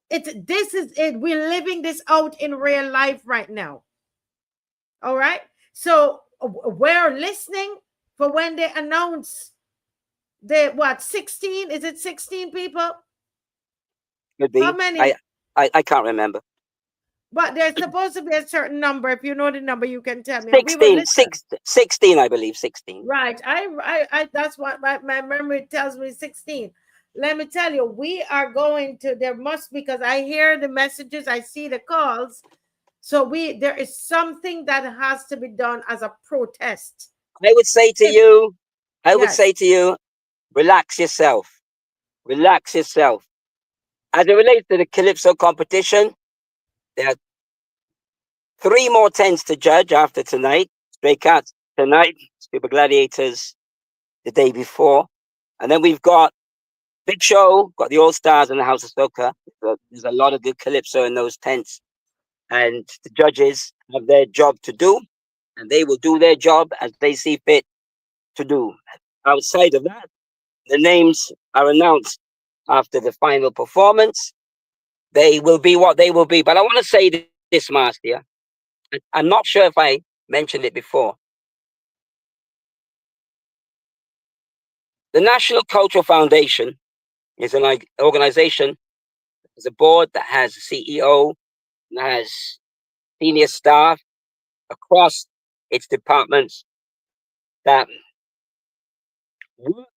This is it. We're living this out in real life right now. All right. So we're listening for when they announce the 16? Is it 16 people? Could be. How many? I can't remember. But there's supposed to be a certain number. If you know the number, you can tell me. 16, I believe, 16. Right. I that's what my memory tells me, 16. Let me tell you, we are going to, there must, because I hear the messages, I see the calls. So there is something that has to be done as a protest. I would say to you, relax yourself. Relax yourself. As it relates to the Calypso competition, there are 3 more tents to judge after tonight. Stray Cats tonight, Super Gladiators the day before. And then we've got Big Show, got the All Stars and the House of Soca. There's a lot of good Calypso in those tents. And the judges have their job to do, and they will do their job as they see fit to do. Outside of that, the names are announced after the final performance. They will be what they will be. But I want to say this, Marcia. I'm not sure if I mentioned it before. The National Cultural Foundation is an organization, is a board that has a CEO, and has senior staff across its departments that work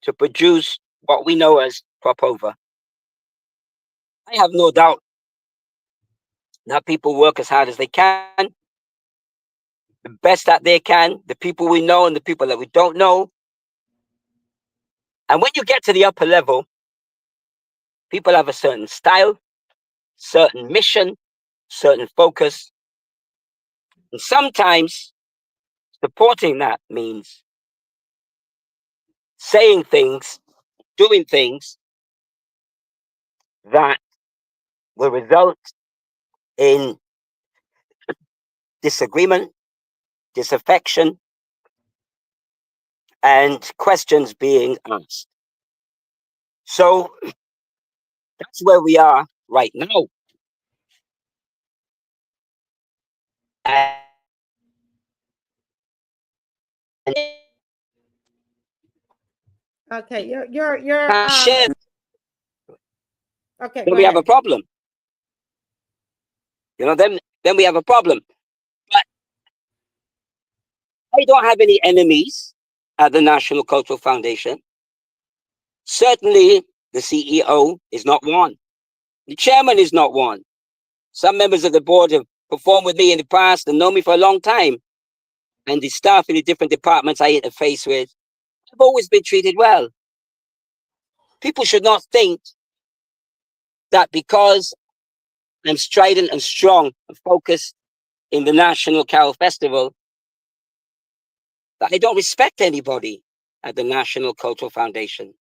to produce what we know as crop over. I have no doubt that people work as hard as they can, the best that they can, the people we know and the people that we don't know. And when you get to the upper level, people have a certain style, certain mission, certain focus. And sometimes supporting that means saying things, doing things that will result in disagreement, disaffection, and questions being asked. So that's where we are right now. Okay, you're okay, then go we ahead. have a problem. Then we have a problem. But I don't have any enemies at the National Cultural Foundation. Certainly, the CEO is not one. The chairman is not one. Some members of the board have performed with me in the past and know me for a long time. And the staff in the different departments I interface with have always been treated well. People should not think that because I'm strident and strong and focused in the National Carol Festival, that I don't respect anybody at the National Cultural Foundation.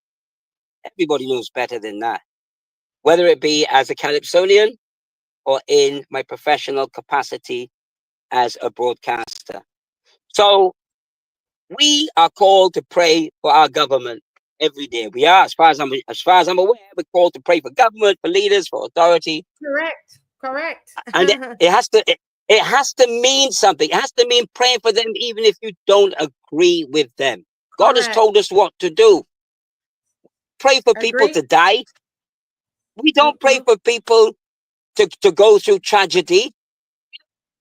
Everybody knows better than that, whether it be as a Calypsonian or in my professional capacity as a broadcaster. So we are called to pray for our government every day. We are, as far as I'm aware, we're called to pray for government, for leaders, for authority. Correct. And it has to mean something. It has to mean praying for them, even if you don't agree with them. God has told us what to do. Pray for people to die. We don't pray for people to go through tragedy.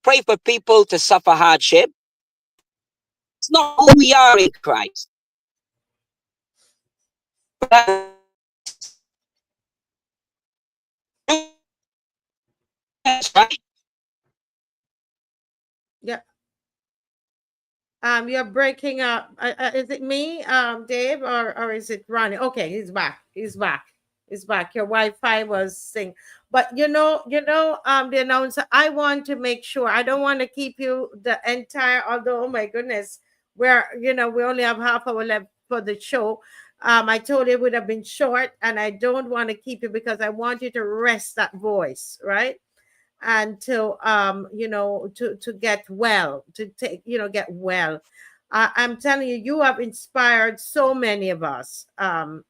Pray for people to suffer hardship. It's not who we are in Christ. That's right. Yeah. You're breaking up. Is it me, Dave, or is it Ronnie? Okay, he's back. is back. Your Wi-Fi was saying, but the announcer, I want to make sure, I don't want to keep you the entire, although, oh my goodness, we only have half hour left for the show. I told you it would have been short, and I don't want to keep you because I want you to rest that voice, right? And to to get well, to take, get well. I'm telling you, you have inspired so many of us. The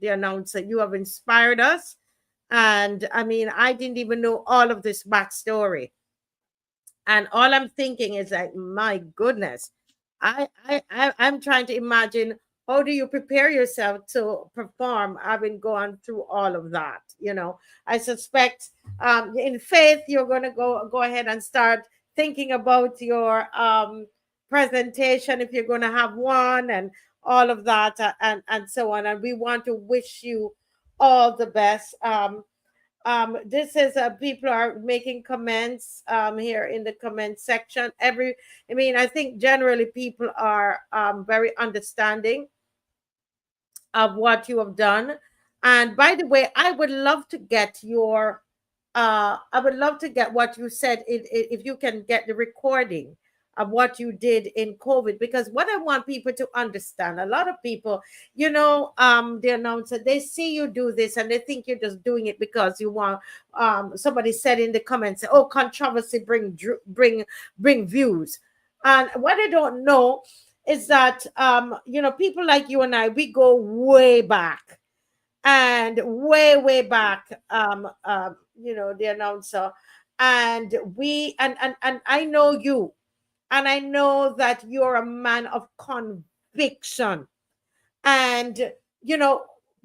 announcer, you have inspired us. And I mean, I didn't even know all of this backstory. And all I'm thinking is like, my goodness, I'm trying to imagine, how do you prepare yourself to perform having gone through all of that? I suspect in faith you're going to go ahead and start thinking about your presentation, if you're going to have one, and all of that, and so on. And we want to wish you all the best. This is people are making comments here in the comment section. I think generally people are very understanding of what you have done. And by the way, I would love to get what you said, if you can get the recording of what you did in COVID, because what I want people to understand, a lot of people, the announcer, they see you do this and they think you're just doing it because you want, somebody said in the comments, oh, controversy bring views. And what I don't know is that, people like you and I, we go way back, and way back, the announcer, and I know you. And I know that you're a man of conviction. And,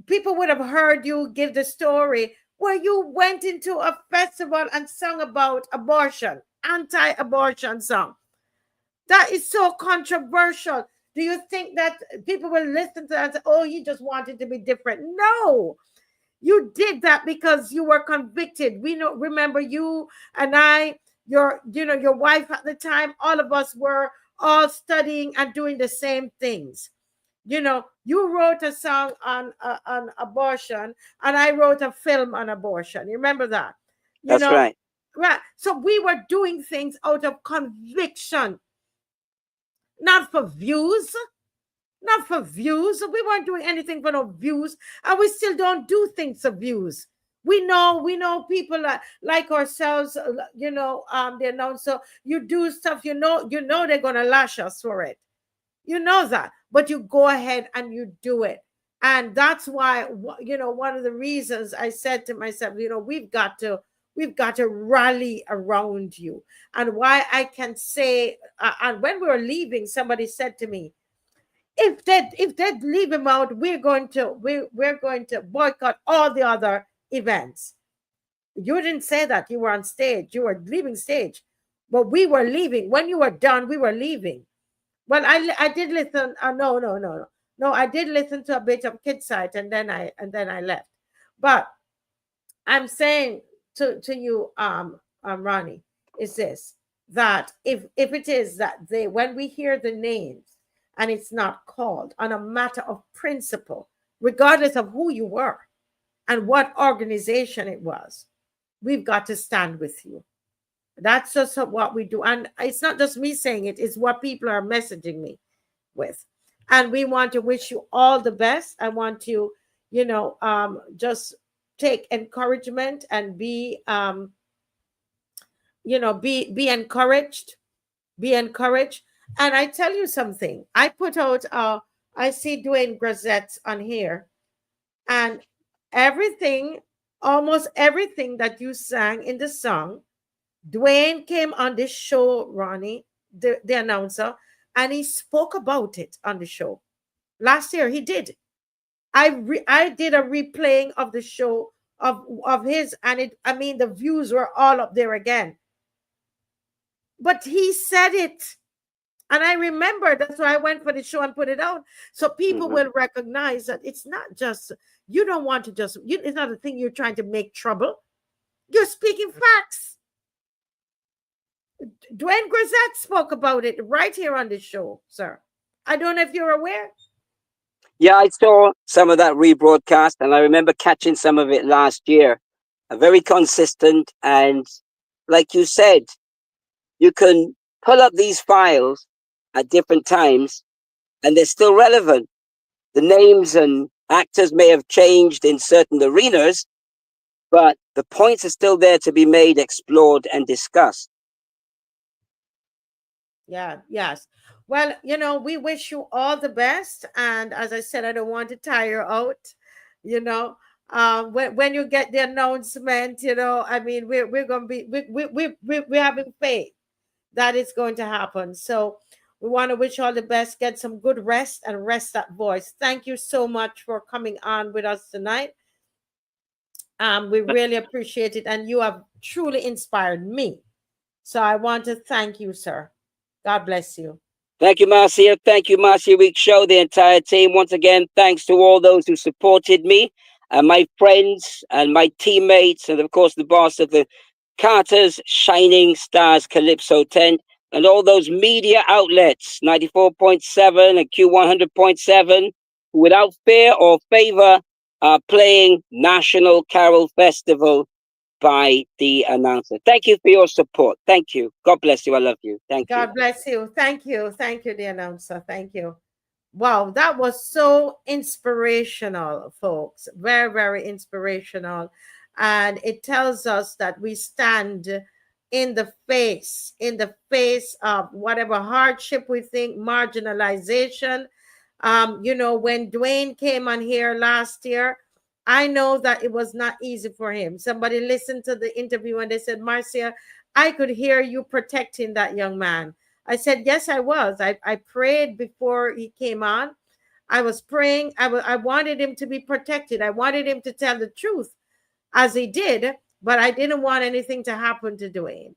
people would have heard you give the story where you went into a festival and sung about abortion, anti-abortion song. That is so controversial. Do you think that people will listen to that and say, oh, you just wanted to be different? No. You did that because you were convicted. Remember, you and I, your wife at the time, all of us were all studying and doing the same things. You wrote a song on abortion, and I wrote a film on abortion. You remember that? That's right. Right. So we were doing things out of conviction, not for views. Not for views. We weren't doing anything for no views, and we still don't do things for views. We know people like ourselves, the announcer, you do stuff, they're gonna lash us for it. You know that, but you go ahead and you do it. And that's why, one of the reasons I said to myself, we've got to rally around you. And why I can say, and when we were leaving, somebody said to me, if they'd leave him out, we're going to boycott all the other events. You didn't say that. You were on stage. You were leaving stage, but we were leaving. When you were done, we were leaving. Well, I did listen. No. I did listen to a bit of Kid Sight, and then I left. But I'm saying to you, Ronnie, is this, that if it is that when we hear the names, and it's not called on a matter of principle, regardless of who you were and what organization it was, we've got to stand with you. That's just what we do. And it's not just me saying it, it's what people are messaging me with. And we want to wish you all the best. I want to, just take encouragement and be encouraged. Be encouraged. And I tell you something, I put out, I see Dwayne Grazette on here, and almost everything that you sang in the song, Dwayne came on this show, Ronnie, the announcer, and he spoke about it on the show. Last year, he did. I did a replaying of the show of his, and the views were all up there again. But he said it. And I remember, that's why I went for the show and put it out. So people will recognize that it's not just, you don't want to just, it's not a thing you're trying to make trouble. You're speaking facts. Dwayne Grazette spoke about it right here on the show, sir. I don't know if you're aware. Yeah, I saw some of that rebroadcast, and I remember catching some of it last year. Very consistent, and like you said, you can pull up these files at different times, and they're still relevant. The names and actors may have changed in certain arenas, but the points are still there to be made, explored, and discussed. Yeah, yes. Well, we wish you all the best. And as I said, I don't want to tire you out. You know, when you get the announcement, I mean, we're going to be, we're having faith that it's going to happen. So we want to wish you all the best. Get some good rest and rest that voice. Thank you so much for coming on with us tonight. We really appreciate it. And you have truly inspired me. So I want to thank you, sir. God bless you. Thank you, Marcia. Thank you, Marcia Week Show, the entire team. Once again, thanks to all those who supported me, and my friends and my teammates, and of course the boss of the Carter's Shining Stars Calypso tent, and all those media outlets, 94.7 and Q100.7, who without fear or favor are playing National Carol Festival by the announcer. Thank you for your support. Thank you. God bless you. I love you. Thank you. God bless you. Thank you. Thank you, the announcer. Thank you. Wow, that was so inspirational, folks. Very, very inspirational. And it tells us that we stand in the face of whatever hardship we think, marginalization. When Dwayne came on here last year, I know that it was not easy for him. Somebody listened to the interview and they said, Marcia, I could hear you protecting that young man. I said, yes, I was. I prayed before he came on. I was praying. I wanted him to be protected. I wanted him to tell the truth as he did, but I didn't want anything to happen to Dwayne.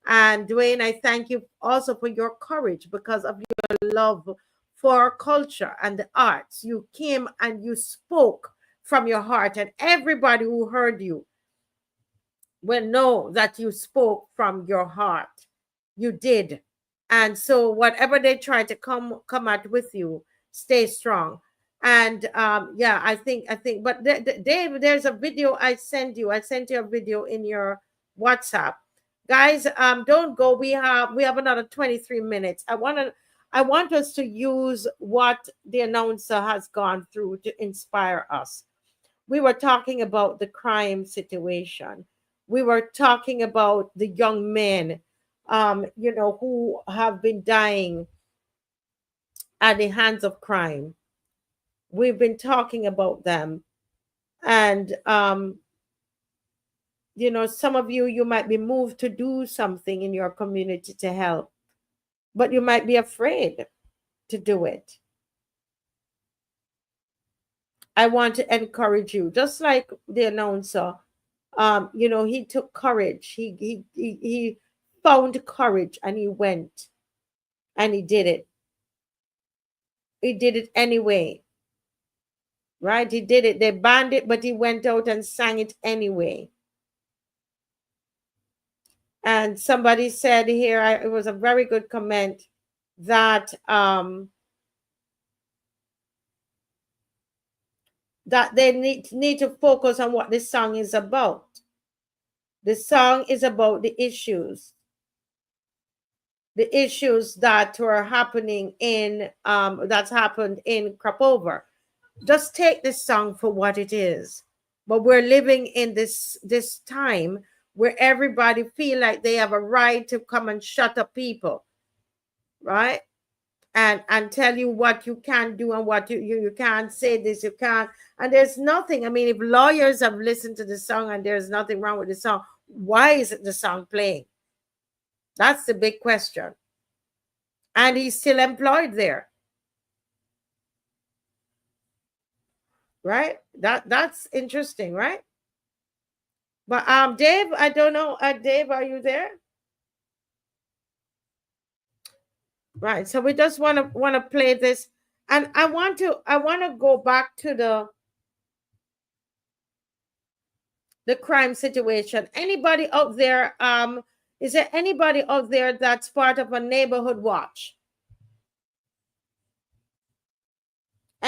And Dwayne, I thank you also for your courage because of your love for our culture and the arts. You came and you spoke from your heart, and everybody who heard you will know that you spoke from your heart. You did. And so whatever they try to come at with you, stay strong. And yeah, I think but Dave, there's a video I sent you a video in your WhatsApp. Guys, don't go. We have another 23 minutes. I want us to use what the announcer has gone through to inspire us. We were talking about the crime situation. We were talking about the young men, who have been dying at the hands of crime. We've been talking about them. And, some of you might be moved to do something in your community to help, but you might be afraid to do it. I want to encourage you, just like the announcer. He took courage. He found courage and he went and he did it. He did it anyway. Right? He did it. They banned it, but he went out and sang it anyway. And somebody said here, it was a very good comment, that that they need to focus on what this song is about. The song is about the issues that were happening that's happened in Krapover. Just take this song for what it is. But we're living in this time where everybody feel like they have a right to come and shut up people, right? And tell you what you can do and what you can't say this, you can't. And there's nothing. I mean, if lawyers have listened to the song and there's nothing wrong with the song, why is the song playing? That's the big question. And he's still employed there. Right? That's interesting, right? But Dave, I don't know. Dave, are you there? Right. So we just want to play this. And I want to go back to the crime situation. Anybody out there, is there anybody out there that's part of a neighborhood watch?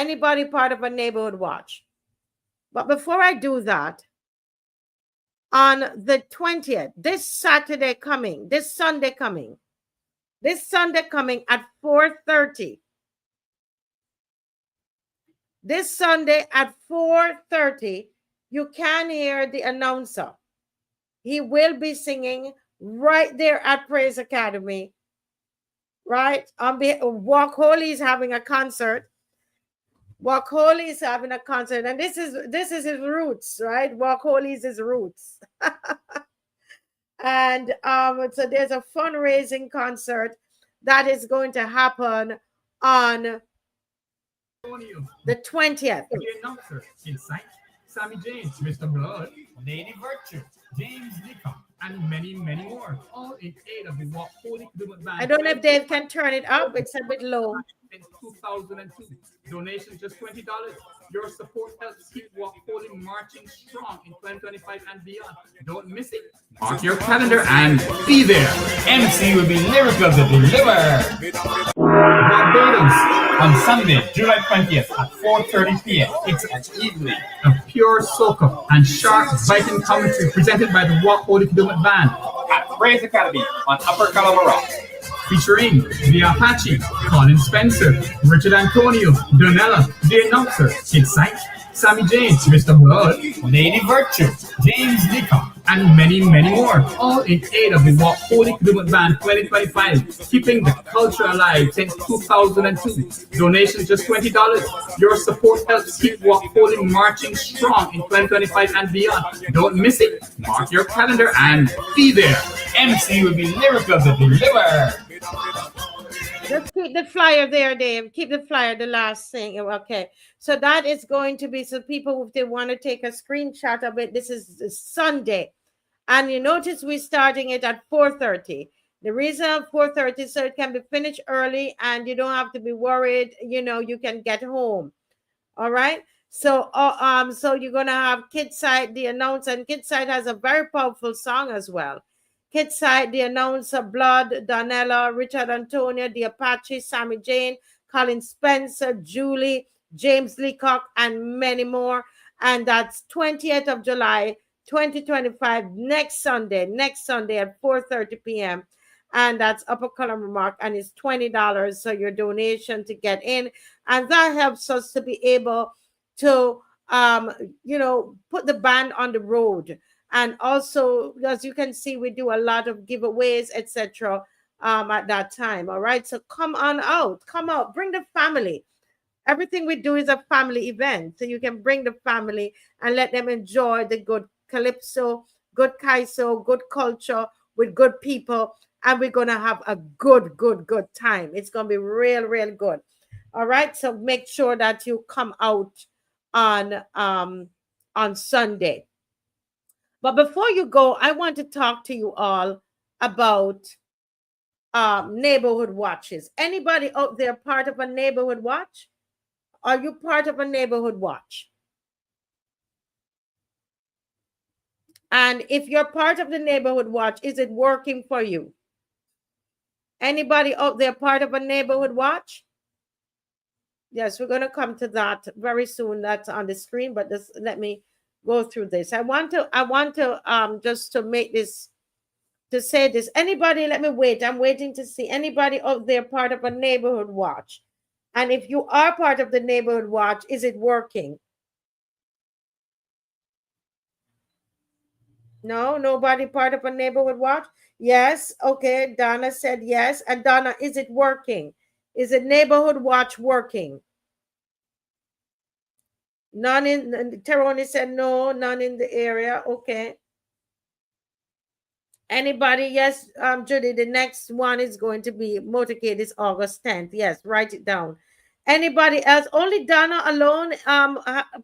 Anybody part of a neighborhood watch? But before I do that, on the 20th, this Sunday coming at 4:30. This Sunday at 4:30, you can hear the announcer. He will be singing right there at Praise Academy, right? Walk Holy is having a concert. Walk Holy is having a concert, and this is his roots, right? Walk Holy is his roots. And so there's a fundraising concert that is going to happen on the 20th. The announcer in sight, Sammy James, Mr. Blood, Lady Virtue, James Nickham, and many, many more, all in aid of the Walk Holy Movement Band. I don't know if Dave can turn it up. It's a bit low. Since 2002, donation just $20. Your support helps keep Walk Holy marching strong in 2025 and beyond. Don't miss it. Mark your calendar and be there. MC will be Lyrical the Deliver. Barbados on Sunday, July 20th at 4:30 p.m. It's an evening of pure soca and sharp biting commentary presented by the Walk Holy Movement Band at Praise Academy on Upper Calamara. Featuring the Apache, Colin Spencer, Richard Antonio, Donella, the announcer, Kid Sight, Sammy James, Mr. Blood, Lady Virtue, James Nickham, and many, many more, all in aid of the Walk Holy Movement Band 2025, keeping the culture alive since 2002. Donation just $20. Your support helps keep Walk Holy marching strong in 2025 and beyond. Don't miss it. Mark your calendar and be there. MC will be Lyrical the Deliver. Let's keep the flyer there, Dave. Keep the flyer, the last thing. Okay. So that is going to be, so people, if they want to take a screenshot of it, this is Sunday. And you notice we're starting it at 4:30. The reason 4:30, so it can be finished early and you don't have to be worried, you can get home. All right. So, so you're going to have Kid Side, the announcer, and Kid Side has a very powerful song as well. Kid Side, the announcer, Blood, Donella, Richard Antonio, the Apache, Sammy Jane, Colin Spencer, Julie, James Leacock, and many more. And that's 20th of July, 2025, next Sunday at 4:30 p.m. And that's Upper Column Remark, and it's $20. So your donation to get in. And that helps us to be able to, put the band on the road. And also, as you can see, we do a lot of giveaways, etc. At that time. All right. So come on out. Come out. Bring the family. Everything we do is a family event. So you can bring the family and let them enjoy the good Calypso, good Kaiso, good culture with good people. And we're going to have a good time. It's going to be real, real good. All right. So make sure that you come out on Sunday. But before you go, I want to talk to you all about neighborhood watches. Anybody out there part of a neighborhood watch? Are you part of a neighborhood watch? And if you're part of the neighborhood watch, is it working for you? Anybody out there part of a neighborhood watch? Yes, we're going to come to that very soon. That's on the screen, but just let me go through this. I want to just to make this, to say this. Anybody, let me wait. I'm waiting to see anybody out there part of a neighborhood watch. And if you are part of the neighborhood watch, is it working? No, nobody part of a neighborhood watch? Yes. Okay. Donna said yes. And Donna, is it working? Is it neighborhood watch working? None in, Teroni said no, none in the area. Okay. Anybody? Yes, Judy, the next one is going to be motorcade is August 10th. Yes, write it down. Anybody else? Only Donna alone,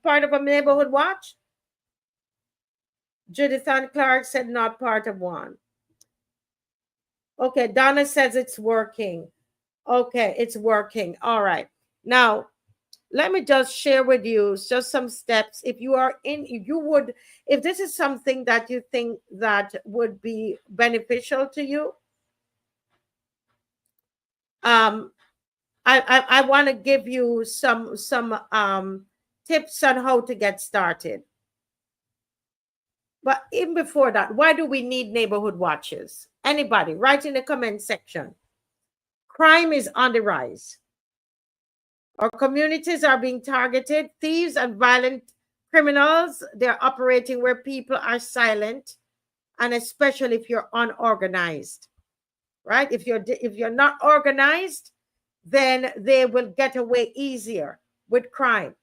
part of a neighborhood watch? Judith Ann Clark said not part of one. Okay, Donna says it's working. Okay, it's working. All right. Now, let me just share with you just some steps. If you are in, if this is something that you think that would be beneficial to you, I want to give you some tips on how to get started. But even before that, why do we need neighborhood watches? Anybody, write in the comment section. Crime is on the rise. Our communities are being targeted. Thieves and violent criminals, they're operating where people are silent, and especially if you're unorganized, right? If you're not organized, then they will get away easier with crime.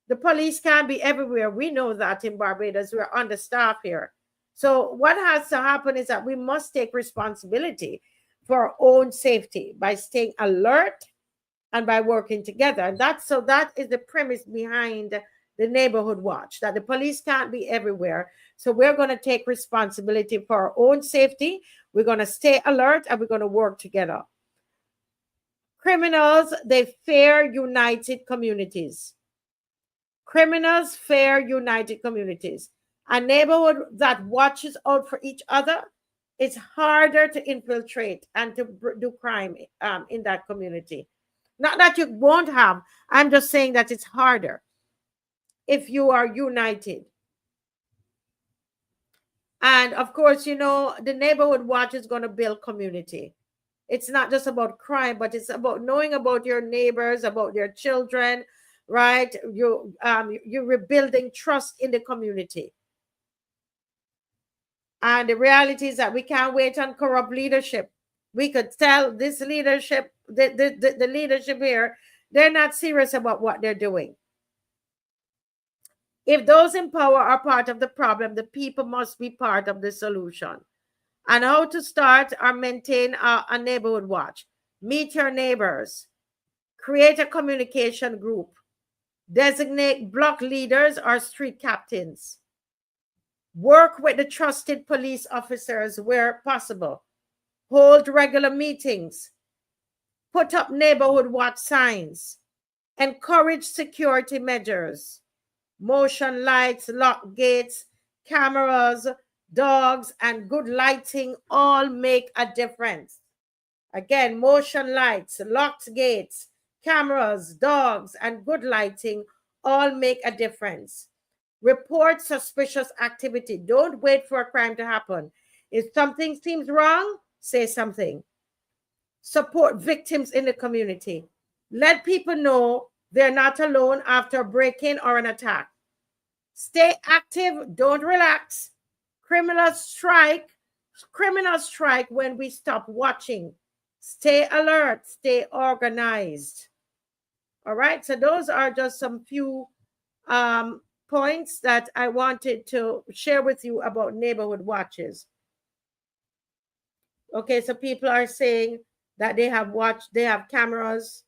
The police can't be everywhere. We know that in Barbados, we're understaffed here. So what has to happen is that we must take responsibility for our own safety by staying alert and by working together. And that is the premise behind the neighborhood watch, that the police can't be everywhere. So we're going to take responsibility for our own safety. We're going to stay alert and we're going to work together. Criminals, they fear united communities. Criminals fear united communities. A neighborhood that watches out for each other, it's harder to infiltrate and to do crime in that community. Not that you won't have, I'm just saying that it's harder if you are united. And of course, you know, the neighborhood watch is going to build community. It's not just about crime, but it's about knowing about your neighbors, about your children, right? You're rebuilding trust in the community. And the reality is that we can't wait on corrupt leadership. We could tell this leadership, the leadership here, they're not serious about what they're doing. If those in power are part of the problem, the people must be part of the solution. And how to start or maintain a neighborhood watch. Meet your neighbors. Create a communication group. Designate block leaders or street captains. Work with the trusted police officers where possible. Hold regular meetings. Put up neighborhood watch signs. Encourage security measures. Motion lights, lock gates, cameras, dogs, and good lighting all make a difference. Again, motion lights, locked gates, cameras, dogs, and good lighting all make a difference. Report suspicious activity. Don't wait for a crime to happen. If something seems wrong, say something. Support victims in the community. Let people know they're not alone after a break-in or an attack. Stay active, don't relax. Criminals strike when we stop watching. Stay alert, stay organized. All right, so those are just some few points that I wanted to share with you about neighborhood watches. Okay, so people are saying that they have cameras.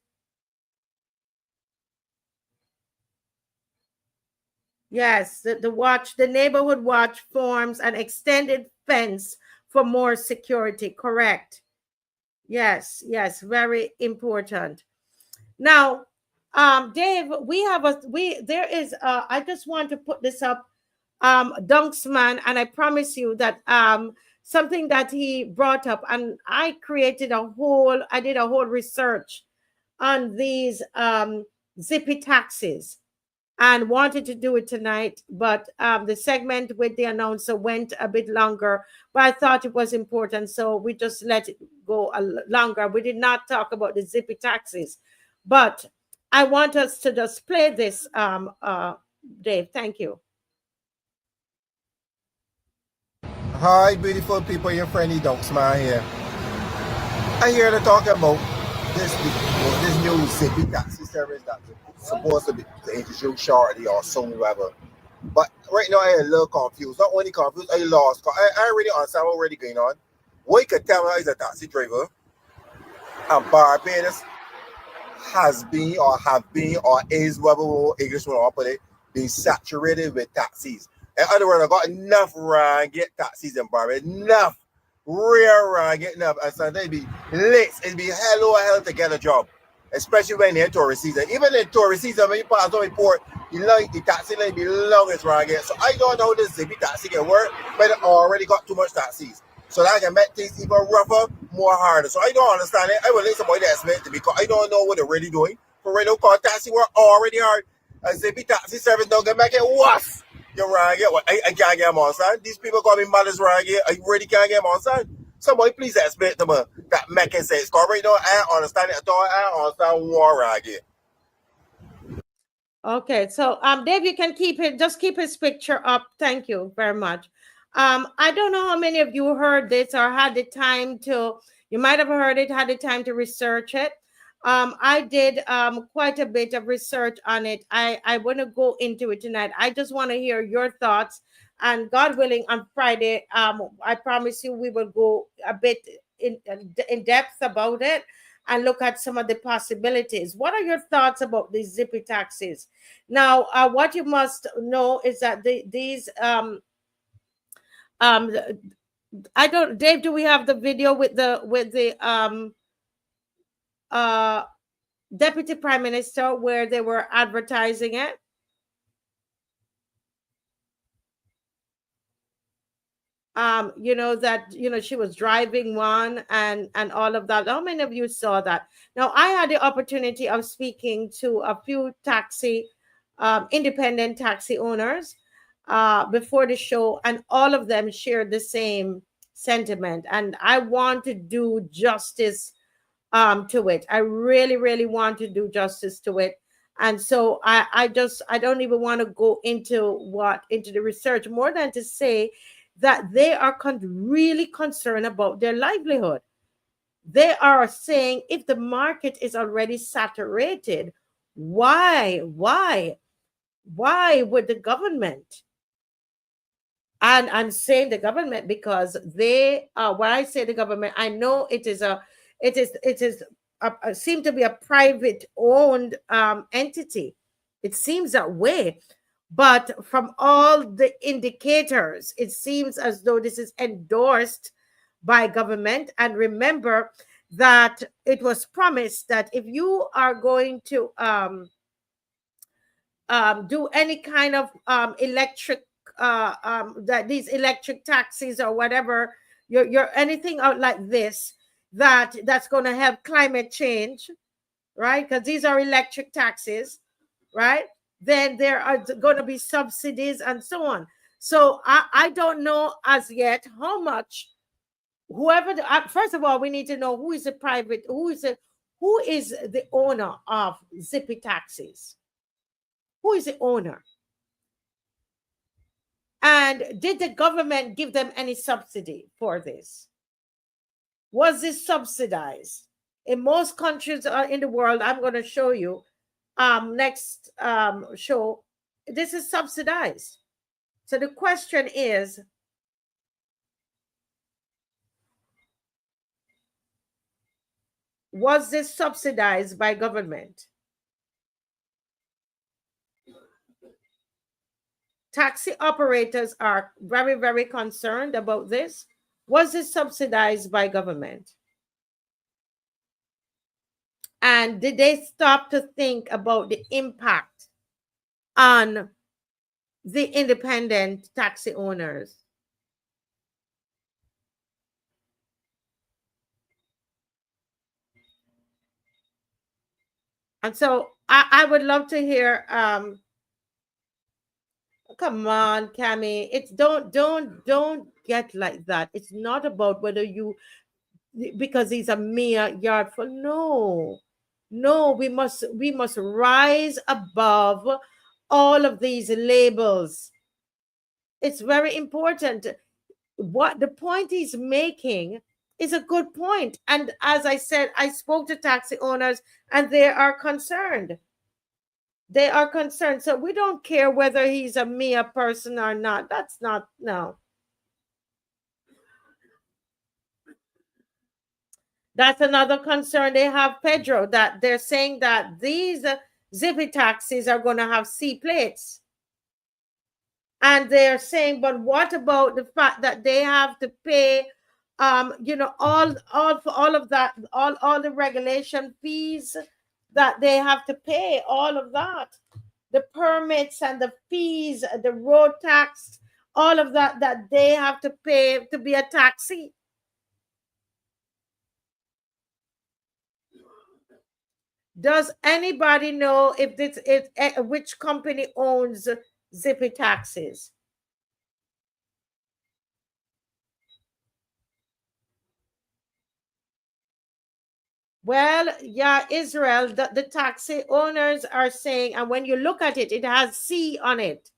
Yes, the neighborhood watch forms an extended fence for more security. Correct. Yes, very important. Now, Dave, I just want to put this up, Dunksman, and I promise you that something that he brought up, and I did a whole research on these Zippy Taxis and wanted to do it tonight, but the segment with the announcer went a bit longer, but I thought it was important, so we just let it go longer. We did not talk about the Zippy Taxis, but I want us to just play this, Dave. Thank you. Hi, beautiful people, your friendly Dunksman here. I'm here to talk about this new Zippy Taxi service that's supposed to be introduced shortly or soon, whatever. But right now, I'm a little confused. Not only confused, I lost. I already understand what's already going on. What you can tell me is a taxi driver, and Barbados has been or is, whatever English want to put it, being saturated with taxis. In other words, I got enough get taxis in Barbados. Enough. Real get enough. And so they be late. It'd be hell to get a job. Especially when they're tourist season. Even in tourist season, when you pass on the port, the taxi line be longest get. So I don't know how this Zippy taxi can work, but it already got too much taxis. So that can make things even rougher more harder. So I don't understand it. I will let somebody that's meant to be because I don't know what they're really doing. For right now, call taxi work already hard. And Zippy Taxi service don't get make it worse. You're right. I can't get them on, son. These people call me mothers right here. I really can't get them on, son. Somebody please explain to me that make it sense. Because right now, I don't understand it at all. I don't understand war right here. Okay, so Dave, you can just keep his picture up. Thank you very much. I don't know how many of you heard this or had the time to, you might have heard it, had the time to research it. I did quite a bit of research on it. I want to go into it tonight. I just want to hear your thoughts, and God willing, on Friday, I promise you we will go a bit in depth about it and look at some of the possibilities. What are your thoughts about these Zippy taxis? Now, what you must know is that these I don't, Dave, do we have the video with the Deputy Prime Minister where they were advertising it? You know, that, you know, she was driving one and all of that. How many of you saw that? Now, I had the opportunity of speaking to a few independent taxi owners before the show, and all of them shared the same sentiment. And I want to do justice to it. I really, really want to do justice to it. And so I don't even want to go into the research more than to say that they are really concerned about their livelihood. They are saying, if the market is already saturated, why would the government? And I'm saying the government because they when I say the government, I know it seems to be a private owned entity. It seems that way. But from all the indicators, it seems as though this is endorsed by government. And remember that it was promised that if you are going to do any kind of electric, that these electric taxis or whatever, you're anything out like this, that's going to have climate change, right? Because these are electric taxis, right? Then there are going to be subsidies and so on. So I don't know as yet how much first of all, we need to know who is the owner of Zippy Taxis. Who is the owner? And did the government give them any subsidy for this? Was this subsidized? In most countries in the world, I'm going to show you next show, this is subsidized. So the question is, was this subsidized by government? Taxi operators are very, very concerned about this. Was this subsidized by government? And did they stop to think about the impact on the independent taxi owners? And so I would love to hear, come on, Cammy, it's don't get like that. It's not about whether you, because he's a mere yard for, no, we must rise above all of these labels. It's very important. What the point he's making is a good point. And as I said, I spoke to taxi owners and they are concerned. They are concerned. So we don't care whether he's a mere person or not. That's not, no. That's another concern they have, Pedro, that they're saying that these Zippy taxis are going to have C plates. And they're saying, but what about the fact that they have to pay, you know, all of that, all the regulation fees that they have to pay, all of that, the permits and the fees, the road tax, all of that they have to pay to be a taxi. Does anybody know if this is which company owns Zippy Taxis? Well, yeah, Israel, the taxi owners are saying, and when you look at it, it has C on it.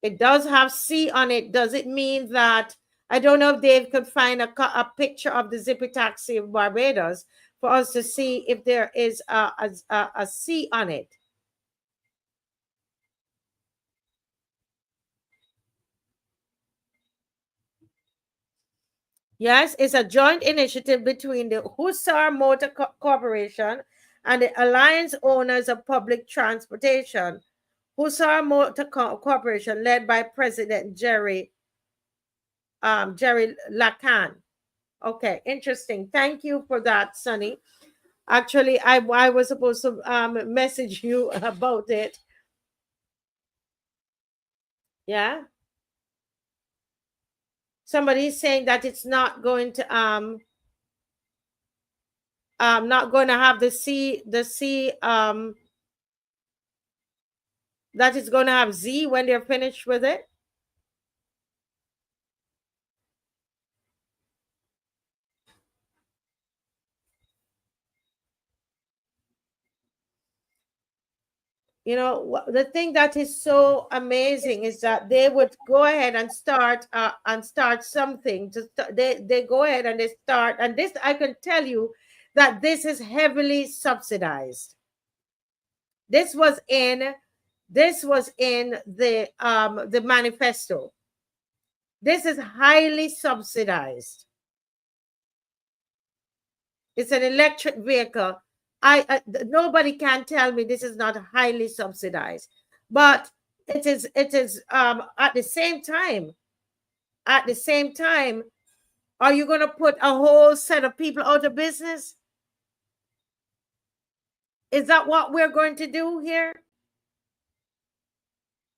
It does have C on it. Does it mean that, I don't know if Dave could find a picture of the Zippy Taxi of Barbados for us to see if there is a C on it. Yes, it's a joint initiative between the Hussar Motor Corporation and the Alliance Owners of Public Transportation. Hussar Motor Corporation, led by President Jerry Lacan. Okay, interesting. Thank you for that, Sonny. Actually, I was supposed to message you about it. Yeah. Somebody's saying that it's not going to not going to have the C that it's going to have Z when they're finished with it. You know, the thing that is so amazing is that they would go ahead and start something. They go ahead and they start, and this, I can tell you that this is heavily subsidized. This was in the manifesto. This is highly subsidized. It's an electric vehicle. Nobody can tell me this is not highly subsidized, but it is at the same time, are you going to put a whole set of people out of business? Is that what we're going to do here?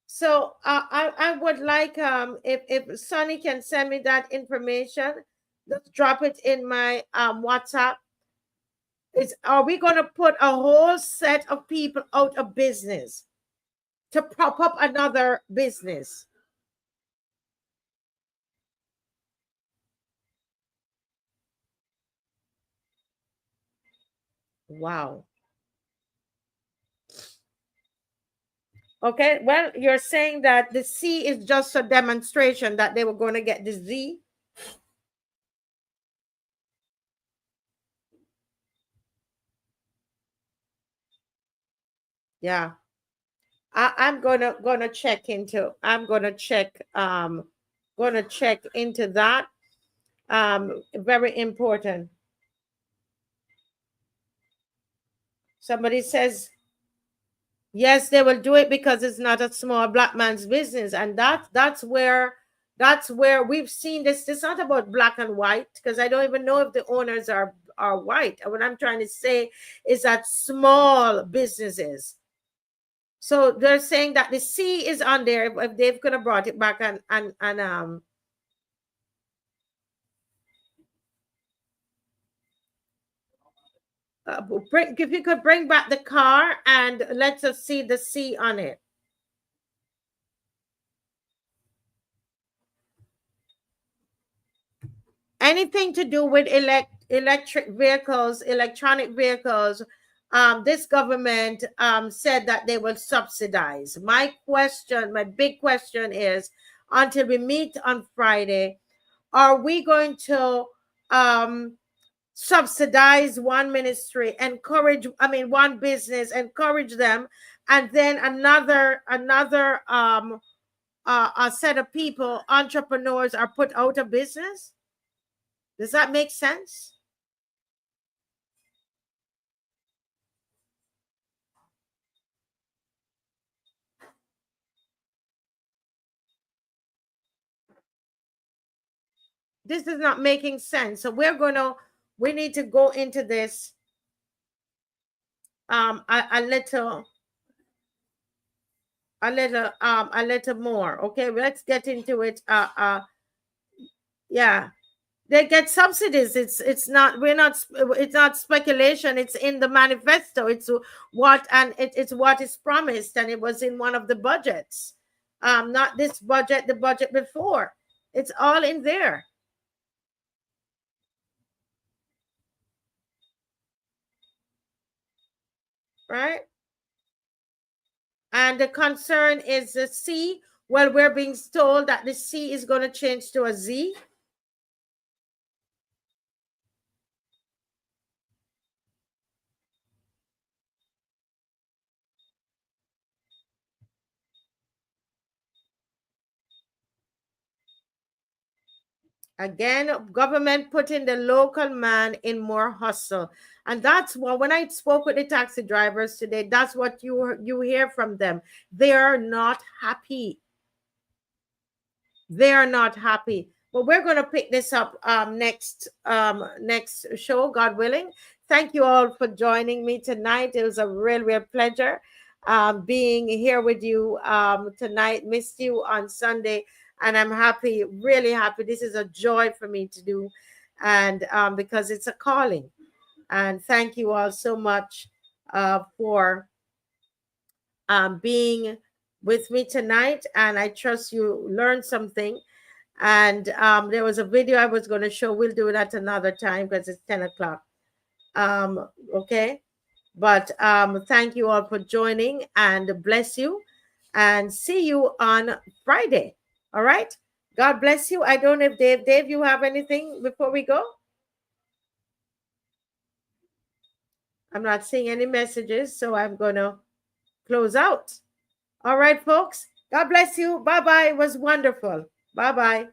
So I would like if Sonny can send me that information, just drop it in my WhatsApp. Are we going to put a whole set of people out of business to prop up another business? Wow. Okay, well, you're saying that the C is just a demonstration that they were going to get the Z. Yeah. I'm gonna check into that. Very important. Somebody says, yes, they will do it because it's not a small black man's business, and that's where we've seen this. It's not about black and white, because I don't even know if the owners are white. What I'm trying to say is that small businesses. So they're saying that the C is on there. If Dave could have brought it back and if you could bring back the car and let us see the C on it. Anything to do with electric vehicles, electronic vehicles, this government said that they will subsidize. My big question is, until we meet on Friday, are we going to subsidize one ministry, one business, encourage them, and then another a set of people, entrepreneurs, are put out of business? Does that make sense? This is not making sense. So we need to go into this a little more. Okay, let's get into it. Yeah. They get subsidies. It's not, we're not, it's not speculation. It's in the manifesto. It's what, and it's what is promised, and it was in one of the budgets. Not this budget, the budget before. It's all in there. Right? And the concern is the C. Well, we're being told that the C is going to change to a Z. Again, government putting the local man in more hustle. And that's what, when I spoke with the taxi drivers today, that's what you hear from them. They are not happy. They are not happy. But we're going to pick this up next show, God willing. Thank you all for joining me tonight. It was a real pleasure being here with you tonight. Missed you on Sunday. And I'm happy, really happy. This is a joy for me to do, and because it's a calling. And thank you all so much for being with me tonight. And I trust you learned something. And there was a video I was going to show. We'll do it at another time because it's 10 o'clock. Okay. But thank you all for joining, and bless you, and see you on Friday. All right. God bless you. I don't know if Dave, you have anything before we go? I'm not seeing any messages, so I'm going to close out. All right, folks. God bless you. Bye-bye. It was wonderful. Bye-bye.